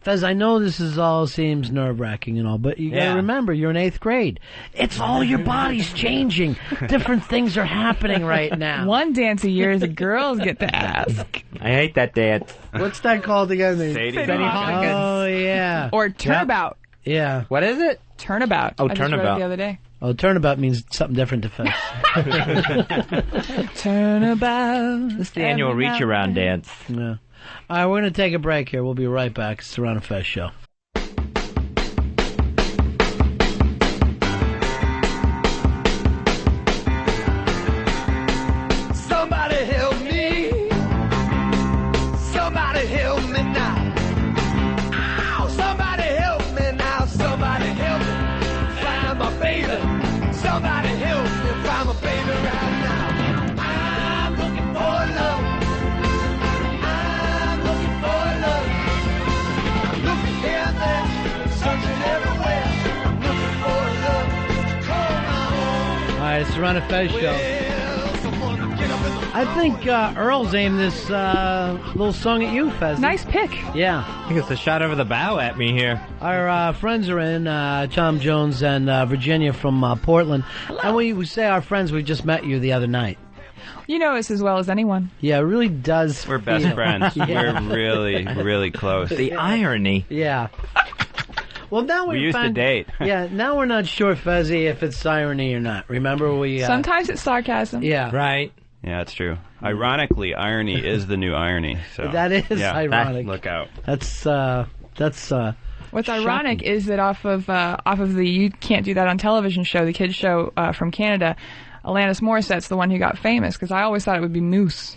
Fez, I know this all seems nerve-wracking and all, but you gotta remember, you're in 8th grade. It's all your body's changing. Different things are happening right now. One dance a year the girls get to ask. I hate that dance. What's that called again? Sadie Hawkins. Oh, yeah. Or turnabout. Yeah. What is it? Turnabout. Oh, I just read it turnabout. the other day. Oh, turnabout means something different to Fez. Turnabout. This is the annual reach around dance. Yeah. All right, we're going to take a break here. We'll be right back. It's the Ron and Fez show. Somebody help me. Somebody help me now. Ow! Somebody help me now. Somebody help me find my baby. Somebody help me find my baby right now. I'm looking for love. I'm looking for love. I'm looking here and there, searching everywhere. I'm looking for love. Come on. All right, it's the Ron and Fez show. I think Earl's aimed this little song at you, Fez. Nice pick. Yeah. I think it's a shot over the bow at me here. Our friends are in, Tom Jones and Virginia from Portland. Hello. And we say our friends, we just met you the other night. You know us as well as anyone. Yeah, it really does. We're best friends. Yeah. We're really, really close. The irony. Yeah. Well, now we used to date. Yeah, now we're not sure, Fezzy, if it's irony or not. Remember we... Sometimes it's sarcasm. Yeah. Right. Yeah, it's true. Ironically, irony is the new irony. So that is ironic. Look out. That's What's ironic is that off of the You Can't Do That on Television show, the kids show from Canada, Alanis Morissette's the one who got famous, because I always thought it would be Moose.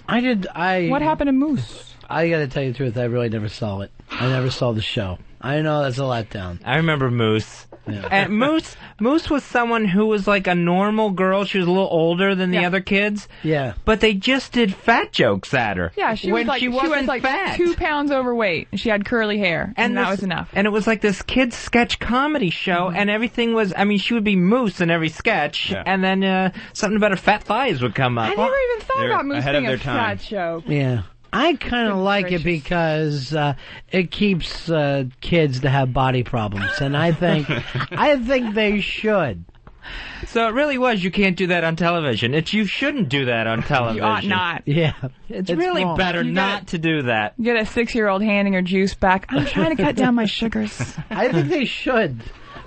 What happened to Moose? I got to tell you the truth, I really never saw it. I never saw the show. I know that's a letdown. I remember Moose. Yeah. And Moose was someone who was like a normal girl. She was a little older than the other kids. Yeah. But they just did fat jokes at her. Yeah, she when was she wasn't like fat. 2 pounds overweight, and she had curly hair, and that was enough. And it was like this kids sketch comedy show, and everything was, I mean, she would be Moose in every sketch, and then something about her fat thighs would come up. I never even thought about Moose being a fat show. Yeah. I kind of like it because it keeps kids to have body problems, and I think they should. So it really was. You can't do that on television. You shouldn't do that on television. You ought not. Yeah, it's really wrong. better not to do that. You get a 6-year-old handing her juice back. I'm trying to cut down my sugars. I think they should.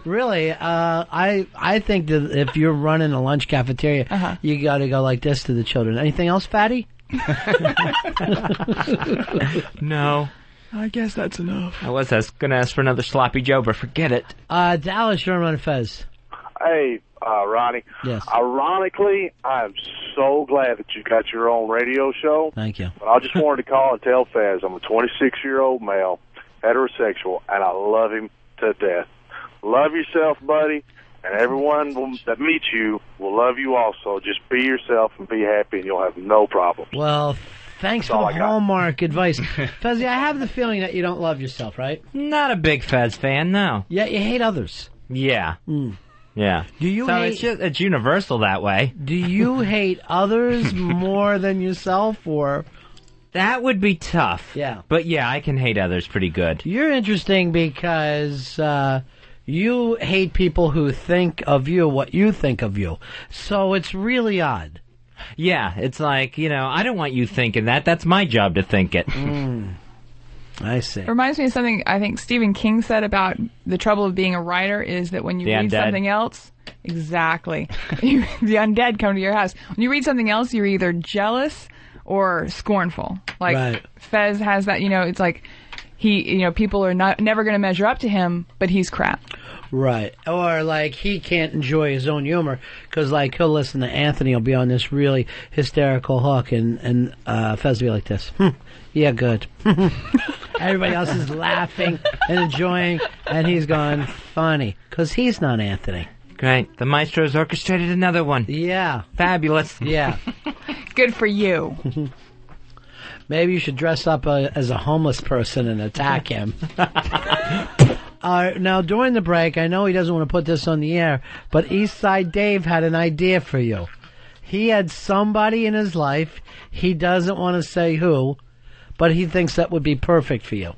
Really, I think that if you're running a lunch cafeteria, you got to go like this to the children. Anything else, Fatty? No. I guess that's enough. I was going to ask for another sloppy Joe, but forget it. Dallas, you're on Fez. Hey, Ronnie. Yes. Ironically, I'm so glad that you got your own radio show. Thank you. But I just wanted to call and tell Fez I'm a 26-year-old male, heterosexual, and I love him to death. Love yourself, buddy, and everyone that meets you will love you also. Just be yourself and be happy, and you'll have no problems. Well, thanks for the Hallmark advice. Fezzy, I have the feeling that you don't love yourself, right? Not a big Fez fan, no. Yeah, you hate others. Yeah. Yeah. Do you hate... it's universal that way. Do you hate others more than yourself, or... That would be tough. Yeah. But yeah, I can hate others pretty good. You're interesting because... you hate people who think of you what you think of you. So it's really odd. Yeah, it's like, I don't want you thinking that. That's my job to think it. I see. It reminds me of something I think Stephen King said about the trouble of being a writer is that when you read something else, exactly, the undead come to your house. When you read something else, you're either jealous or scornful. Like Fez has that, it's like people are never going to measure up to him, but he's crap. Right. Or, like, he can't enjoy his own humor because, like, he'll listen to Anthony will be on this really hysterical hook, and Fez will be like this. Yeah, good. Everybody else is laughing and enjoying, and he's going, funny, because he's not Anthony. Great. The maestro's orchestrated another one. Yeah. Fabulous. Yeah. Good for you. Maybe you should dress up as a homeless person and attack him. Now, during the break, I know he doesn't want to put this on the air, but Eastside Dave had an idea for you. He had somebody in his life, he doesn't want to say who, but he thinks that would be perfect for you.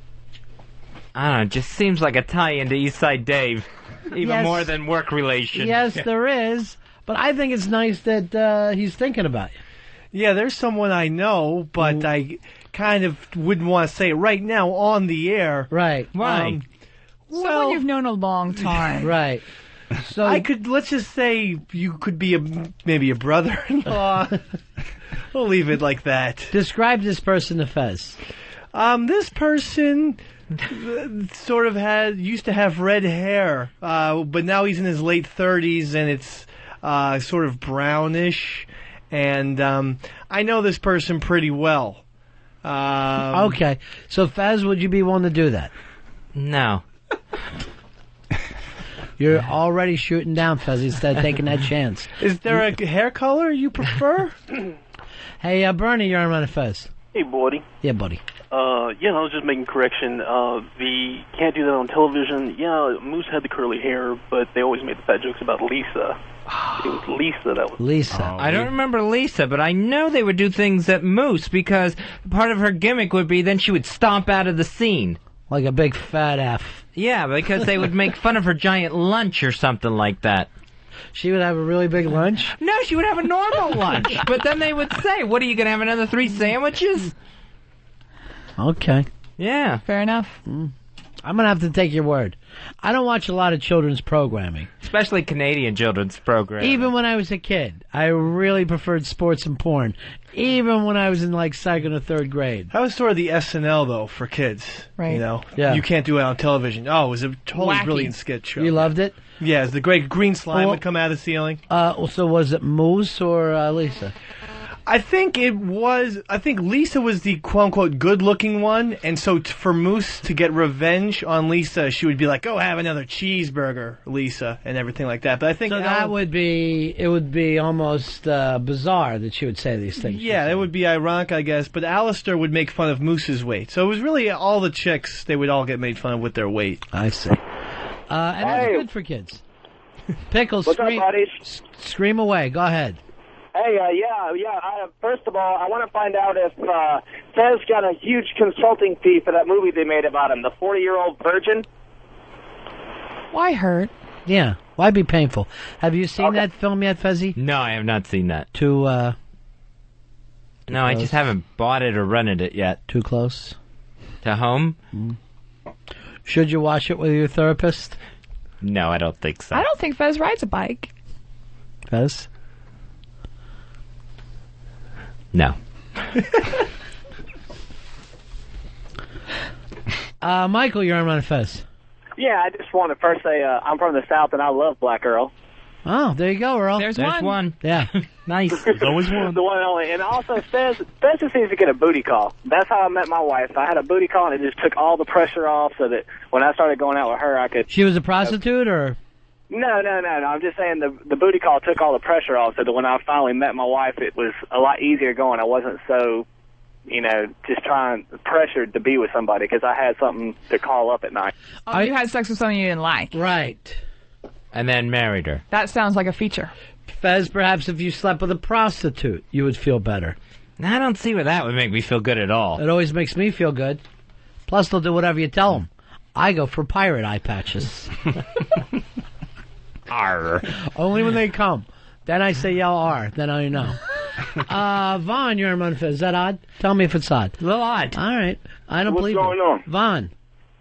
I don't know, it just seems like a tie-in to Eastside Dave, even more than work relation. Yes, there is, but I think it's nice that he's thinking about you. Yeah, there's someone I know, but I kind of wouldn't want to say it right now on the air. Right. Why? Someone you've known a long time. Right. So let's just say you could be maybe a brother-in-law. We'll leave it like that. Describe this person to Fez. This person sort of used to have red hair, but now he's in his late 30s and it's sort of brownish. And I know this person pretty well. Okay. So, Fez, would you be willing to do that? No. You're already shooting down, Fez, instead of taking that chance. Is there a hair color you prefer? Hey, Bernie, you're on Ron and Fez. Hey, buddy. Yeah, buddy. I was just making correction. The can't do that on television. Yeah, Moose had the curly hair, but they always made the fat jokes about Lisa. It was Lisa that was... Lisa. I don't remember Lisa, but I know they would do things at Moose because part of her gimmick would be then she would stomp out of the scene. Like a big fat F. Yeah, because they would make fun of her giant lunch or something like that. She would have a really big lunch? No, she would have a normal lunch. But then they would say, what, are you going to have another 3 sandwiches? Okay. Yeah. Fair enough. I'm going to have to take your word. I don't watch a lot of children's programming. Especially Canadian children's programming. Even when I was a kid, I really preferred sports and porn. Even when I was in, like, 2nd or 3rd grade. That was sort of the SNL, though, for kids. Right. You know? Yeah. You can't do it on television. Oh, it was a totally Wacky. brilliant sketch show. You loved it? Yeah, the great green slime would come out of the ceiling. So was it Moose or Lisa? I think Lisa was the quote-unquote good-looking one, and so for Moose to get revenge on Lisa, she would be like, "Go have another cheeseburger, Lisa," and everything like that. But I think it would be almost bizarre that she would say these things. Yeah, it would be ironic, I guess. But Alistair would make fun of Moose's weight, so it was really all the chicks. They would all get made fun of with their weight. I see. And that's good for kids. Pickles, What's up, buddies? Scream away. Go ahead. Hey, first of all, I want to find out if Fez got a huge consulting fee for that movie they made about him, The 40-Year-Old Virgin. Why hurt? Yeah. Why be painful? Have you seen that film yet, Fezzy? No, I have not seen that. No, I just haven't bought it or rented it yet. Too close? To home? Should you watch it with your therapist? No, I don't think so. I don't think Fez rides a bike. Fez? No. Michael, you're on Ron and Fez. Yeah, I just want to first say I'm from the South and I love Black Earl. Oh, there you go, Earl. There's one. Yeah. Nice. There's always one. The one and only. And also, Fez just needs to get a booty call. That's how I met my wife. I had a booty call, and it just took all the pressure off so that when I started going out with her, I could... She was a prostitute, or...? No. I'm just saying the booty call took all the pressure off so that when I finally met my wife, it was a lot easier going. I wasn't so, just pressured to be with somebody because I had something to call up at night. Oh, you had sex with someone you didn't like. Right. And then married her. That sounds like a feature. Fez, perhaps if you slept with a prostitute, you would feel better. I don't see where that would make me feel good at all. It always makes me feel good. Plus, they'll do whatever you tell them. I go for pirate eye patches. Arr. Only when they come. Then I say yell R. Then I know. Vaughn, you're on Ron and Fez. Is that odd? Tell me if it's odd. A little odd. All right. I don't What's believe going it. on? Vaughn.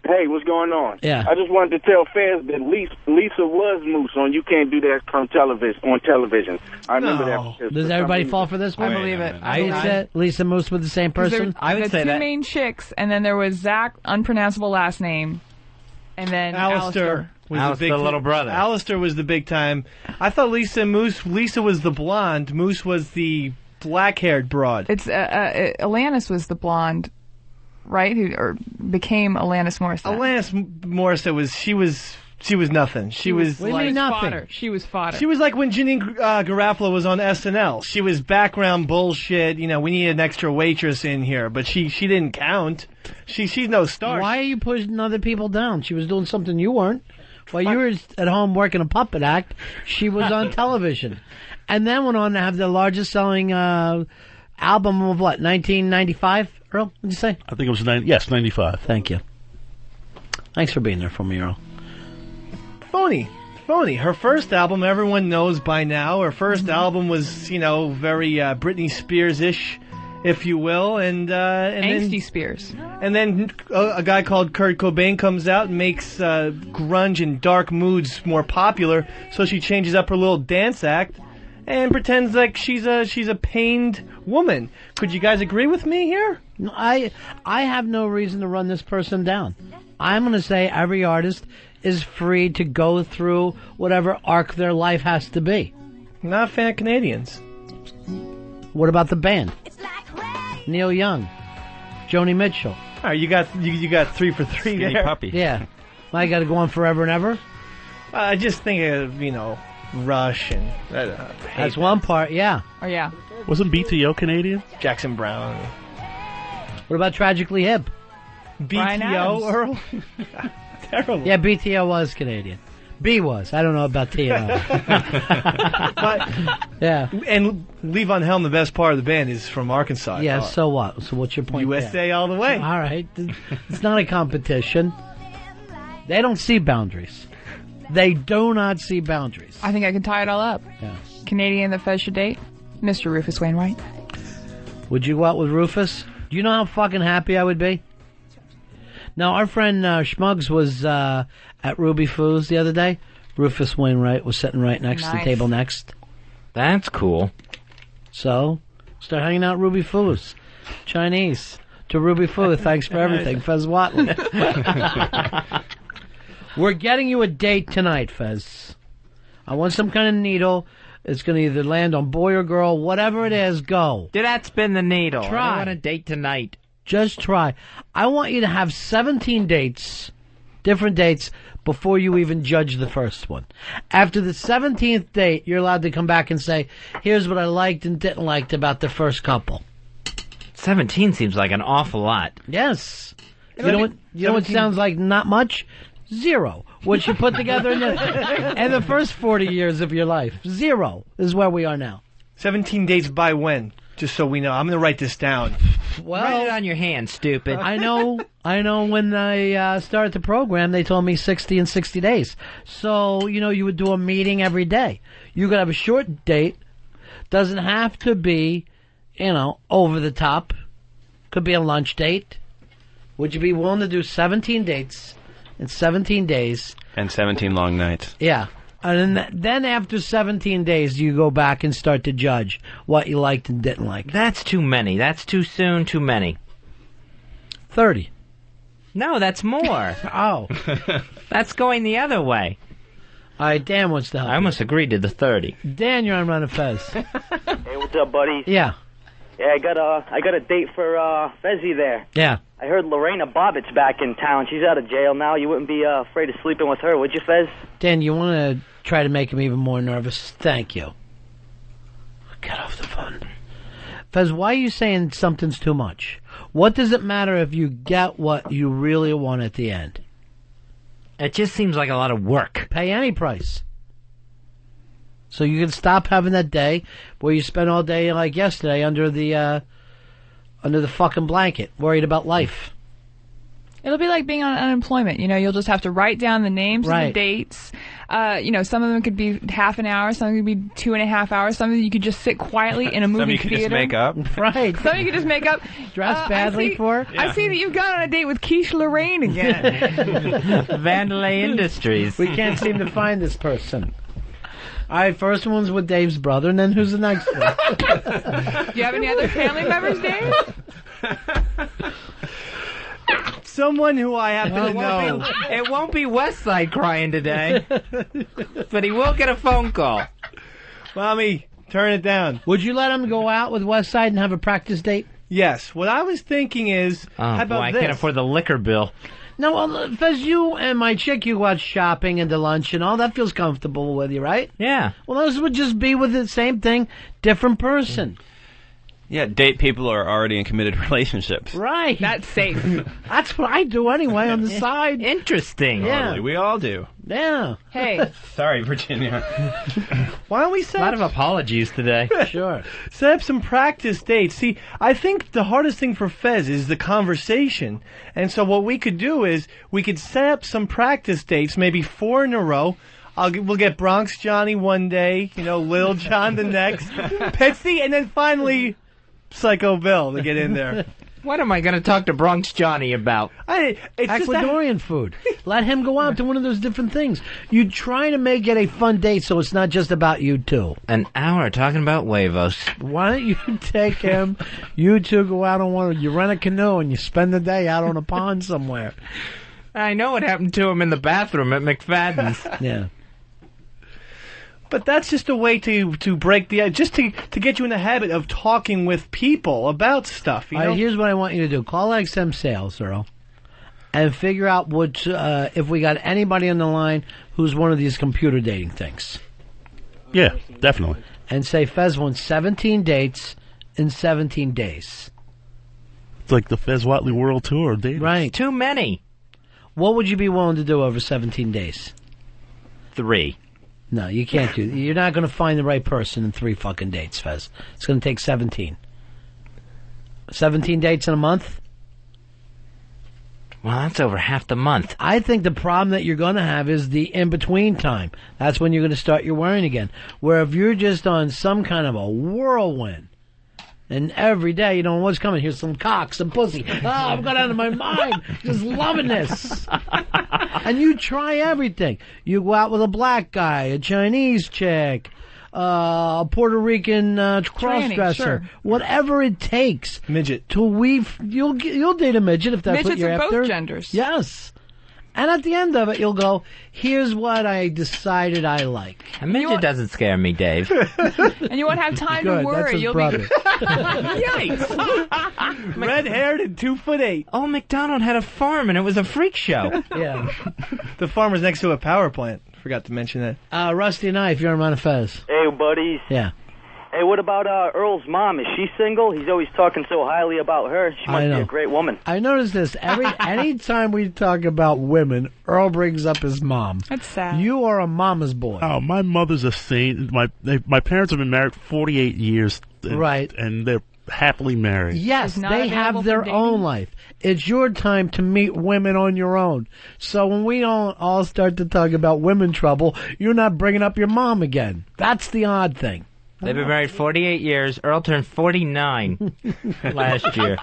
Hey, what's going on? Yeah. I just wanted to tell Fez that Lisa was Moose on You Can't Do That on television. I remember that. Does everybody fall for this one? I believe it. Lisa Moose with the same person? I would say that. Two main chicks, and then there was Zach, unpronounceable last name, and then Alistair was Alistair, the little brother. Alistair was the big time. I thought Lisa was the blonde. Moose was the black-haired broad. It's Alanis was the blonde, right? Who became Alanis Morissette. Alanis Morissette was nothing. She was like nothing. Fodder. She was fodder. She was like when Janine Garofalo was on SNL. She was background bullshit. You know, we need an extra waitress in here, but she didn't count. She's no star. Why are you pushing other people down? She was doing something you weren't. While you were at home working a puppet act, she was on television. And then went on to have the largest selling album of what, 1995? Earl, what'd you say? I think it was 95. Thank you. Thanks for being there for me, Earl. Phony. Her first album, everyone knows by now. Her first album was, very Britney Spears-ish, if you will, and Angsty then, Spears. And then a guy called Kurt Cobain comes out and makes grunge and dark moods more popular. So she changes up her little dance act and pretends like she's a pained woman. Could you guys agree with me here? No, I have no reason to run this person down. I'm going to say every artist is free to go through whatever arc their life has to be. Not a fan of Canadians. What about the band? Neil Young, Joni Mitchell. All right, you got 3 for 3 Skinny there. Puppy. Yeah. I got to go on forever and ever? I just think of, Rush and... That's one part, yeah. Oh, yeah. Wasn't BTO Canadian? Jackson Brown. What about Tragically Hip? BTO, Earl? Terrible. Yeah, BTO was Canadian. B was. I don't know about T. But, yeah. And Levon Helm, the best part of the band, is from Arkansas. Yeah, so what? So what's your point USA there? all the way. All right. It's not a competition. They don't see boundaries. They do not see boundaries. I think I can tie it all up. Yeah. Canadian that Fez should date, Mr. Rufus Wainwright. Would you go out with Rufus? Do you know how fucking happy I would be? Now, our friend Schmuggs was at Ruby Foo's the other day. Rufus Wainwright was sitting right next to the table next. That's cool. So, start hanging out at Ruby Foo's. Chinese. To Ruby Foo, thanks for everything. Fez Watley. We're getting you a date tonight, Fez. I want some kind of needle. It's going to either land on boy or girl. Whatever it is, go. Do that spin the needle. Try. I want a date tonight. Just try. I want you to have 17 dates, different dates, before you even judge the first one. After the 17th date, you're allowed to come back and say, here's what I liked and didn't like about the first couple. 17 seems like an awful lot. Yes. You know what sounds like not much? 0. What you put together in the first 40 years of your life. 0 is where we are now. 17 dates by when? Just so we know. I'm going to write this down. Well, write it on your hand, stupid. I know when I started the program, they told me 60 and 60 days. So, you would do a meeting every day. You could have a short date. Doesn't have to be, over the top. Could be a lunch date. Would you be willing to do 17 dates in 17 days? And 17 long nights. Yeah. And then after 17 days, you go back and start to judge what you liked and didn't like. That's too many. That's too soon, too many. 30. No, that's more. Oh. That's going the other way. All right, Dan wants to help. I almost agreed to the 30. Dan, you're on Ron and Fez. Hey, what's up, buddy? Yeah. Yeah, I got a date for Fezzy there. Yeah. I heard Lorena Bobbitt's back in town. She's out of jail now. You wouldn't be afraid of sleeping with her, would you, Fez? Dan, you want to try to make him even more nervous? Thank you. Get off the phone. Fez, why are you saying something's too much? What does it matter if you get what you really want at the end? It just seems like a lot of work. Pay any price. So you can stop having that day where you spend all day like yesterday under the fucking blanket, worried about life. It'll be like being on unemployment. You'll just have to write down the names of the dates. Some of them could be half an hour, some could be 2.5 hours, some of them you could just sit quietly in a movie Some you could theater. just make up. Right. Some you could just make up. Dress badly for. I see that you've gone on a date with Quiche Lorraine again. Vandalay Industries. We can't seem to find this person. All right, first one's with Dave's brother, and then who's the next one? Do you have any other family members, Dave? Someone who I happen to know. It won't be Westside crying today, but he will get a phone call. Mommy, turn it down. Would you let him go out with Westside and have a practice date? Yes. What I was thinking is, how about I this? can't afford the liquor bill. No, well, Fez, you and my chick, you go out shopping and to lunch and all. That feels comfortable with you, right? Yeah. Well, this would just be with the same thing, different person. Yeah, date people who are already in committed relationships. Right. That's safe. That's what I do anyway on the side. Interesting. Yeah. Totally. We all do. Yeah. Hey. Sorry, Virginia. Why don't we A lot of apologies today. Sure. set up some practice dates? See, I think the hardest thing for Fez is the conversation. And so what we could do is we could set up some practice dates, maybe 4 in a row. We'll get Bronx Johnny one day, Lil John the next, Petsy, and then finally Psycho Bill to get in there. What am I going to talk to Bronx Johnny about? It's Ecuadorian food. Let him go out to one of those different things. You try to make it a fun date so it's not just about you two. An hour talking about huevos. Why don't you take him, you two go out on you rent a canoe and you spend the day out on a pond somewhere. I know what happened to him in the bathroom at McFadden's. Yeah. But that's just a way to break the just to get you in the habit of talking with people about stuff. All right, here's what I want you to do: call XM Sales, Earl, and figure out if we got anybody on the line who's one of these computer dating things. Yeah, definitely. And say Fez wants 17 dates in 17 days. It's like the Fez Watley World Tour of dating. Right. Too many. What would you be willing to do over 17 days? 3. No, you can't do that. You're not going to find the right person in 3 fucking dates, Fez. It's going to take 17. 17 dates in a month? Well, that's over half the month. I think the problem that you're going to have is the in-between time. That's when you're going to start your worrying again. Where if you're just on some kind of a whirlwind, and every day, you know, what's coming? Here's some cock, some pussy. I've got out of my mind. Just loving this. And you try everything. You go out with a black guy, a Chinese chick, a Puerto Rican cross-dresser. Sure. Whatever it takes. Midget. You'll date a midget if that's what you're Midgets after. of both genders. Yes. And at the end of it, you'll go, here's what I decided I like. A midget doesn't scare me, Dave. And you won't have time Good, to worry. that's his You'll brother. be yikes. Red-haired and 2'8". Oh, McDonald had a farm and it was a freak show. Yeah. The farm was next to a power plant. Forgot to mention that. Rusty and I, if you're on Ron and Fez. Hey, buddies. Yeah. Hey, what about Earl's mom? Is she single? He's always talking so highly about her. She must be a great woman. I notice this. Any time we talk about women, Earl brings up his mom. That's sad. You are a mama's boy. Oh, my mother's a saint. My parents have been married 48 years. Right. And they're happily married. Yes, they have their own life. It's your time to meet women on your own. So when we all start to talk about women trouble, you're not bringing up your mom again. That's the odd thing. They've been married 48 years. Earl turned 49 last year.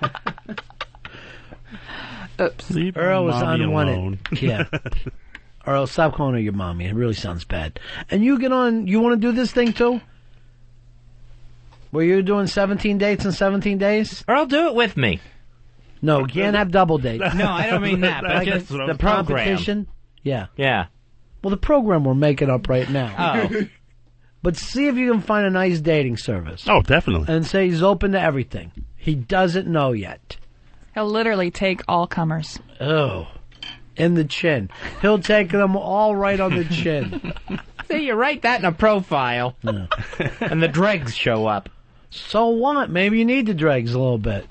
Oops. Leave Earl was mommy unwanted. alone. Yeah. Earl, stop calling her your mommy. It really sounds bad. And you get on, you want to do this thing too? Were you doing 17 dates in 17 days? Earl, do it with me. No, you can't have double dates. No, I don't mean that, but Like just the the program. competition? Yeah. Yeah. Well, the program we're making up right now. Oh. But see if you can find a nice dating service. Oh, definitely. And say he's open to everything. He doesn't know yet. He'll literally take all comers. Oh. In the chin. He'll take them all right on the chin. See, you write that in a profile, and the dregs show up. So what? Maybe you need the dregs a little bit.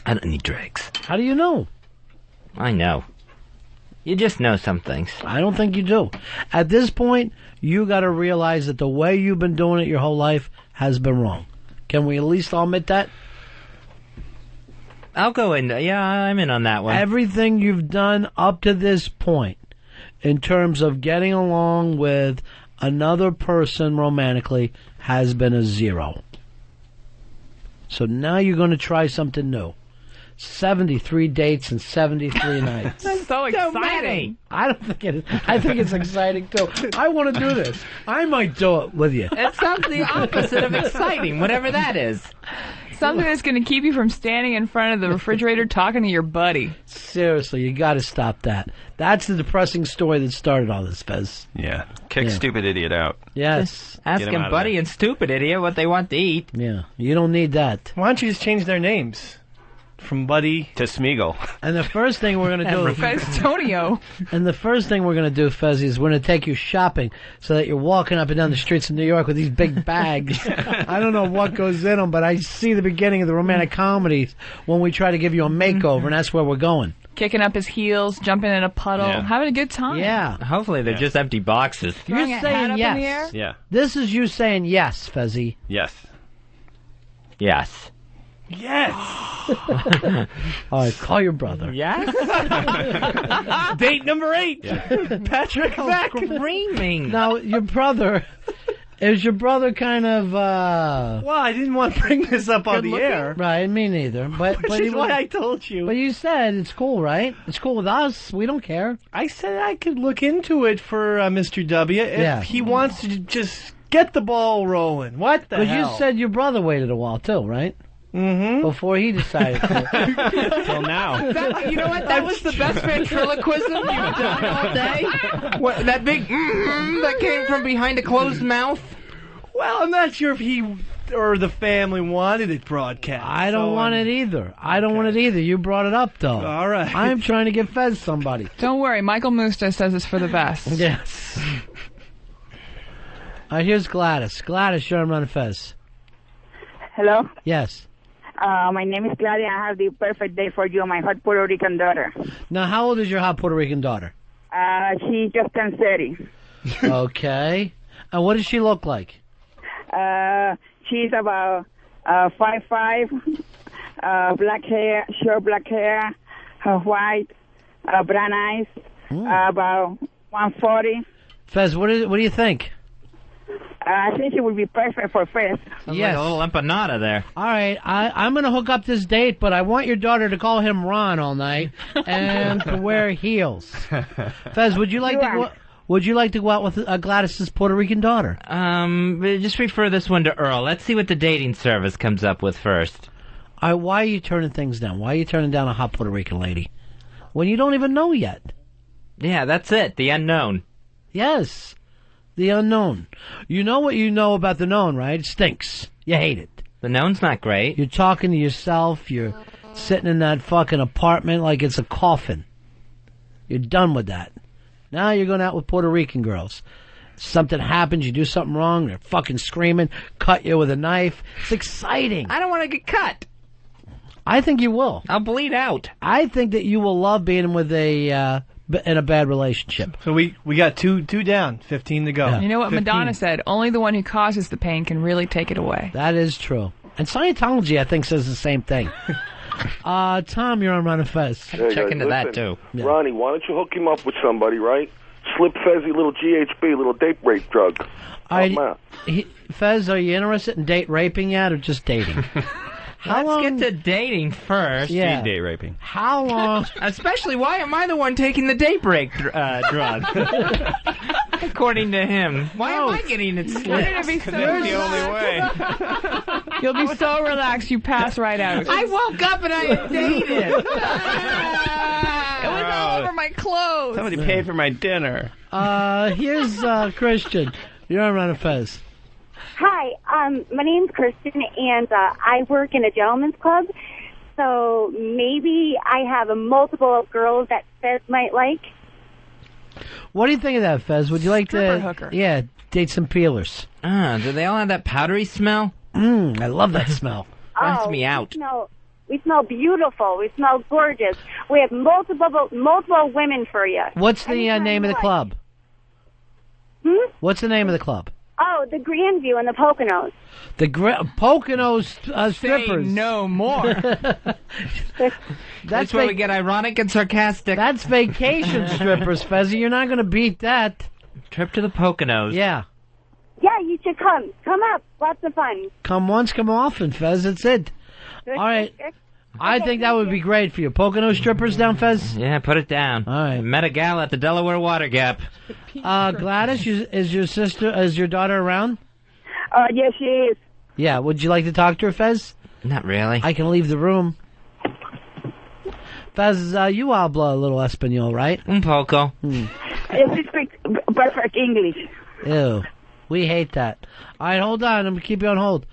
I don't need dregs. How do you know? I know. You just know some things. I don't think you do. At this point, you got to realize that the way you've been doing it your whole life has been wrong. Can we at least all admit that? I'll go in. Yeah, I'm in on that one. Everything you've done up to this point in terms of getting along with another person romantically has been a 0. So now you're going to try something new. 73 dates and 73 nights. That's so exciting. I don't think it is. I think it's exciting, too. I want to do this. I might do it with you. It sounds the opposite of exciting, whatever that is. Something that's going to keep you from standing in front of the refrigerator talking to your buddy. Seriously, you got to stop that. That's the depressing story that started all this, Fez. Yeah. Kick stupid idiot out. Yes. Asking Buddy and Stupid Idiot what they want to eat. Yeah, you don't need that. Why don't you just change their names? From Buddy to Smeagol. And the first thing we're going to do... Festonio. And the first thing we're going to do, Fezzy, is we're going to take you shopping so that you're walking up and down the streets of New York with these big bags. I don't know what goes in them, but I see the beginning of the romantic comedies when we try to give you a makeover, and that's where we're going. Kicking up his heels, jumping in a puddle, having a good time. Yeah. Hopefully they're just empty boxes. You're saying yes. Yeah. This is you saying yes, Fezzy. Yes. Yes. Yes. All right, call your brother. Yes. Date number 8. Patrick back. Screaming. Now, your brother... Is your brother kind of, Well, I didn't want to bring this up on the air. Right, me neither. But Which is why I told you. But you said it's cool, right? It's cool with us. We don't care. I said I could look into it for Mr. W if he wants to just get the ball rolling. What the hell? Because you said your brother waited a while, too, right? Mm-hmm. Before he decided to. Till now. You know what? That was the best ventriloquism you've done all day. What, that big that came from behind a closed mouth? Well, I'm not sure if he or the family wanted it broadcast. I don't want it either. I don't want it either. You brought it up, though. All right. I'm trying to get Fez somebody. Don't worry. Michael Musta says it's for the best. Yes. All right, here's Gladys. Gladys, you're on Ron and Fez. Hello? Yes. My name is Claudia. I have the perfect day for you, my hot Puerto Rican daughter. Now, how old is your hot Puerto Rican daughter? She just turned 30. Okay. And what does she look like? She's about 5'5", black hair, short black hair, white, brown eyes, about 140. Fez, what do you think? I think it would be perfect for Fez. Yes. Like a little empanada there. All right, I'm going to hook up this date, but I want your daughter to call him Ron all night and to wear heels. Fez, would you like to go? Would you like to go out with Gladys's Puerto Rican daughter? Just refer this one to Earl. Let's see what the dating service comes up with first. All right, why are you turning things down? Why are you turning down a hot Puerto Rican lady when you don't even know yet? Yeah, that's it. The unknown. Yes. The unknown. You know what you know about the known, right? It stinks. You hate it. The known's not great. You're talking to yourself. You're sitting in that fucking apartment like it's a coffin. You're done with that. Now you're going out with Puerto Rican girls. Something happens, you do something wrong, they're fucking screaming, cut you with a knife. It's exciting. I don't want to get cut. I think you will. I'll bleed out. I think that you will love being with in a bad relationship. So we got two down, 15 to go. Yeah. You know what 15. Madonna said? Only the one who causes the pain can really take it away. That is true. And Scientology, I think, says the same thing. Tom, you're on Ron and Fez. Check into that, too. Yeah. Ronnie, why don't you hook him up with somebody, right? Slip Fezzy a little GHB, a little date rape drug. Fez, are you interested in date raping yet or just dating? Let's get to dating first. Yeah. Speed date raping. How long? Especially, why am I the one taking the date break drug? According to him. Why am I getting it slipped? You're going to be so That's the only way. You'll be so relaxed you pass right out. I woke up and I had dated. It was all over my clothes. Somebody paid for my dinner. Here's Christian. You're on Ron and Fez. Hi, my name's Kristen, and I work in a gentleman's club, so maybe I have a multiple of girls that Fez might like. What do you think of that, Fez? Would you like Stripper to hooker. date some peelers? Do they all have that powdery smell? I love that smell. Grunts me out. We smell beautiful. We smell gorgeous. We have multiple women for you. What's the name of the club? What's the name of the club? Oh, the Grandview and the Poconos. The Poconos strippers. Say no more. That's where we get ironic and sarcastic. That's vacation strippers, Fezzy. You're not going to beat that. Trip to the Poconos. Yeah. Yeah, you should come. Come up. Lots of fun. Come once, come often, Fez. That's it. All right. I think that would be great for you. Pocono strippers down, Fez? Yeah, put it down. All right. Met a gal at the Delaware Water Gap. Gladys, is your daughter around? Yes, she is. Yeah, would you like to talk to her, Fez? Not really. I can leave the room. Fez, you habla a little Espanol, right? Un poco. She speaks perfect English. Ew. We hate that. All right, hold on. I'm going to keep you on hold.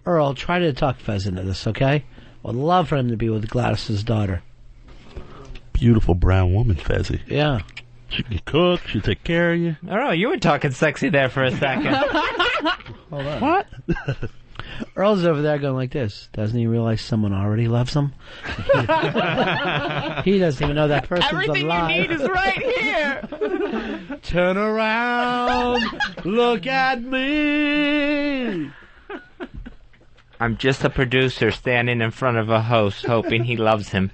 Earl, try to talk Fez into this, okay? I'd love for him to be with Gladys's daughter. Beautiful brown woman, Fezzy. Yeah. She can cook. She'll take care of you. Oh, you were talking sexy there for a second. Hold on. What? Earl's over there going like this. Doesn't he realize someone already loves him? He doesn't even know that person's Everything alive. you need is right here. Turn around. Look at me. I'm just a producer standing in front of a host hoping he loves him.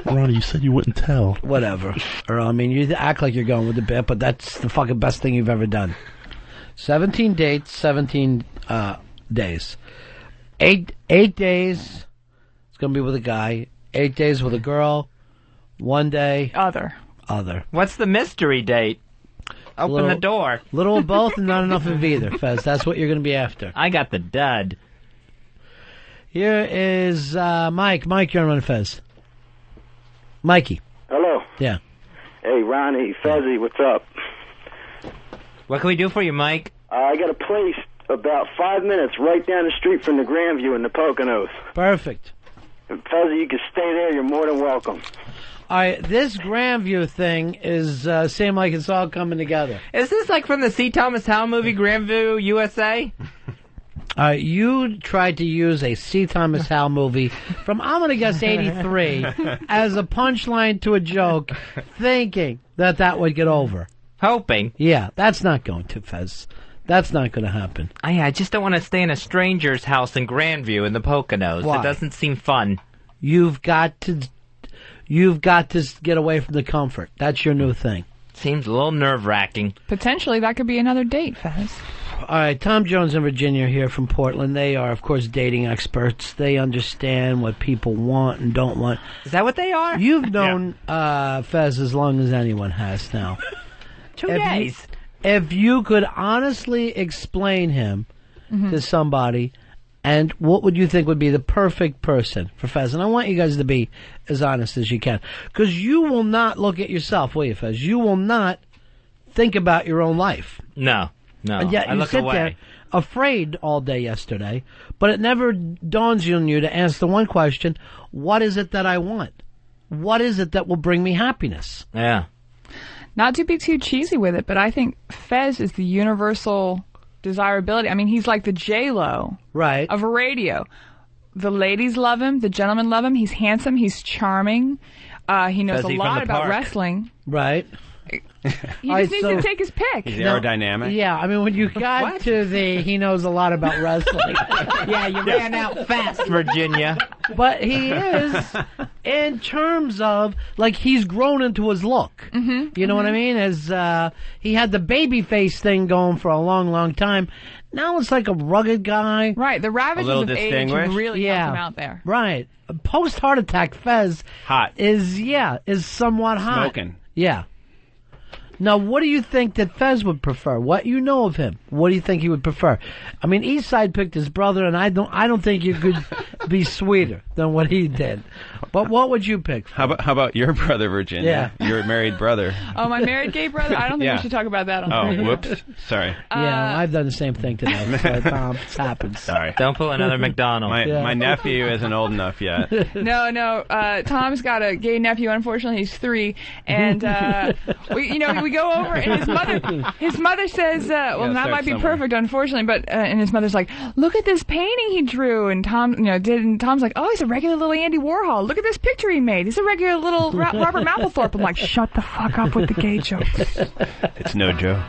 Ronnie, you said you wouldn't tell. Whatever. Earl, I mean, you act like you're going with the bit, but that's the fucking best thing you've ever done. 17 dates, 17 days. 8 days, it's going to be with a guy. 8 days with a girl. 1 day. Other. What's the mystery date? Open the door. Little of both and not enough of either, Fez. That's what you're going to be after. I got the dud. Here is Mike. Mike, you're on Ron and Fez. Mikey. Hello. Yeah. Hey, Ronnie, Fezzy, what's up? What can we do for you, Mike? I got a place about 5 minutes right down the street from the Grandview in the Poconos. Perfect. Fezzy, you can stay there. You're more than welcome. All right, this Grandview thing is seem like it's all coming together. Is this like from the C. Thomas Howell movie, Grandview, USA? You tried to use a C. Thomas Howell movie from, I'm going to guess, 83 as a punchline to a joke, thinking that would get over. Hoping. Yeah, that's not going to, Fez. That's not going to happen. I just don't want to stay in a stranger's house in Grandview in the Poconos. Why? It doesn't seem fun. You've got to get away from the comfort. That's your new thing. Seems a little nerve-wracking. Potentially, that could be another date, Fez. All right, Tom Jones and Virginia here from Portland. They are, of course, dating experts. They understand what people want and don't want. Is that what they are? You've known Fez as long as anyone has now. 2 days. If you could honestly explain him to somebody, and what would you think would be the perfect person for Fez? And I want you guys to be as honest as you can. Because you will not look at yourself, will you, Fez? You will not think about your own life. No. And yet I you look sit away. there afraid all day yesterday, but it never dawns on you to ask the one question, what is it that I want? What is it that will bring me happiness? Yeah. Not to be too cheesy with it, but I think Fez is the universal desirability. I mean, he's like the J-Lo of radio. The ladies love him. The gentlemen love him. He's handsome. He's charming. He knows a lot about wrestling. Right. He just needs to take his pick. He's aerodynamic. Yeah, I mean, when you got to the he knows a lot about wrestling. Yeah, you ran out fast, Virginia. But he is, in terms of, like, he's grown into his look. You know what I mean? As he had the baby face thing going for a long, long time. Now it's like a rugged guy. Right, the ravages of age have really helped him out there. Right. Post-heart attack Fez is somewhat hot. Smoking. Yeah. Now, what do you think that Fez would prefer? What you know of him? What do you think he would prefer? I mean, Eastside picked his brother, and I don't think you could be sweeter than what he did. But what would you pick? How about your brother, Virginia? Yeah. Your married brother. Oh, my married gay brother? I don't think we should talk about that on the radio. Whoops. Sorry. Yeah, I've done the same thing today. So it happens. Sorry. Don't pull another McDonald. My nephew isn't old enough yet. No. Tom's got a gay nephew. Unfortunately, he's 3, and we go over, and his mother says, "Well, that might be perfect, unfortunately." But and his mother's like, "Look at this painting he drew," and Tom, and Tom's like, "Oh, he's a regular little Andy Warhol. Look at this picture he made. He's a regular little Robert Mapplethorpe." I'm like, "Shut the fuck up with the gay jokes." It's no joke.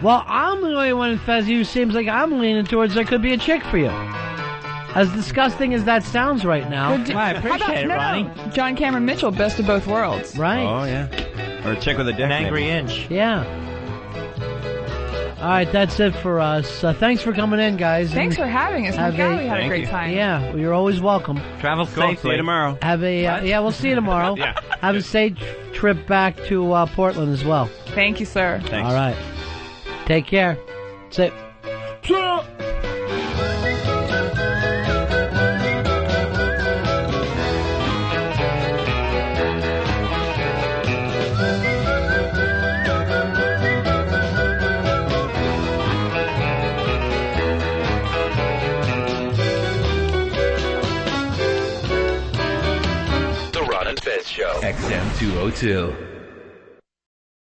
Well, I'm the only one in Fez who seems like I'm leaning towards there could be a chick for you. As disgusting as that sounds right now. I appreciate it, Ronnie. No. John Cameron Mitchell, best of both worlds. Right. Oh, yeah. Or a chick with a dick. An angry maybe. inch. Yeah. All right, that's it for us. Thanks for coming in, guys. Thanks for having us. My God, we had a great time. Yeah, well, you're always welcome. Travel safely. See you tomorrow. Have a yeah, we'll see you tomorrow. Yeah. Have a safe trip back to Portland as well. Thank you, sir. Thanks. All right. Take care. That's it. The Ron and Fez Show. XM 202.